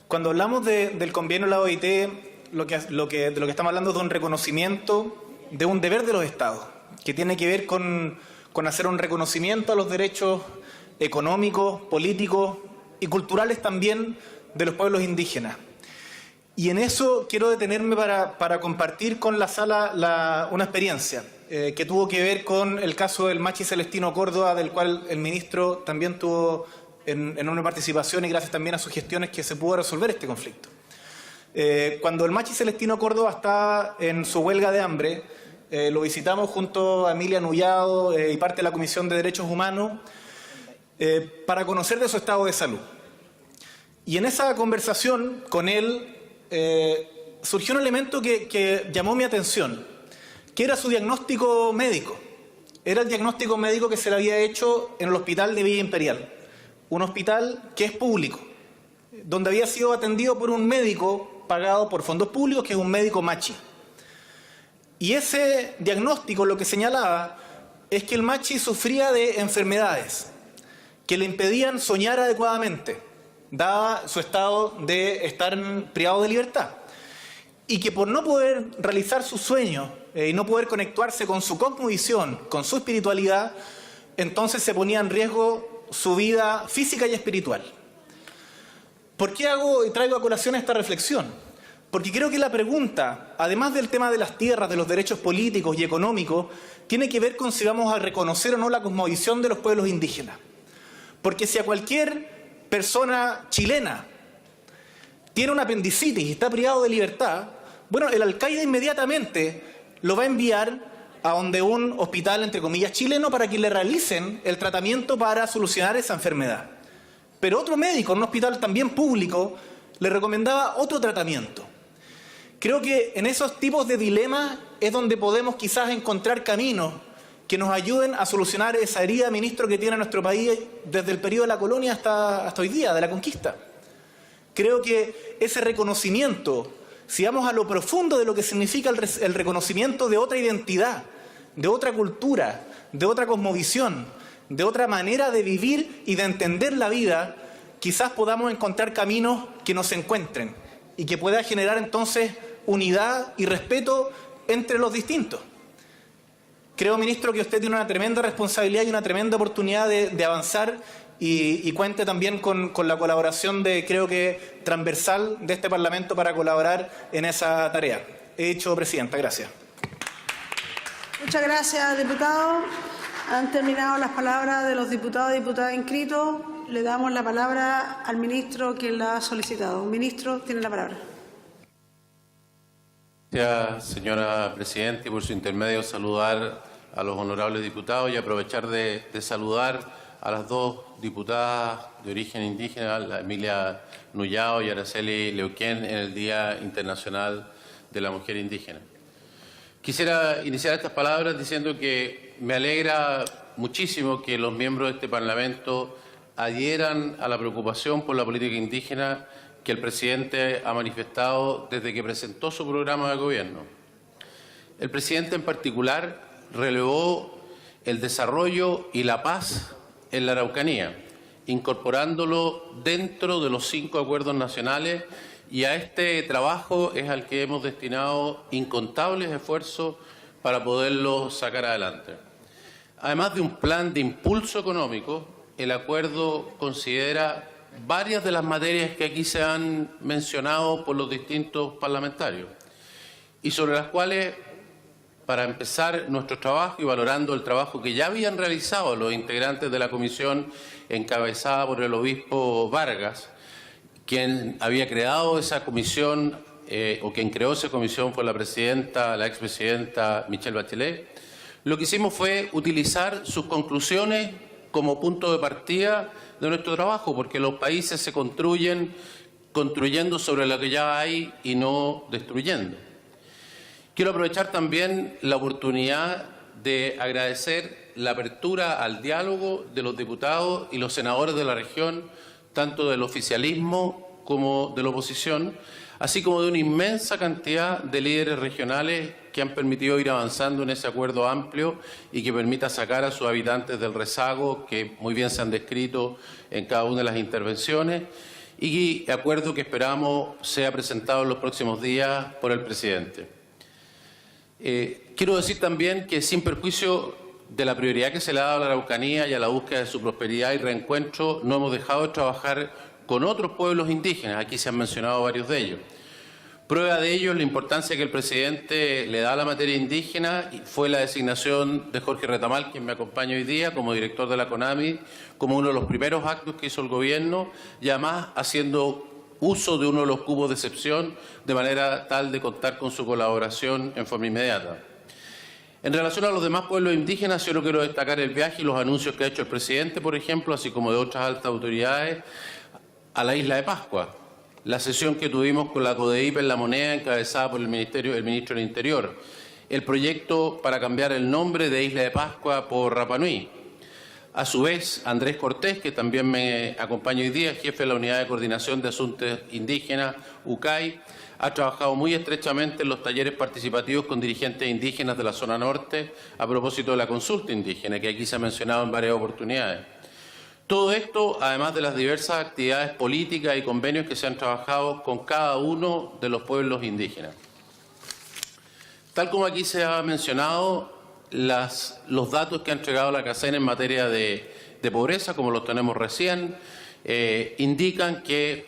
Cuando hablamos del convenio de la OIT, de lo que estamos hablando es de un reconocimiento de un deber de los Estados, que tiene que ver con hacer un reconocimiento a los derechos económicos, políticos y culturales también de los pueblos indígenas. Y en eso quiero detenerme para compartir con la sala una experiencia que tuvo que ver con el caso del Machi Celestino Córdoba, del cual el ministro también tuvo en una participación y gracias también a sus gestiones que se pudo resolver este conflicto. Cuando el Machi Celestino Córdoba estaba en su huelga de hambre, lo visitamos junto a Emilia Nullado y parte de la Comisión de Derechos Humanos para conocer de su estado de salud. Y en esa conversación con él surgió un elemento que llamó mi atención, que era su diagnóstico médico. Era el diagnóstico médico que se le había hecho en el hospital de Villa Imperial, un hospital que es público, donde había sido atendido por un médico pagado por fondos públicos, que es un médico machi. Y ese diagnóstico lo que señalaba es que el machi sufría de enfermedades que le impedían soñar adecuadamente, dada su estado de estar privado de libertad, y que por no poder realizar su sueño y no poder conectarse con su cosmovisión, con su espiritualidad, entonces se ponía en riesgo su vida física y espiritual. ¿Por qué hago y traigo a colación esta reflexión? Porque creo que la pregunta, además del tema de las tierras, de los derechos políticos y económicos, tiene que ver con si vamos a reconocer o no la cosmovisión de los pueblos indígenas. Porque si a cualquier persona chilena tiene una apendicitis y está privado de libertad, bueno, el alcaide inmediatamente lo va a enviar a donde un hospital, entre comillas, chileno, para que le realicen el tratamiento para solucionar esa enfermedad. Pero otro médico en un hospital también público le recomendaba otro tratamiento. Creo que en esos tipos de dilemas es donde podemos quizás encontrar caminos que nos ayuden a solucionar esa herida, ministro, que tiene nuestro país desde el periodo de la colonia hasta hoy día, de la conquista. Creo que ese reconocimiento, si vamos a lo profundo de lo que significa el reconocimiento de otra identidad, de otra cultura, de otra cosmovisión, de otra manera de vivir y de entender la vida, quizás podamos encontrar caminos que nos encuentren y que pueda generar entonces unidad y respeto entre los distintos. Creo, ministro, que usted tiene una tremenda responsabilidad y una tremenda oportunidad de avanzar y cuente también con la colaboración creo que transversal de este Parlamento para colaborar en esa tarea. He dicho, presidenta, gracias. Muchas gracias, diputado. Han terminado las palabras de los diputados y diputadas inscritos. Le damos la palabra al ministro que la ha solicitado. Ministro, tiene la palabra. Gracias, señora presidenta, y por su intermedio saludar a los honorables diputados y aprovechar de saludar a las dos diputadas de origen indígena, la Emilia Nullado y Araceli Leuquén, en el Día Internacional de la Mujer Indígena. Quisiera iniciar estas palabras diciendo que me alegra muchísimo que los miembros de este Parlamento adhieran a la preocupación por la política indígena que el presidente ha manifestado desde que presentó su programa de gobierno. El presidente en particular relevó el desarrollo y la paz en la Araucanía, incorporándolo dentro de los 5 acuerdos nacionales, y a este trabajo es al que hemos destinado incontables esfuerzos para poderlo sacar adelante. Además de un plan de impulso económico, el acuerdo considera varias de las materias que aquí se han mencionado por los distintos parlamentarios y sobre las cuales, para empezar nuestro trabajo y valorando el trabajo que ya habían realizado los integrantes de la comisión encabezada por el obispo Vargas, quien había creado esa comisión o quien creó esa comisión fue la expresidenta Michelle Bachelet, lo que hicimos fue utilizar sus conclusiones como punto de partida de nuestro trabajo, porque los países se construyen construyendo sobre lo que ya hay y no destruyendo. Quiero aprovechar también la oportunidad de agradecer la apertura al diálogo de los diputados y los senadores de la región, tanto del oficialismo como de la oposición, así como de una inmensa cantidad de líderes regionales que han permitido ir avanzando en ese acuerdo amplio y que permita sacar a sus habitantes del rezago que muy bien se han descrito en cada una de las intervenciones, y acuerdo que esperamos sea presentado en los próximos días por el presidente. Quiero decir también que, sin perjuicio de la prioridad que se le ha dado a la Araucanía y a la búsqueda de su prosperidad y reencuentro, no hemos dejado de trabajar con otros pueblos indígenas. Aquí se han mencionado varios de ellos. Prueba de ello es la importancia que el presidente le da a la materia indígena, y fue la designación de Jorge Retamal, quien me acompaña hoy día como director de la CONAMI, como uno de los primeros actos que hizo el gobierno, y además haciendo uso de uno de los cupos de excepción, de manera tal de contar con su colaboración en forma inmediata. En relación a los demás pueblos indígenas, yo no quiero destacar el viaje y los anuncios que ha hecho el presidente, por ejemplo, así como de otras altas autoridades, a la isla de Pascua. La sesión que tuvimos con la CODEIP en La Moneda, encabezada por el ministro del Interior. El proyecto para cambiar el nombre de Isla de Pascua por Rapa Nui. A su vez, Andrés Cortés, que también me acompaña hoy día, jefe de la Unidad de Coordinación de Asuntos Indígenas, UCAI, ha trabajado muy estrechamente en los talleres participativos con dirigentes indígenas de la zona norte a propósito de la consulta indígena, que aquí se ha mencionado en varias oportunidades. Todo esto, además de las diversas actividades políticas y convenios que se han trabajado con cada uno de los pueblos indígenas. Tal como aquí se ha mencionado, los datos que ha entregado la CACEN en materia de pobreza, como los tenemos recién, indican que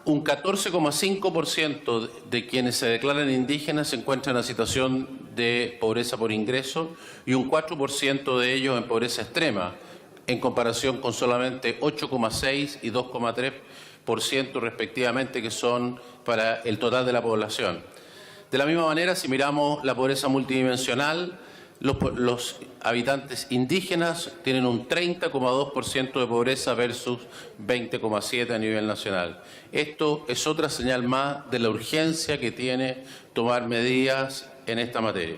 un 14,5% de quienes se declaran indígenas se encuentran en una situación de pobreza por ingreso y un 4% de ellos en pobreza extrema, en comparación con solamente 8,6% y 2,3% respectivamente, que son para el total de la población. De la misma manera, si miramos la pobreza multidimensional, los habitantes indígenas tienen un 30,2% de pobreza versus 20,7% a nivel nacional. Esto es otra señal más de la urgencia que tiene tomar medidas en esta materia.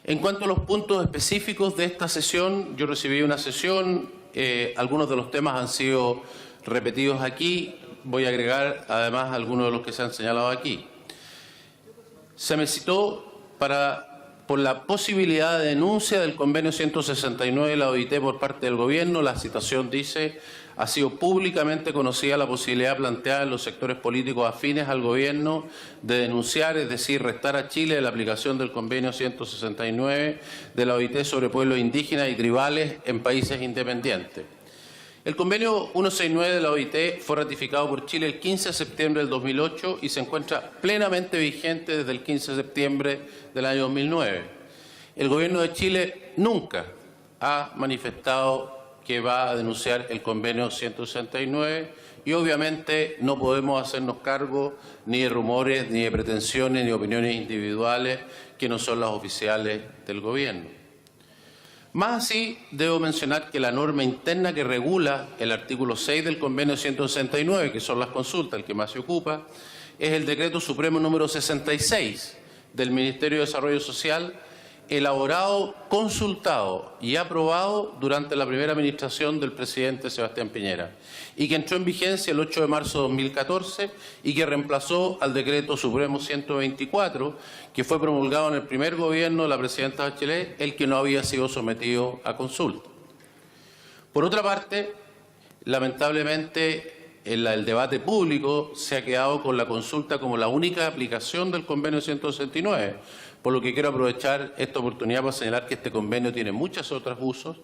En cuanto a los puntos específicos de esta sesión, yo recibí una sesión, algunos de los temas han sido repetidos aquí, voy a agregar además algunos de los que se han señalado aquí. Se me citó por la posibilidad de denuncia del convenio 169 de la OIT por parte del gobierno. La citación dice: ha sido públicamente conocida la posibilidad planteada en los sectores políticos afines al gobierno de denunciar, es decir, restar a Chile de la aplicación del convenio 169 de la OIT sobre pueblos indígenas y tribales en países independientes. El convenio 169 de la OIT fue ratificado por Chile el 15 de septiembre del 2008 y se encuentra plenamente vigente desde el 15 de septiembre del año 2009. El gobierno de Chile nunca ha manifestado que va a denunciar el convenio 169 y obviamente no podemos hacernos cargo ni de rumores, ni de pretensiones, ni de opiniones individuales que no son las oficiales del gobierno. Más así, debo mencionar que la norma interna que regula el artículo 6 del convenio 169, que son las consultas, el que más se ocupa, es el decreto supremo número 66 del Ministerio de Desarrollo Social, elaborado, consultado y aprobado durante la primera administración del presidente Sebastián Piñera y que entró en vigencia el 8 de marzo de 2014 y que reemplazó al decreto supremo 124 que fue promulgado en el primer gobierno de la presidenta Bachelet, el que no había sido sometido a consulta. Por otra parte, lamentablemente, el debate público se ha quedado con la consulta como la única aplicación del convenio 169, por lo que quiero aprovechar esta oportunidad para señalar que este convenio tiene muchos otros usos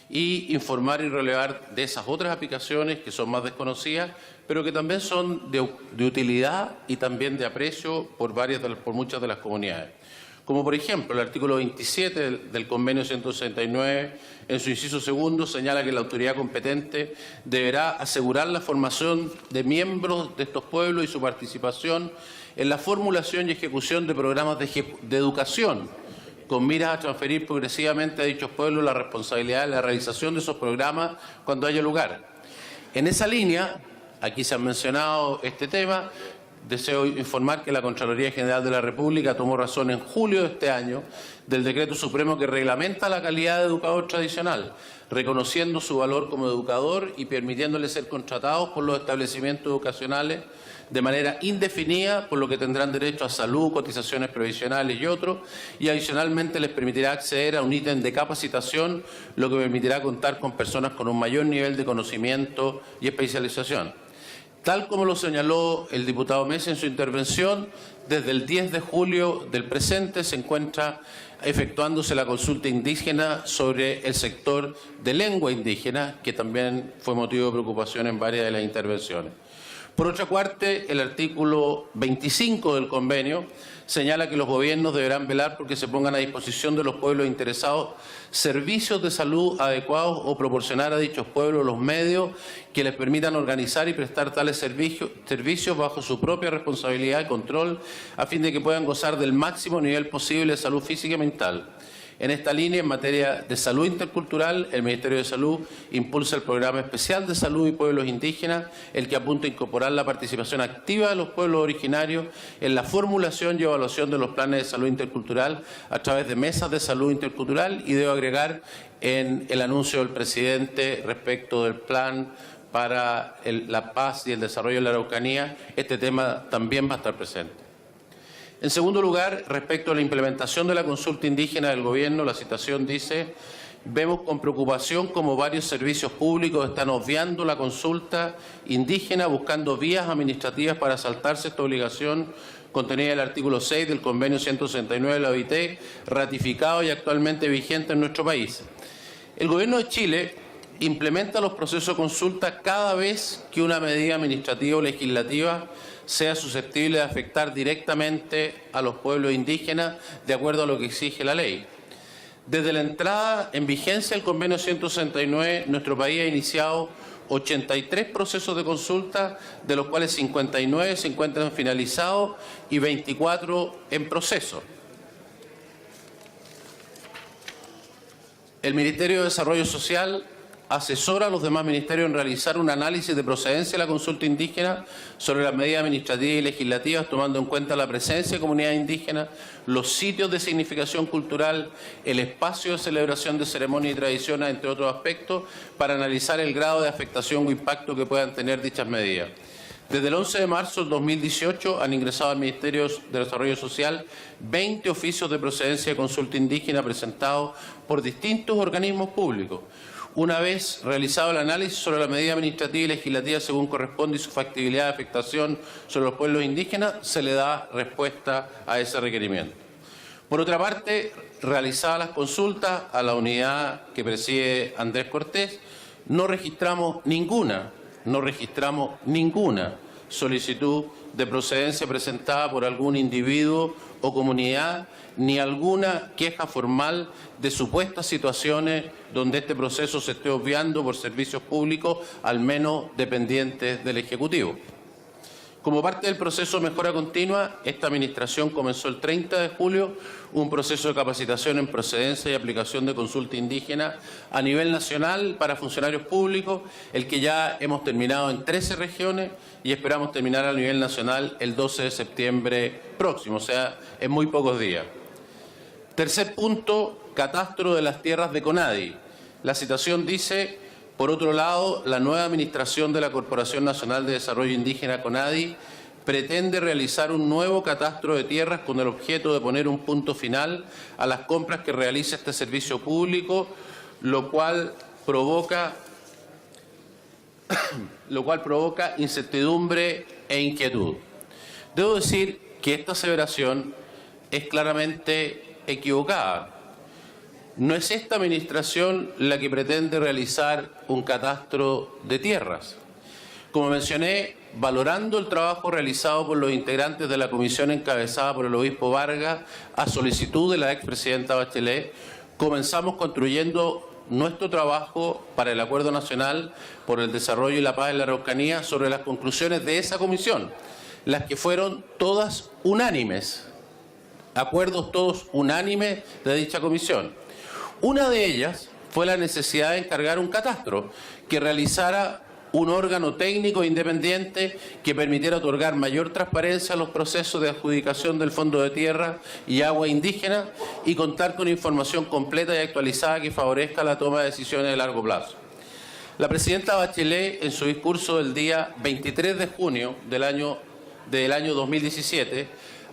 y informar y relevar de esas otras aplicaciones que son más desconocidas, pero que también son de utilidad y también de aprecio por muchas de las comunidades. Como por ejemplo, el artículo 27 del convenio 169, en su inciso segundo, señala que la autoridad competente deberá asegurar la formación de miembros de estos pueblos y su participación en la formulación y ejecución de programas de educación con miras a transferir progresivamente a dichos pueblos la responsabilidad de la realización de esos programas cuando haya lugar. En esa línea, aquí se ha mencionado este tema, deseo informar que la Contraloría General de la República tomó razón en julio de este año del Decreto Supremo que reglamenta la calidad de educador tradicional, reconociendo su valor como educador y permitiéndole ser contratados por los establecimientos educacionales de manera indefinida, por lo que tendrán derecho a salud, cotizaciones previsionales y otros, y adicionalmente les permitirá acceder a un ítem de capacitación, lo que permitirá contar con personas con un mayor nivel de conocimiento y especialización. Tal como lo señaló el diputado Mesa en su intervención, desde el 10 de julio del presente se encuentra efectuándose la consulta indígena sobre el sector de lengua indígena, que también fue motivo de preocupación en varias de las intervenciones. Por otra parte, el artículo 25 del convenio señala que los gobiernos deberán velar porque se pongan a disposición de los pueblos interesados servicios de salud adecuados o proporcionar a dichos pueblos los medios que les permitan organizar y prestar tales servicios bajo su propia responsabilidad y control a fin de que puedan gozar del máximo nivel posible de salud física y mental. En esta línea, en materia de salud intercultural, el Ministerio de Salud impulsa el Programa Especial de Salud y Pueblos Indígenas, el que apunta a incorporar la participación activa de los pueblos originarios en la formulación y evaluación de los planes de salud intercultural a través de mesas de salud intercultural, y debo agregar en el anuncio del presidente respecto del plan para la paz y el desarrollo de la Araucanía, este tema también va a estar presente. En segundo lugar, respecto a la implementación de la consulta indígena del Gobierno, la citación dice: vemos con preocupación cómo varios servicios públicos están obviando la consulta indígena, buscando vías administrativas para saltarse esta obligación contenida en el artículo 6 del Convenio 169 de la OIT, ratificado y actualmente vigente en nuestro país. El Gobierno de Chile implementa los procesos de consulta cada vez que una medida administrativa o legislativa sea susceptible de afectar directamente a los pueblos indígenas de acuerdo a lo que exige la ley. Desde la entrada en vigencia del Convenio 169, nuestro país ha iniciado 83 procesos de consulta, de los cuales 59 se encuentran finalizados y 24 en proceso. El Ministerio de Desarrollo Social asesora a los demás ministerios en realizar un análisis de procedencia de la consulta indígena sobre las medidas administrativas y legislativas, tomando en cuenta la presencia de comunidades indígenas, los sitios de significación cultural, el espacio de celebración de ceremonias y tradiciones, entre otros aspectos, para analizar el grado de afectación o impacto que puedan tener dichas medidas. Desde el 11 de marzo del 2018 han ingresado al Ministerio de Desarrollo Social 20 oficios de procedencia de consulta indígena presentados por distintos organismos públicos. Una vez realizado el análisis sobre la medida administrativa y legislativa según corresponde y su factibilidad de afectación sobre los pueblos indígenas, se le da respuesta a ese requerimiento. Por otra parte, realizadas las consultas a la unidad que preside Andrés Cortés, no registramos ninguna solicitud de procedencia presentada por algún individuo o comunidad, ni alguna queja formal de supuestas situaciones donde este proceso se esté obviando por servicios públicos, al menos dependientes del Ejecutivo. Como parte del proceso de mejora continua, esta Administración comenzó el 30 de julio un proceso de capacitación en procedencia y aplicación de consulta indígena a nivel nacional para funcionarios públicos, el que ya hemos terminado en 13 regiones y esperamos terminar a nivel nacional el 12 de septiembre próximo, o sea, en muy pocos días. Tercer punto, catastro de las tierras de CONADI. La citación dice: por otro lado, la nueva administración de la Corporación Nacional de Desarrollo Indígena, CONADI, pretende realizar un nuevo catastro de tierras con el objeto de poner un punto final a las compras que realiza este servicio público, lo cual provoca incertidumbre e inquietud. Debo decir que esta aseveración es claramente equivocada. No es esta Administración la que pretende realizar un catastro de tierras. Como mencioné, valorando el trabajo realizado por los integrantes de la comisión encabezada por el obispo Vargas a solicitud de la expresidenta Bachelet, comenzamos construyendo nuestro trabajo para el Acuerdo Nacional por el Desarrollo y la Paz en la Araucanía sobre las conclusiones de esa comisión, las que fueron todas unánimes. acuerdos todos unánimes de dicha comisión. Una de ellas fue la necesidad de encargar un catastro que realizara un órgano técnico independiente que permitiera otorgar mayor transparencia a los procesos de adjudicación del Fondo de Tierra y Agua Indígena y contar con información completa y actualizada que favorezca la toma de decisiones de largo plazo. La presidenta Bachelet, en su discurso del día 23 de junio del año 2017,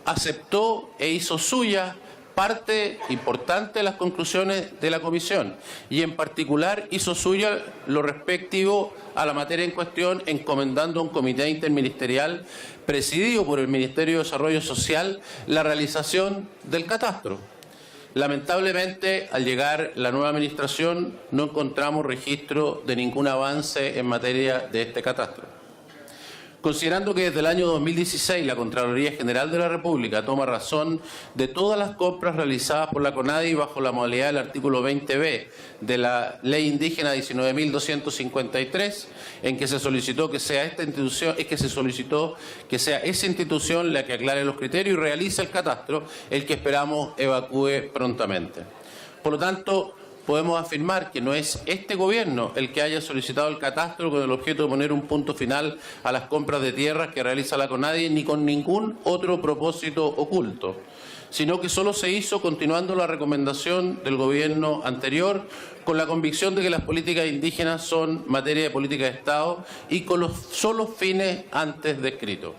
aceptó e hizo suya parte importante de las conclusiones de la comisión y en particular hizo suya lo respectivo a la materia en cuestión, encomendando a un comité interministerial presidido por el Ministerio de Desarrollo Social la realización del catastro. Lamentablemente, al llegar la nueva administración, no encontramos registro de ningún avance en materia de este catastro. Considerando que desde el año 2016 la Contraloría General de la República toma razón de todas las compras realizadas por la CONADI bajo la modalidad del artículo 20b de la Ley Indígena 19.253, en que se solicitó que sea esta institución, esa institución la que aclare los criterios y realice el catastro, el que esperamos evacúe prontamente. Por lo tanto, podemos afirmar que no es este gobierno el que haya solicitado el catastro con el objeto de poner un punto final a las compras de tierras que realiza la CONADI, ni con ningún otro propósito oculto, sino que solo se hizo continuando la recomendación del gobierno anterior, con la convicción de que las políticas indígenas son materia de política de Estado y con los solos fines antes descritos.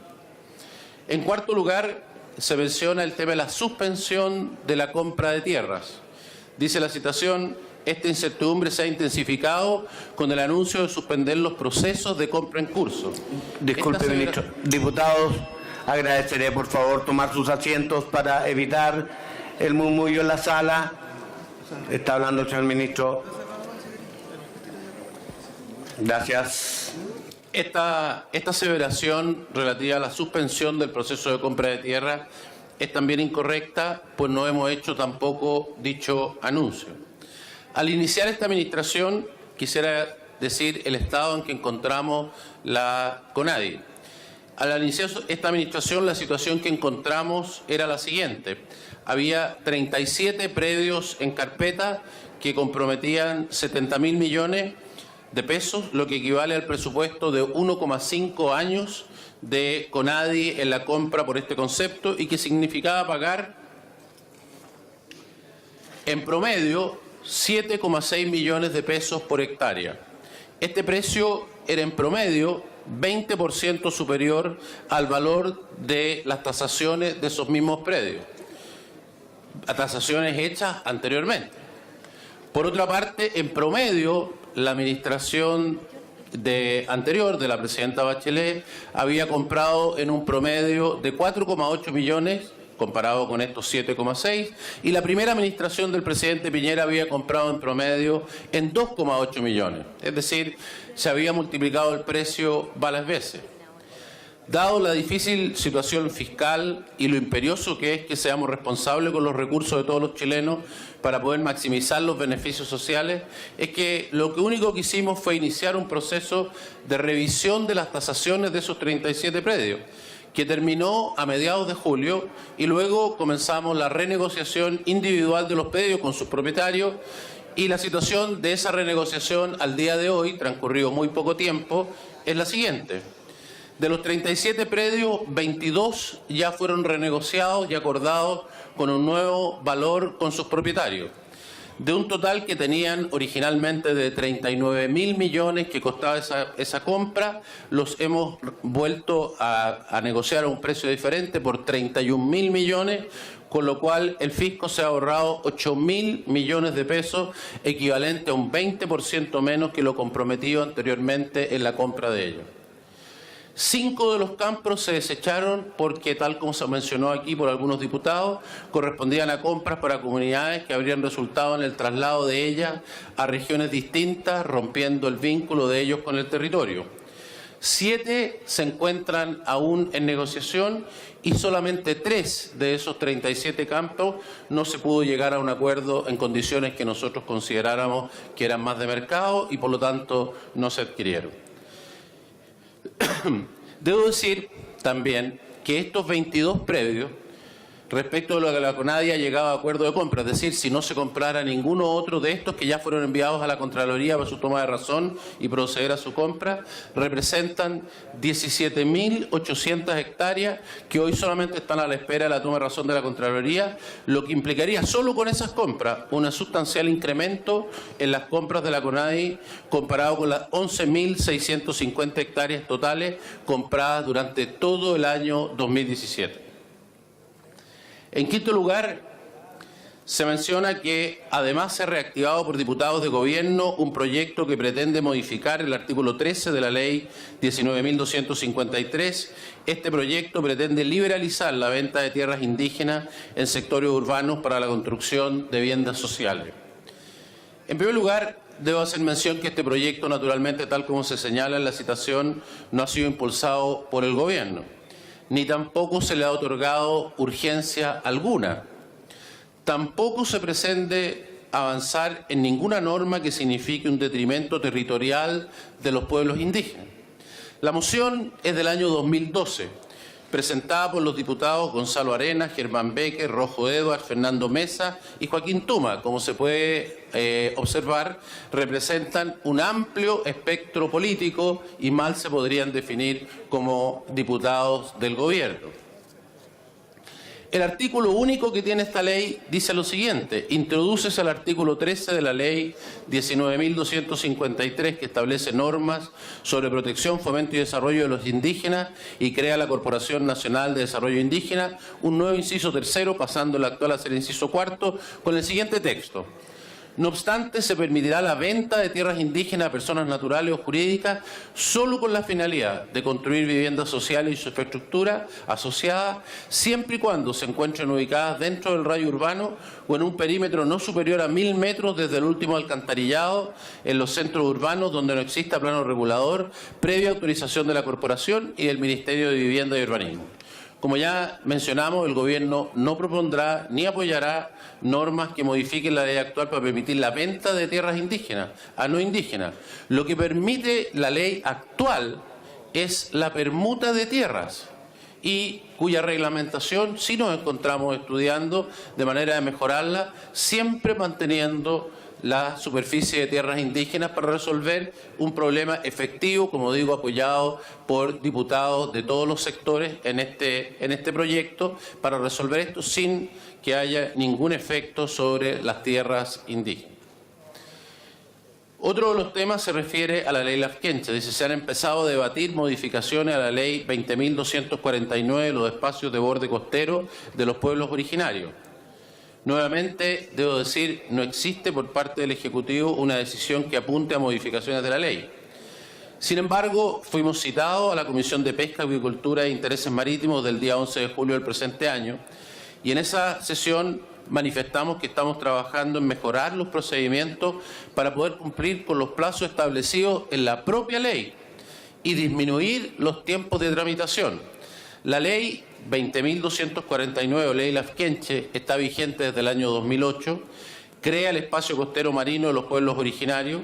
En cuarto lugar, se menciona el tema de la suspensión de la compra de tierras. Dice la citación: esta incertidumbre se ha intensificado con el anuncio de suspender los procesos de compra en curso. Disculpe, ministro. Diputados, agradeceré por favor tomar sus asientos para evitar el murmullo en la sala. Está hablando el señor ministro. Gracias. Esta aseveración relativa a la suspensión del proceso de compra de tierra es también incorrecta, pues no hemos hecho tampoco dicho anuncio. Al iniciar esta administración, quisiera decir el estado en que encontramos la CONADI. Al iniciar esta administración, la situación que encontramos era la siguiente: había 37 predios en carpeta que comprometían 70.000 millones de pesos, lo que equivale al presupuesto de 1,5 años de CONADI en la compra por este concepto, y que significaba pagar en promedio 7,6 millones de pesos por hectárea. Este precio era en promedio 20% superior al valor de las tasaciones de esos mismos predios, a tasaciones hechas anteriormente. Por otra parte, en promedio, la administración anterior de la presidenta Bachelet había comprado en un promedio de 4,8 millones, comparado con estos 7,6, y la primera administración del presidente Piñera había comprado en promedio en 2,8 millones. Es decir, se había multiplicado el precio varias veces. Dado la difícil situación fiscal y lo imperioso que es que seamos responsables con los recursos de todos los chilenos para poder maximizar los beneficios sociales, es que lo único que hicimos fue iniciar un proceso de revisión de las tasaciones de esos 37 predios, que terminó a mediados de julio, y luego comenzamos la renegociación individual de los predios con sus propietarios, y la situación de esa renegociación al día de hoy, transcurrido muy poco tiempo, es la siguiente. De los 37 predios, 22 ya fueron renegociados y acordados con un nuevo valor con sus propietarios. De un total que tenían originalmente de 39.000 millones que costaba esa compra, los hemos vuelto a negociar a un precio diferente por 31.000 millones, con lo cual el fisco se ha ahorrado 8.000 millones de pesos, equivalente a un 20% menos que lo comprometido anteriormente en la compra de ellos. 5 de los campos se desecharon porque, tal como se mencionó aquí por algunos diputados, correspondían a compras para comunidades que habrían resultado en el traslado de ellas a regiones distintas, rompiendo el vínculo de ellos con el territorio. 7 se encuentran aún en negociación y solamente 3 de esos 37 campos no se pudo llegar a un acuerdo en condiciones que nosotros consideráramos que eran más de mercado y por lo tanto no se adquirieron. Debo decir también que estos 22 predios respecto de lo que la CONADI ha llegado a acuerdo de compra, es decir, si no se comprara ninguno otro de estos que ya fueron enviados a la Contraloría para su toma de razón y proceder a su compra, representan 17.800 hectáreas que hoy solamente están a la espera de la toma de razón de la Contraloría, lo que implicaría solo con esas compras un sustancial incremento en las compras de la CONADI comparado con las 11.650 hectáreas totales compradas durante todo el año 2017. En quinto lugar, se menciona que además se ha reactivado por diputados de gobierno un proyecto que pretende modificar el artículo 13 de la ley 19.253. Este proyecto pretende liberalizar la venta de tierras indígenas en sectores urbanos para la construcción de viviendas sociales. En primer lugar, debo hacer mención que este proyecto, naturalmente, tal como se señala en la citación, no ha sido impulsado por el gobierno, ni tampoco se le ha otorgado urgencia alguna. Tampoco se pretende avanzar en ninguna norma que signifique un detrimento territorial de los pueblos indígenas. La moción es del año 2012, presentada por los diputados Gonzalo Arenas, Germán Becker, Rojo Edwards, Fernando Mesa y Joaquín Tuma. Como se puede observar, representan un amplio espectro político y mal se podrían definir como diputados del gobierno. El artículo único que tiene esta ley dice lo siguiente: introdúcese al artículo 13 de la ley 19.253 que establece normas sobre protección, fomento y desarrollo de los indígenas y crea la Corporación Nacional de Desarrollo Indígena, un nuevo inciso tercero, pasando el actual a ser inciso cuarto, con el siguiente texto. No obstante, se permitirá la venta de tierras indígenas a personas naturales o jurídicas solo con la finalidad de construir viviendas sociales y su infraestructura asociada, siempre y cuando se encuentren ubicadas dentro del radio urbano o en un perímetro no superior a 1.000 metros desde el último alcantarillado en los centros urbanos donde no exista plano regulador, previa autorización de la Corporación y del Ministerio de Vivienda y Urbanismo. Como ya mencionamos, el Gobierno no propondrá ni apoyará normas que modifiquen la ley actual para permitir la venta de tierras indígenas a no indígenas. Lo que permite la ley actual es la permuta de tierras y cuya reglamentación sí nos encontramos estudiando de manera de mejorarla, siempre manteniendo la superficie de tierras indígenas para resolver un problema efectivo, como digo, apoyado por diputados de todos los sectores en este proyecto, para resolver esto sin que haya ningún efecto sobre las tierras indígenas. Otro de los temas se refiere a la ley Lafkenche. Dice, se han empezado a debatir modificaciones a la ley 20.249 de los espacios de borde costero de los pueblos originarios. Nuevamente, debo decir, no existe por parte del Ejecutivo una decisión que apunte a modificaciones de la ley. Sin embargo, fuimos citados a la Comisión de Pesca, Agricultura e Intereses Marítimos del día 11 de julio del presente año y en esa sesión manifestamos que estamos trabajando en mejorar los procedimientos para poder cumplir con los plazos establecidos en la propia ley y disminuir los tiempos de tramitación. La ley 20.249 o ley Lafkenche está vigente desde el año 2008, crea el espacio costero marino de los pueblos originarios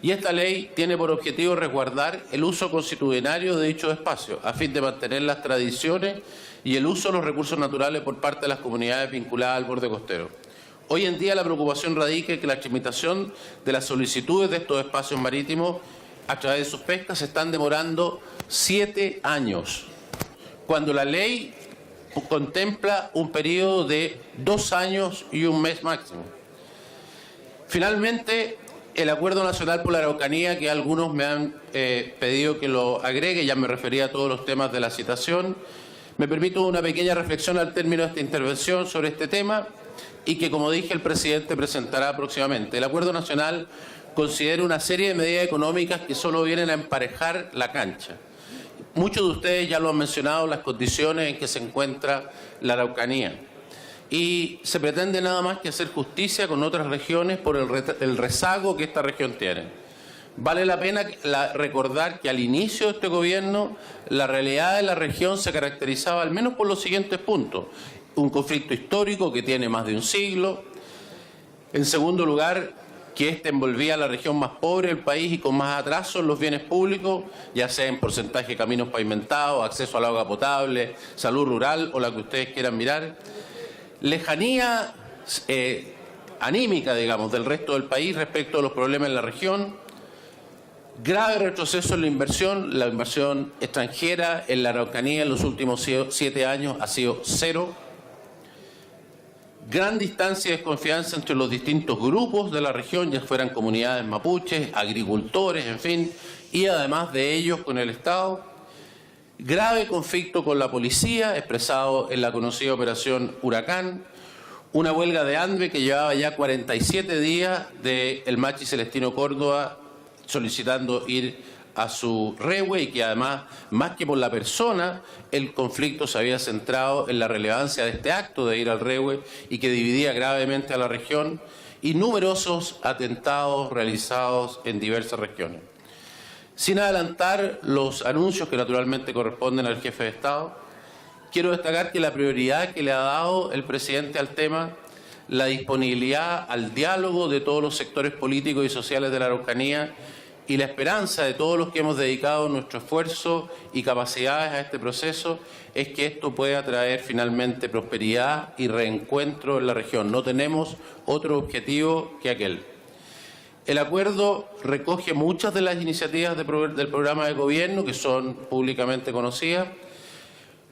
y esta ley tiene por objetivo resguardar el uso constitucionario de dichos espacios a fin de mantener las tradiciones y el uso de los recursos naturales por parte de las comunidades vinculadas al borde costero. Hoy en día la preocupación radica en que la tramitación de las solicitudes de estos espacios marítimos a través de sus pescas se están demorando 7 años. Cuando la ley contempla un periodo de 2 años y 1 mes máximo. Finalmente, el Acuerdo Nacional por la Araucanía, que algunos me han pedido que lo agregue, ya me refería a todos los temas de la citación, me permito una pequeña reflexión al término de esta intervención sobre este tema y que, como dije, el presidente presentará próximamente. El Acuerdo Nacional considera una serie de medidas económicas que solo vienen a emparejar la cancha. Muchos de ustedes ya lo han mencionado, las condiciones en que se encuentra la Araucanía. Y se pretende nada más que hacer justicia con otras regiones por el rezago que esta región tiene. Vale la pena recordar que al inicio de este gobierno la realidad de la región se caracterizaba al menos por los siguientes puntos. Un conflicto histórico que tiene más de un siglo. En segundo lugar, que este envolvía a la región más pobre del país y con más atraso en los bienes públicos, ya sea en porcentaje de caminos pavimentados, acceso al agua potable, salud rural o la que ustedes quieran mirar. lejanía anímica, digamos, del resto del país respecto a los problemas en la región, grave retroceso en la inversión extranjera en la Araucanía en los últimos 7 años ha sido cero, gran distancia de desconfianza entre los distintos grupos de la región, ya fueran comunidades mapuches, agricultores, en fin, y además de ellos con el Estado, grave conflicto con la policía, expresado en la conocida operación Huracán, una huelga de hambre que llevaba ya 47 días del Machi Celestino Córdoba solicitando ir a su rehue y que además, más que por la persona, el conflicto se había centrado en la relevancia de este acto de ir al rehue y que dividía gravemente a la región, y numerosos atentados realizados en diversas regiones. Sin adelantar los anuncios que naturalmente corresponden al jefe de Estado, quiero destacar que la prioridad que le ha dado el presidente al tema, la disponibilidad al diálogo de todos los sectores políticos y sociales de la Araucanía y la esperanza de todos los que hemos dedicado nuestro esfuerzo y capacidades a este proceso es que esto pueda traer finalmente prosperidad y reencuentro en la región. No tenemos otro objetivo que aquel. El acuerdo recoge muchas de las iniciativas del programa de gobierno que son públicamente conocidas,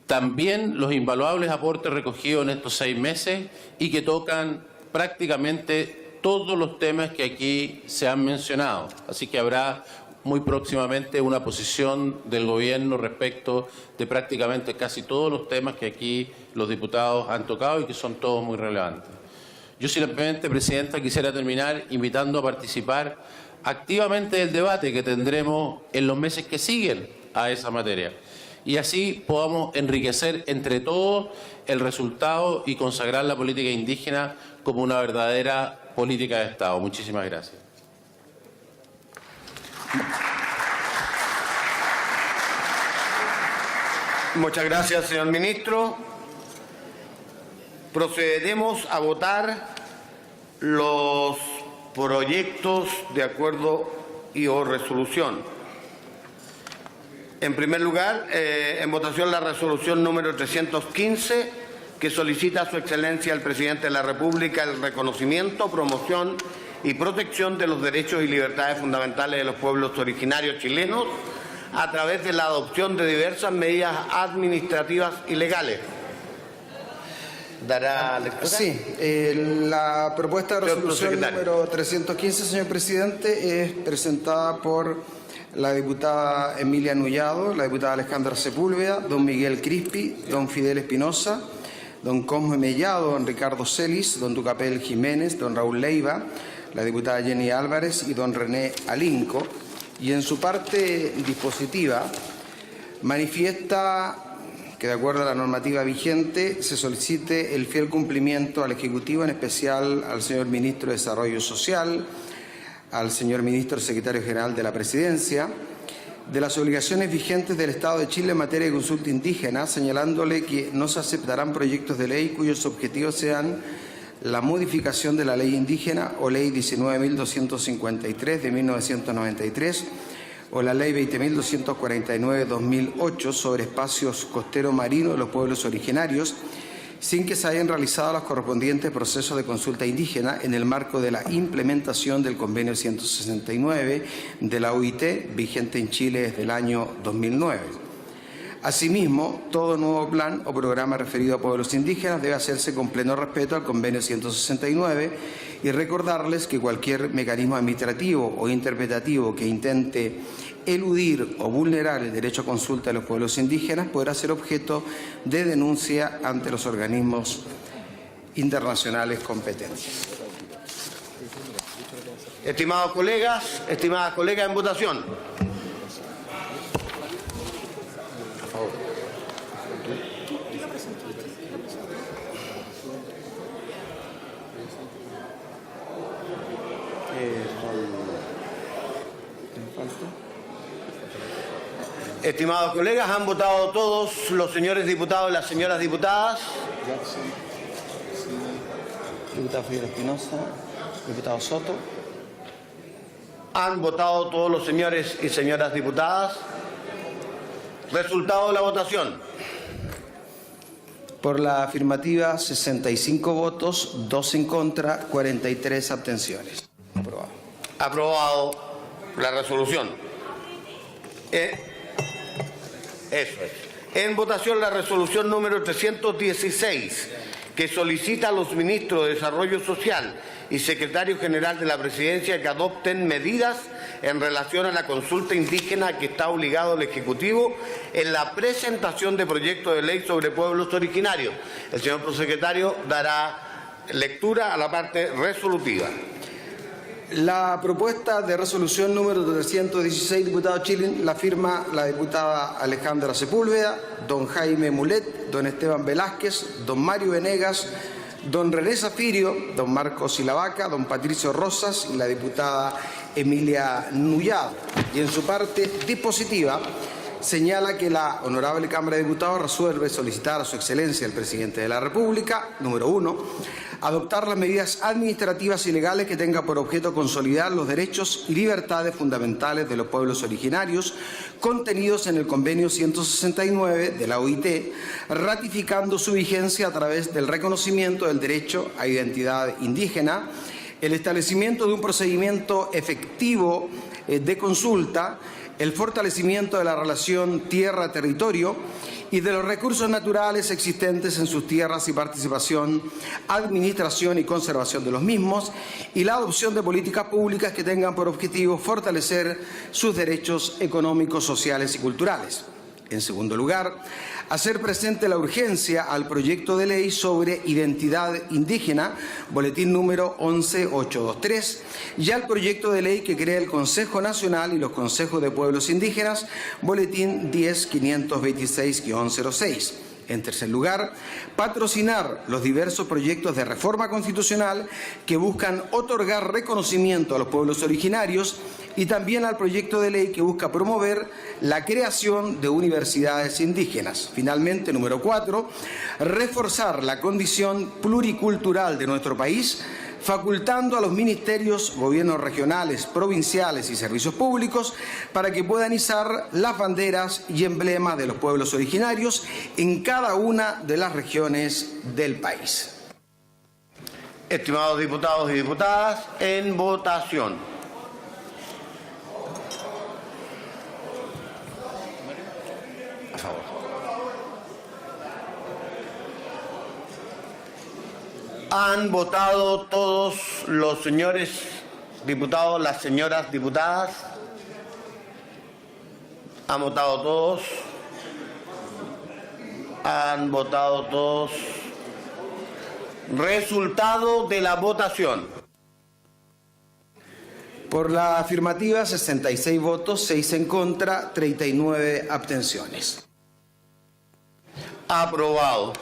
también los invaluables aportes recogidos en estos 6 meses y que tocan prácticamente todos los temas que aquí se han mencionado. Así que habrá muy próximamente una posición del gobierno respecto de prácticamente casi todos los temas que aquí los diputados han tocado y que son todos muy relevantes. Yo simplemente, Presidenta, quisiera terminar invitando a participar activamente del debate que tendremos en los meses que siguen a esa materia. Y así podamos enriquecer entre todos el resultado y consagrar la política indígena como una verdadera política de Estado. Muchísimas gracias. Muchas gracias, señor ministro. Procederemos a votar los proyectos de acuerdo y o resolución. En primer lugar, en votación la resolución número 315, que solicita a su excelencia el presidente de la República el reconocimiento, promoción y protección de los derechos y libertades fundamentales de los pueblos originarios chilenos a través de la adopción de diversas medidas administrativas y legales. ¿Dará lectura? Sí, la propuesta de resolución número 315, señor presidente, es presentada por la diputada Emilia Nullado, la diputada Alejandra Sepúlveda, don Miguel Crispi, don Fidel Espinosa, don Cosme Mellado, don Ricardo Celis, don Tucapel Jiménez, don Raúl Leiva, la diputada Jenny Álvarez y don René Alinco, y en su parte dispositiva manifiesta que de acuerdo a la normativa vigente se solicite el fiel cumplimiento al Ejecutivo, en especial al señor Ministro de Desarrollo Social, al señor Ministro Secretario General de la Presidencia, de las obligaciones vigentes del Estado de Chile en materia de consulta indígena, señalándole que no se aceptarán proyectos de ley cuyos objetivos sean la modificación de la ley indígena o ley 19.253 de 1993 o la ley 20.249 de 2008 sobre espacios costeros marinos de los pueblos originarios, sin que se hayan realizado los correspondientes procesos de consulta indígena en el marco de la implementación del convenio 169 de la OIT, vigente en Chile desde el año 2009. Asimismo, todo nuevo plan o programa referido a pueblos indígenas debe hacerse con pleno respeto al convenio 169 y recordarles que cualquier mecanismo administrativo o interpretativo que intente eludir o vulnerar el derecho a consulta de los pueblos indígenas podrá ser objeto de denuncia ante los organismos internacionales competentes. Estimados colegas, estimadas colegas, en votación. Estimados colegas, ¿han votado todos los señores diputados y las señoras diputadas? Diputado Fidel Espinosa, diputado Soto. ¿Han votado todos los señores y señoras diputadas? Resultado de la votación. Por la afirmativa, 65 votos, 2 en contra, 43 abstenciones. Aprobado. Aprobado la resolución. Eso es. En votación la resolución número 316, que solicita a los ministros de Desarrollo Social y secretario general de la Presidencia que adopten medidas en relación a la consulta indígena que está obligado el Ejecutivo en la presentación de proyectos de ley sobre pueblos originarios. El señor prosecretario dará lectura a la parte resolutiva. La propuesta de resolución número 316, diputado Chilin, la firma la diputada Alejandra Sepúlveda, don Jaime Mulet, don Esteban Velázquez, don Mario Venegas, don René Zafirio, don Marcos Silavaca, don Patricio Rosas y la diputada Emilia Nullado. Y en su parte dispositiva señala que la Honorable Cámara de Diputados resuelve solicitar a su excelencia el Presidente de la República, número 1, adoptar las medidas administrativas y legales que tengan por objeto consolidar los derechos y libertades fundamentales de los pueblos originarios contenidos en el Convenio 169 de la OIT, ratificando su vigencia a través del reconocimiento del derecho a identidad indígena, el establecimiento de un procedimiento efectivo de consulta, el fortalecimiento de la relación tierra-territorio y de los recursos naturales existentes en sus tierras y participación, administración y conservación de los mismos, y la adopción de políticas públicas que tengan por objetivo fortalecer sus derechos económicos, sociales y culturales. En segundo lugar, hacer presente la urgencia al proyecto de ley sobre identidad indígena, boletín número 11823, y al proyecto de ley que crea el Consejo Nacional y los Consejos de Pueblos Indígenas, boletín 10526-06. En tercer lugar, patrocinar los diversos proyectos de reforma constitucional que buscan otorgar reconocimiento a los pueblos originarios y también al proyecto de ley que busca promover la creación de universidades indígenas. Finalmente, número 4, reforzar la condición pluricultural de nuestro país, facultando a los ministerios, gobiernos regionales, provinciales y servicios públicos para que puedan izar las banderas y emblemas de los pueblos originarios en cada una de las regiones del país. Estimados diputados y diputadas, en votación. A favor. Han votado todos los señores diputados, las señoras diputadas. Han votado todos. Han votado todos. Resultado de la votación. Por la afirmativa, 66 votos, 6 en contra, 39 abstenciones. Aprobado.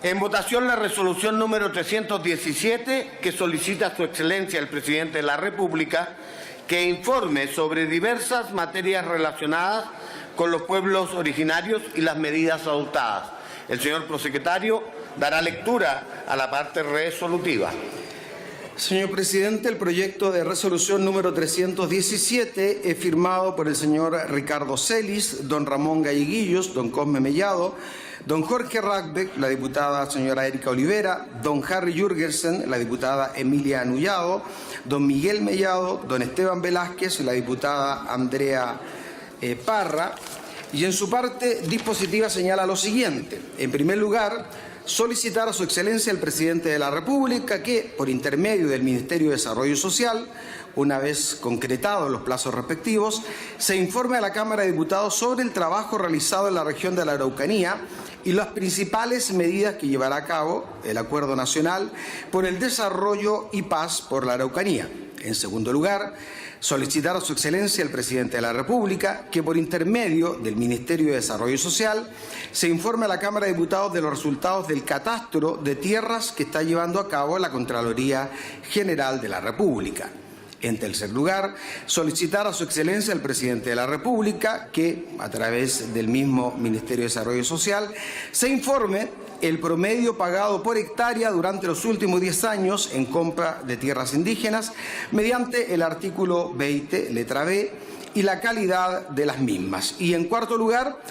En votación la resolución número 317 que solicita a su excelencia el presidente de la República que informe sobre diversas materias relacionadas con los pueblos originarios y las medidas adoptadas. El señor prosecretario dará lectura a la parte resolutiva. Señor presidente, el proyecto de resolución número 317 es firmado por el señor Ricardo Celis, don Ramón Galleguillos, don Cosme Mellado, don Jorge Rackbeck, la diputada señora Erika Olivera, don Harry Jürgensen, la diputada Emilia Nullado, don Miguel Mellado, don Esteban Velázquez, la diputada Andrea Parra, y en su parte dispositiva señala lo siguiente. En primer lugar, solicitar a su excelencia el presidente de la República que, por intermedio del Ministerio de Desarrollo Social, una vez concretados los plazos respectivos, se informe a la Cámara de Diputados sobre el trabajo realizado en la región de la Araucanía y las principales medidas que llevará a cabo el Acuerdo Nacional por el Desarrollo y Paz por la Araucanía. En segundo lugar, solicitar a su excelencia el presidente de la República que, por intermedio del Ministerio de Desarrollo Social, se informe a la Cámara de Diputados de los resultados del catastro de tierras que está llevando a cabo la Contraloría General de la República. En tercer lugar, solicitar a su excelencia el presidente de la República que, a través del mismo Ministerio de Desarrollo Social, se informe el promedio pagado por hectárea durante los últimos 10 años en compra de tierras indígenas mediante el artículo 20, letra B, y la calidad de las mismas. Y en cuarto lugar,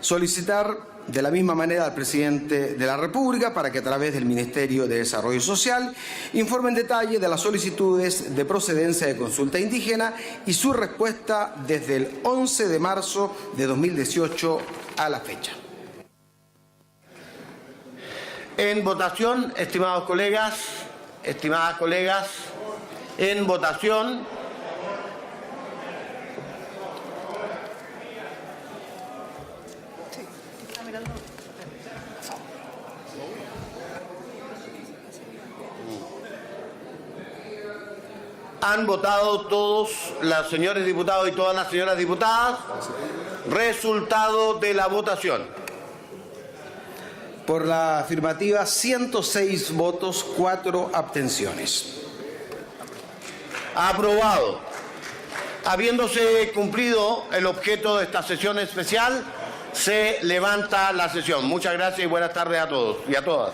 solicitar de la misma manera al presidente de la República para que a través del Ministerio de Desarrollo Social informe en detalle de las solicitudes de procedencia de consulta indígena y su respuesta desde el 11 de marzo de 2018 a la fecha. En votación, estimadas colegas, en votación. Han votado todos los señores diputados y todas las señoras diputadas. Resultado de la votación. Por la afirmativa, 106 votos, 4 abstenciones. Aprobado. Habiéndose cumplido el objeto de esta sesión especial, se levanta la sesión. Muchas gracias y buenas tardes a todos y a todas.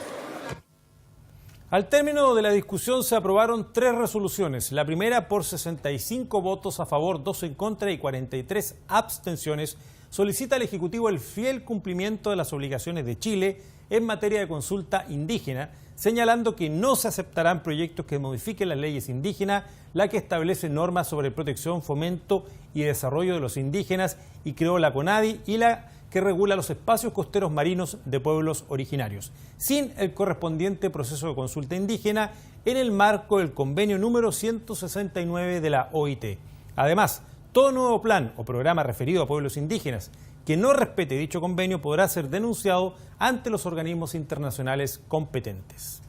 Al término de la discusión se aprobaron 3 resoluciones. La primera, por 65 votos a favor, 2 en contra y 43 abstenciones, solicita al Ejecutivo el fiel cumplimiento de las obligaciones de Chile en materia de consulta indígena, señalando que no se aceptarán proyectos que modifiquen las leyes indígenas, la que establece normas sobre protección, fomento y desarrollo de los indígenas y creó la CONADI, y la que regula los espacios costeros marinos de pueblos originarios, sin el correspondiente proceso de consulta indígena en el marco del convenio número 169 de la OIT. Además, todo nuevo plan o programa referido a pueblos indígenas que no respete dicho convenio podrá ser denunciado ante los organismos internacionales competentes.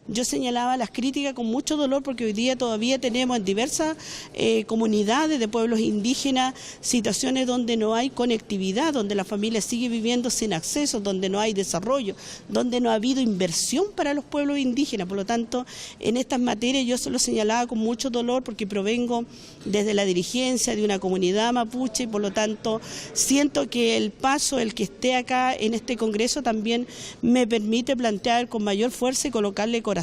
Yo señalaba las críticas con mucho dolor porque hoy día todavía tenemos en diversas comunidades de pueblos indígenas situaciones donde no hay conectividad, donde la familia sigue viviendo sin acceso, donde no hay desarrollo, donde no ha habido inversión para los pueblos indígenas. Por lo tanto, en estas materias yo se lo señalaba con mucho dolor porque provengo desde la dirigencia de una comunidad mapuche y por lo tanto siento que el paso, el que esté acá en este Congreso también me permite plantear con mayor fuerza y colocarle corazón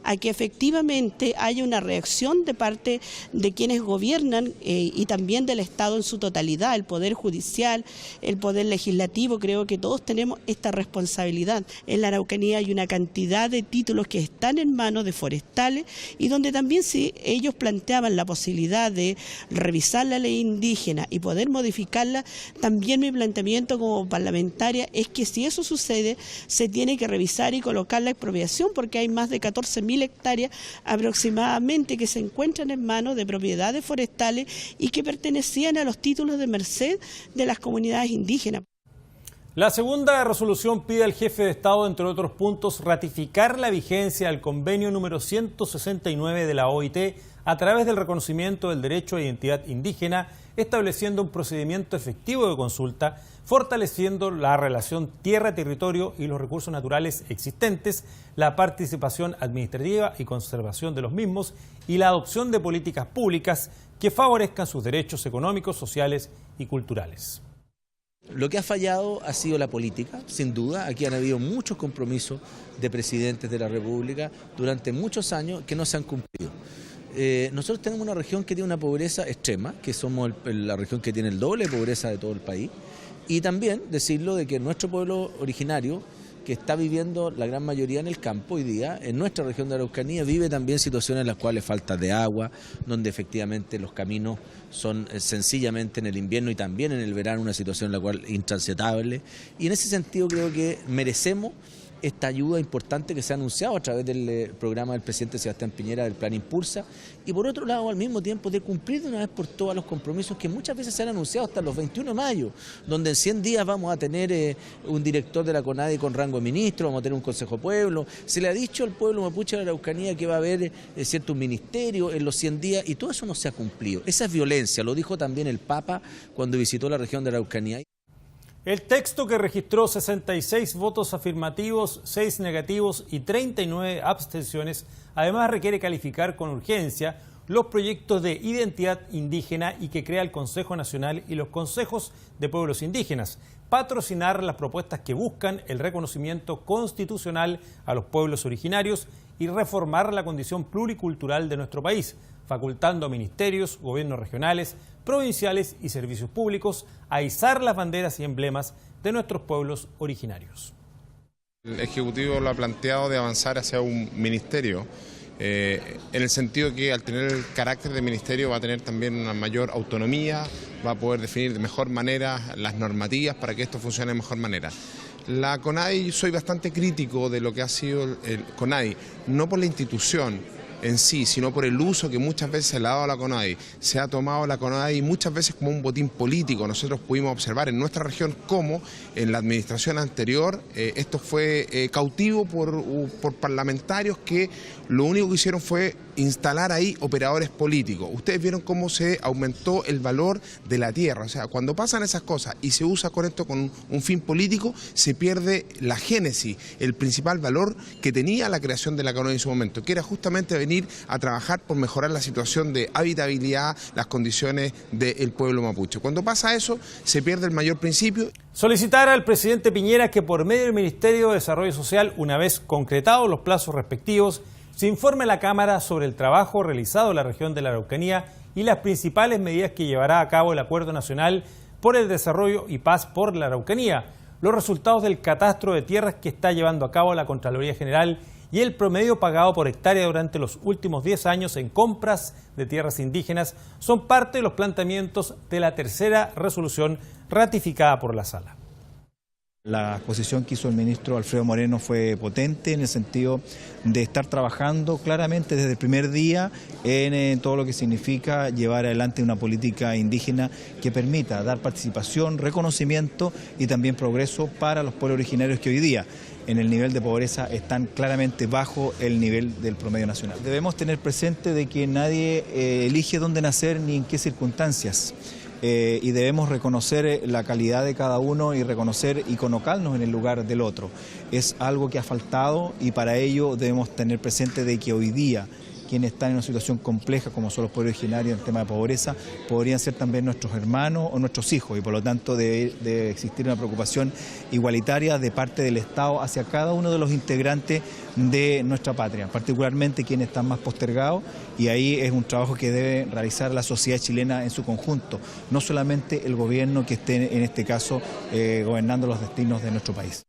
a que efectivamente haya una reacción de parte de quienes gobiernan y también del Estado en su totalidad, el Poder Judicial, el Poder Legislativo. Creo que todos tenemos esta responsabilidad. En la Araucanía hay una cantidad de títulos que están en manos de forestales y donde también si ellos planteaban la posibilidad de revisar la ley indígena y poder modificarla, también mi planteamiento como parlamentaria es que si eso sucede se tiene que revisar y colocar la expropiación porque hay más de 14.000 hectáreas aproximadamente que se encuentran en manos de propiedades forestales y que pertenecían a los títulos de merced de las comunidades indígenas. La segunda resolución pide al jefe de Estado, entre otros puntos, ratificar la vigencia del convenio número 169 de la OIT a través del reconocimiento del derecho a identidad indígena, estableciendo un procedimiento efectivo de consulta, fortaleciendo la relación tierra-territorio y los recursos naturales existentes, la participación administrativa y conservación de los mismos y la adopción de políticas públicas que favorezcan sus derechos económicos, sociales y culturales. Lo que ha fallado ha sido la política, sin duda. Aquí han habido muchos compromisos de presidentes de la República durante muchos años que no se han cumplido. Nosotros tenemos una región que tiene una pobreza extrema, que somos la región que tiene el doble de pobreza de todo el país, y también decirlo de que nuestro pueblo originario, que está viviendo la gran mayoría en el campo hoy día, en nuestra región de Araucanía, vive también situaciones en las cuales falta de agua, donde efectivamente los caminos son sencillamente en el invierno y también en el verano una situación en la cual intransitable, y en ese sentido creo que merecemos esta ayuda importante que se ha anunciado a través del programa del presidente Sebastián Piñera del Plan Impulsa, y por otro lado al mismo tiempo de cumplir de una vez por todas los compromisos que muchas veces se han anunciado hasta los 21 de mayo, donde en 100 días vamos a tener un director de la CONADI con rango de ministro, vamos a tener un Consejo Pueblo, se le ha dicho al pueblo mapuche de la Araucanía que va a haber un ministerio en los 100 días y todo eso no se ha cumplido. Esa es violencia, lo dijo también el Papa cuando visitó la región de Araucanía. El texto, que registró 66 votos afirmativos, 6 negativos y 39 abstenciones, además requiere calificar con urgencia los proyectos de identidad indígena y que crea el Consejo Nacional y los consejos de pueblos indígenas, patrocinar las propuestas que buscan el reconocimiento constitucional a los pueblos originarios y reformar la condición pluricultural de nuestro país, facultando a ministerios, gobiernos regionales, provinciales y servicios públicos a izar las banderas y emblemas de nuestros pueblos originarios. El Ejecutivo lo ha planteado de avanzar hacia un ministerio, en el sentido que al tener el carácter de ministerio va a tener también una mayor autonomía, va a poder definir de mejor manera las normativas para que esto funcione de mejor manera. La CONADI, yo soy bastante crítico de lo que ha sido el CONADI, no por la institución en sí, sino por el uso que muchas veces se le ha dado a la CONADI. Se ha tomado la CONADI muchas veces como un botín político. Nosotros pudimos observar en nuestra región cómo en la administración anterior esto fue cautivo por parlamentarios que lo único que hicieron fue instalar ahí operadores políticos. Ustedes vieron cómo se aumentó el valor de la tierra. O sea, cuando pasan esas cosas y se usa con esto con un fin político, se pierde la génesis, el principal valor que tenía la creación de la CONADI en su momento, que era justamente venir a trabajar por mejorar la situación de habitabilidad, las condiciones del pueblo mapuche. Cuando pasa eso, se pierde el mayor principio. Solicitar al presidente Piñera que por medio del Ministerio de Desarrollo Social, una vez concretados los plazos respectivos, se informe a la Cámara sobre el trabajo realizado en la región de la Araucanía y las principales medidas que llevará a cabo el Acuerdo Nacional por el Desarrollo y Paz por la Araucanía, los resultados del catastro de tierras que está llevando a cabo la Contraloría General y el promedio pagado por hectárea durante los últimos 10 años en compras de tierras indígenas son parte de los planteamientos de la tercera resolución ratificada por la Sala. La exposición que hizo el ministro Alfredo Moreno fue potente en el sentido de estar trabajando claramente desde el primer día en todo lo que significa llevar adelante una política indígena que permita dar participación, reconocimiento y también progreso para los pueblos originarios que hoy día en el nivel de pobreza están claramente bajo el nivel del promedio nacional. Debemos tener presente de que nadie elige dónde nacer ni en qué circunstancias. Y debemos reconocer la calidad de cada uno y reconocer y colocarnos en el lugar del otro. Es algo que ha faltado y para ello debemos tener presente de que hoy día quienes están en una situación compleja como son los pueblos originarios en el tema de pobreza podrían ser también nuestros hermanos o nuestros hijos y por lo tanto debe existir una preocupación igualitaria de parte del Estado hacia cada uno de los integrantes de nuestra patria, particularmente quienes están más postergados y ahí es un trabajo que debe realizar la sociedad chilena en su conjunto, no solamente el gobierno que esté en este caso gobernando los destinos de nuestro país.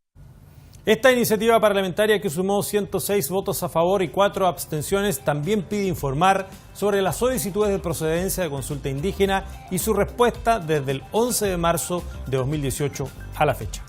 Esta iniciativa parlamentaria, que sumó 106 votos a favor y 4 abstenciones, también pide informar sobre las solicitudes de procedencia de consulta indígena y su respuesta desde el 11 de marzo de 2018 a la fecha.